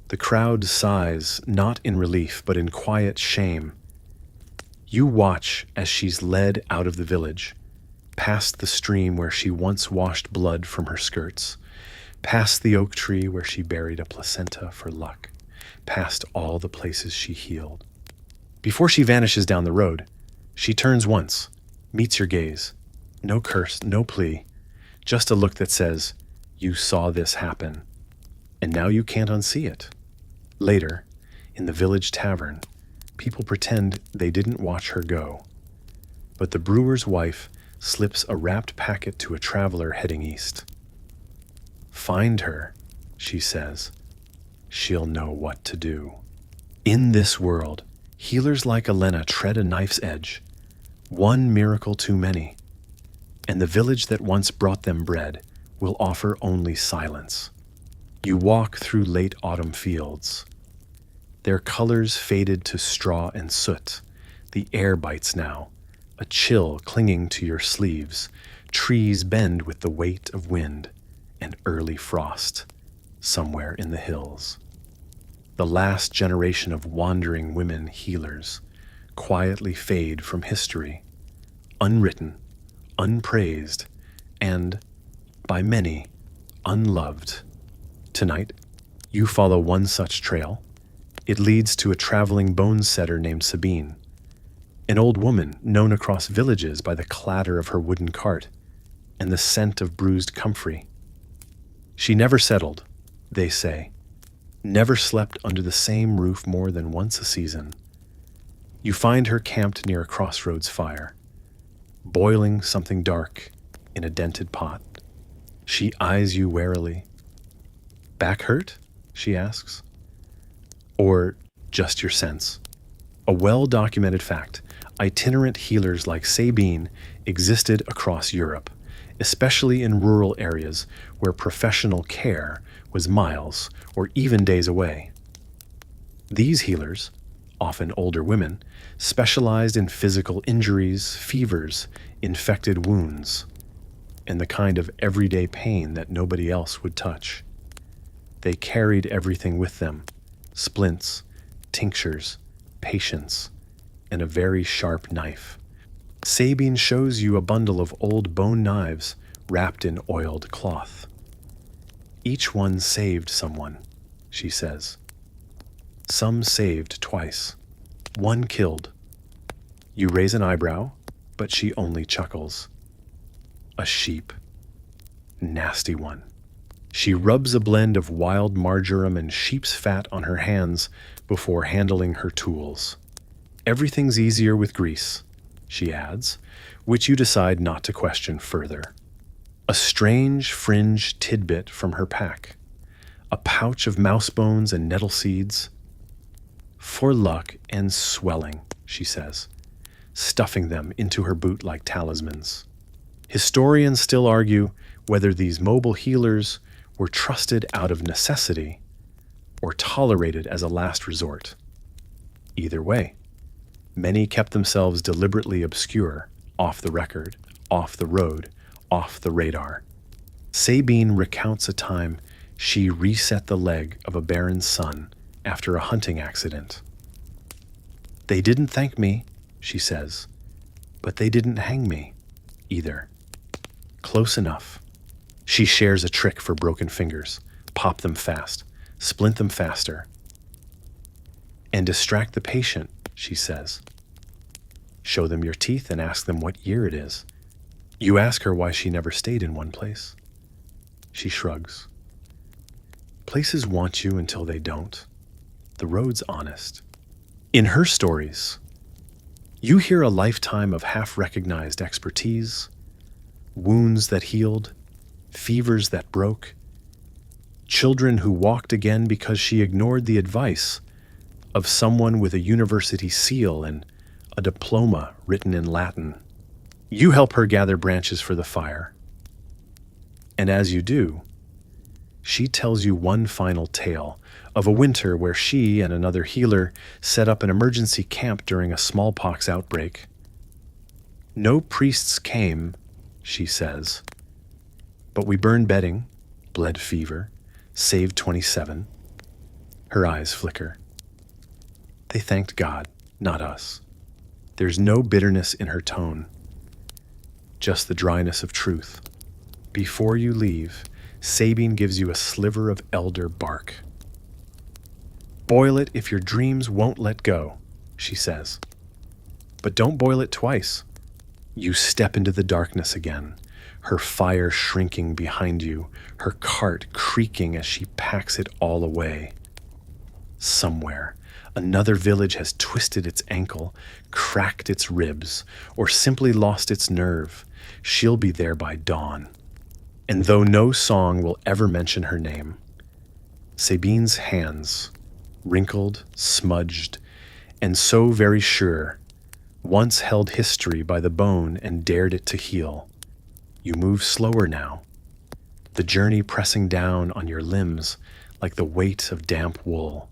The crowd sighs, not in relief, but in quiet shame. You watch as she's led out of the village, past the stream where she once washed blood from her skirts, past the oak tree where she buried a placenta for luck, past all the places she healed. Before she vanishes down the road, she turns once, meets your gaze. No curse, no plea, just a look that says, "You saw this happen, and now you can't unsee it." Later, in the village tavern, people pretend they didn't watch her go. But the brewer's wife slips a wrapped packet to a traveler heading east. "Find her," she says. "She'll know what to do." In this world, healers like Elena tread a knife's edge, one miracle too many, and the village that once brought them bread will offer only silence. You walk through late autumn fields. Their colors faded to straw and soot. The air bites now, a chill clinging to your sleeves. Trees bend with the weight of wind and early frost somewhere in the hills. The last generation of wandering women healers quietly fade from history, unwritten, unpraised, and, by many, unloved. Tonight, you follow one such trail. It leads to a traveling bone setter named Sabine, an old woman known across villages by the clatter of her wooden cart and the scent of bruised comfrey. She never settled, they say, never slept under the same roof more than once a season. You find her camped near a crossroads fire, boiling something dark in a dented pot. She eyes you warily. "Back hurt?" she asks. Or just your sense? A well-documented fact, itinerant healers like Sabine existed across Europe, especially in rural areas where professional care was miles or even days away. These healers, often older women, specialized in physical injuries, fevers, infected wounds. and the kind of everyday pain that nobody else would touch. They carried everything with them: splints, tinctures, patience, and a very sharp knife. Sabine shows you a bundle of old bone knives wrapped in oiled cloth. Each one saved someone, she says. Some saved twice. One killed. You raise an eyebrow, but she only chuckles. A sheep. Nasty one. She rubs a blend of wild marjoram and sheep's fat on her hands before handling her tools. Everything's easier with grease, she adds, which you decide not to question further. A strange fringe tidbit from her pack. A pouch of mouse bones and nettle seeds. For luck and swelling, she says, stuffing them into her boot like talismans. Historians still argue whether these mobile healers were trusted out of necessity or tolerated as a last resort. Either way, many kept themselves deliberately obscure, off the record, off the road, off the radar. Sabine recounts a time she reset the leg of a baron's son after a hunting accident. They didn't thank me, she says, but they didn't hang me either. Close enough. She shares a trick for broken fingers. Pop them fast, splint them faster, and distract the patient, she says. Show them your teeth and ask them what year it is. You ask her why she never stayed in one place. She shrugs. Places want you until they don't. The road's honest. In her stories, you hear a lifetime of half-recognized expertise, wounds that healed, fevers that broke, children who walked again because she ignored the advice of someone with a university seal and a diploma written in Latin. You help her gather branches for the fire. And as you do, she tells you one final tale of a winter where she and another healer set up an emergency camp during a smallpox outbreak. No priests came, she says, but we burned bedding, bled fever, saved 27. Her eyes flicker. They thanked God, not us. There's no bitterness in her tone, just the dryness of truth. Before you leave, Sabine gives you a sliver of elder bark. Boil it if your dreams won't let go, she says. But don't boil it twice. You step into the darkness again, her fire shrinking behind you, her cart creaking as she packs it all away. Somewhere, another village has twisted its ankle, cracked its ribs, or simply lost its nerve. She'll be there by dawn. And though no song will ever mention her name, Sabine's hands, wrinkled, smudged, and so very sure, once held history by the bone and dared it to heal. You move slower now, the journey pressing down on your limbs like the weight of damp wool.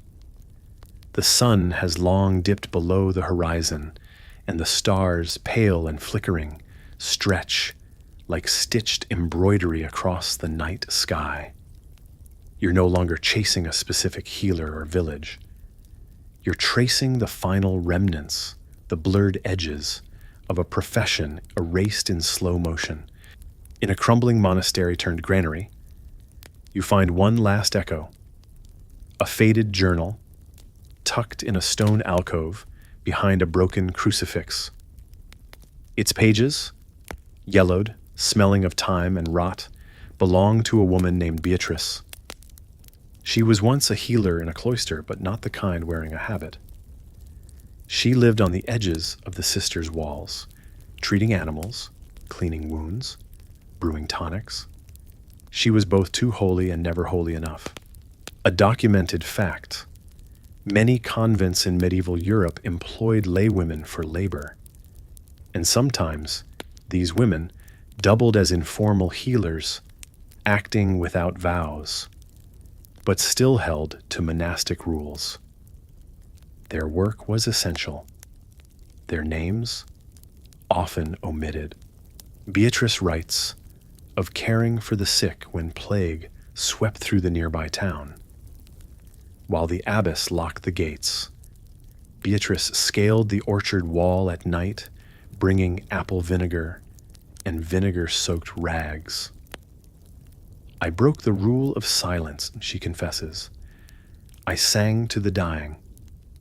The sun has long dipped below the horizon, and the stars, pale and flickering, stretch like stitched embroidery across the night sky. You're no longer chasing a specific healer or village. You're tracing the final remnants, the blurred edges of a profession erased in slow motion. In a crumbling monastery turned granary, you find one last echo, a faded journal tucked in a stone alcove behind a broken crucifix. Its pages, yellowed, smelling of time and rot, belong to a woman named Beatrice. She was once a healer in a cloister, but not the kind wearing a habit. She lived on the edges of the sisters' walls, treating animals, cleaning wounds, brewing tonics. She was both too holy and never holy enough. A documented fact: many convents in medieval Europe employed laywomen for labor, and sometimes these women doubled as informal healers, acting without vows, but still held to monastic rules. Their work was essential, their names often omitted. Beatrice writes, of caring for the sick when plague swept through the nearby town. While the abbess locked the gates, Beatrice scaled the orchard wall at night, bringing apple vinegar and vinegar-soaked rags. I broke the rule of silence, she confesses. I sang to the dying.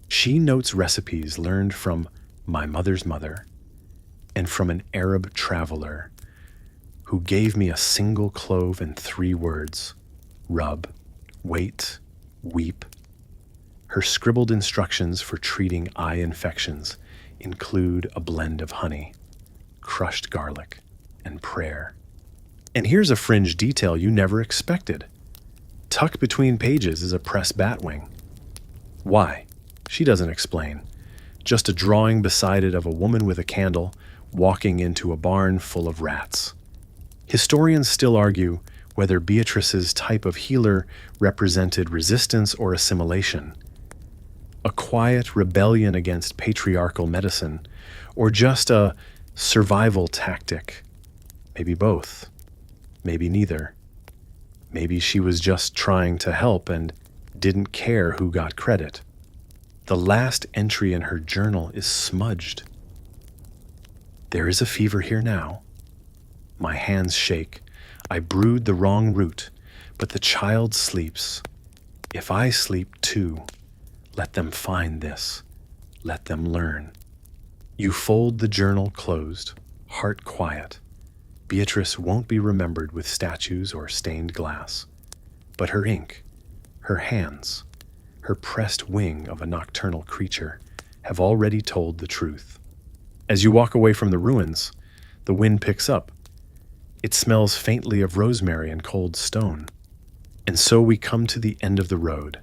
She notes recipes learned from my mother's mother and from an Arab traveler who gave me a single clove and 3 words: rub, wait, weep. Her scribbled instructions for treating eye infections include a blend of honey, crushed garlic, and prayer. And here's a fringe detail you never expected. Tucked between pages is a pressed batwing. Why? She doesn't explain. Just a drawing beside it of a woman with a candle walking into a barn full of rats. Historians still argue whether Beatrice's type of healer represented resistance or assimilation, a quiet rebellion against patriarchal medicine, or just a survival tactic. Maybe both. Maybe neither. Maybe she was just trying to help and didn't care who got credit. The last entry in her journal is smudged. There is a fever here now. My hands shake. I brewed the wrong root, but the child sleeps. If I sleep too, let them find this. Let them learn. You fold the journal closed, heart quiet. Beatrice won't be remembered with statues or stained glass, but her ink, her hands, her pressed wing of a nocturnal creature have already told the truth. As you walk away from the ruins, the wind picks up. It smells faintly of rosemary and cold stone. And so we come to the end of the road,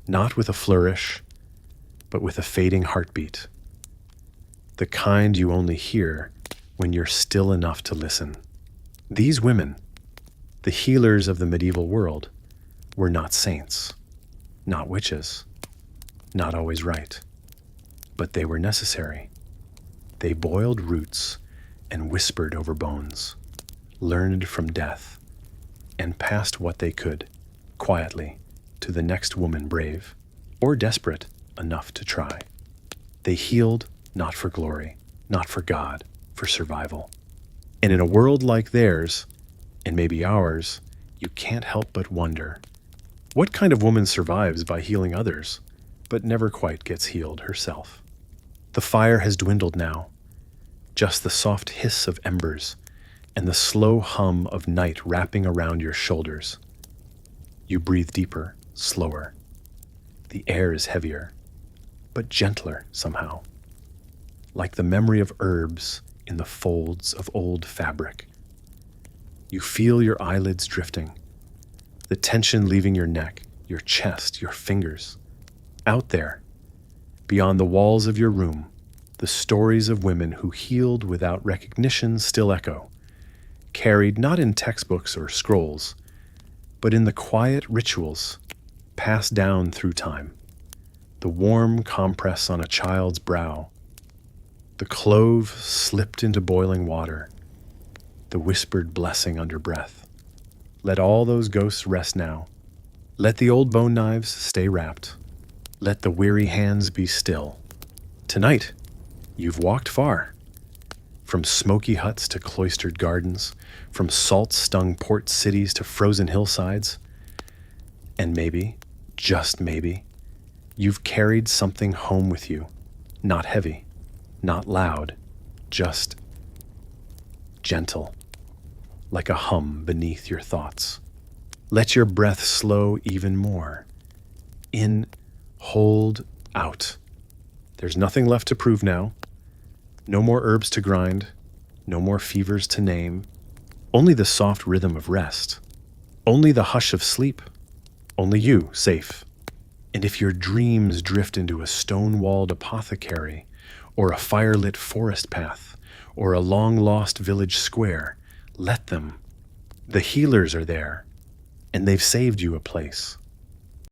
not with a flourish, but with a fading heartbeat. The kind you only hear when you're still enough to listen. These women, the healers of the medieval world, were not saints, not witches, not always right, but they were necessary. They boiled roots and whispered over bones, learned from death, and passed what they could, quietly, to the next woman brave, or desperate enough to try. They healed not for glory, not for God, for survival. And in a world like theirs, and maybe ours, you can't help but wonder, what kind of woman survives by healing others, but never quite gets healed herself? The fire has dwindled now, just the soft hiss of embers and the slow hum of night wrapping around your shoulders. You breathe deeper, slower. The air is heavier, but gentler somehow, like the memory of herbs in the folds of old fabric. You feel your eyelids drifting, the tension leaving your neck, your chest, your fingers. Out there, beyond the walls of your room, the stories of women who healed without recognition still echo, carried not in textbooks or scrolls, but in the quiet rituals passed down through time. The warm compress on a child's brow, the clove slipped into boiling water, the whispered blessing under breath. Let all those ghosts rest now. Let the old bone knives stay wrapped. Let the weary hands be still. Tonight, you've walked far. From smoky huts to cloistered gardens, from salt-stung port cities to frozen hillsides. And maybe, just maybe, you've carried something home with you. Not heavy, not loud, just gentle, like a hum beneath your thoughts. Let your breath slow even more. In, hold, out. There's nothing left to prove now. No more herbs to grind, no more fevers to name. Only the soft rhythm of rest. Only the hush of sleep. Only you, safe. And if your dreams drift into a stone-walled apothecary, or a fire-lit forest path, or a long-lost village square, let them. The healers are there, and they've saved you a place.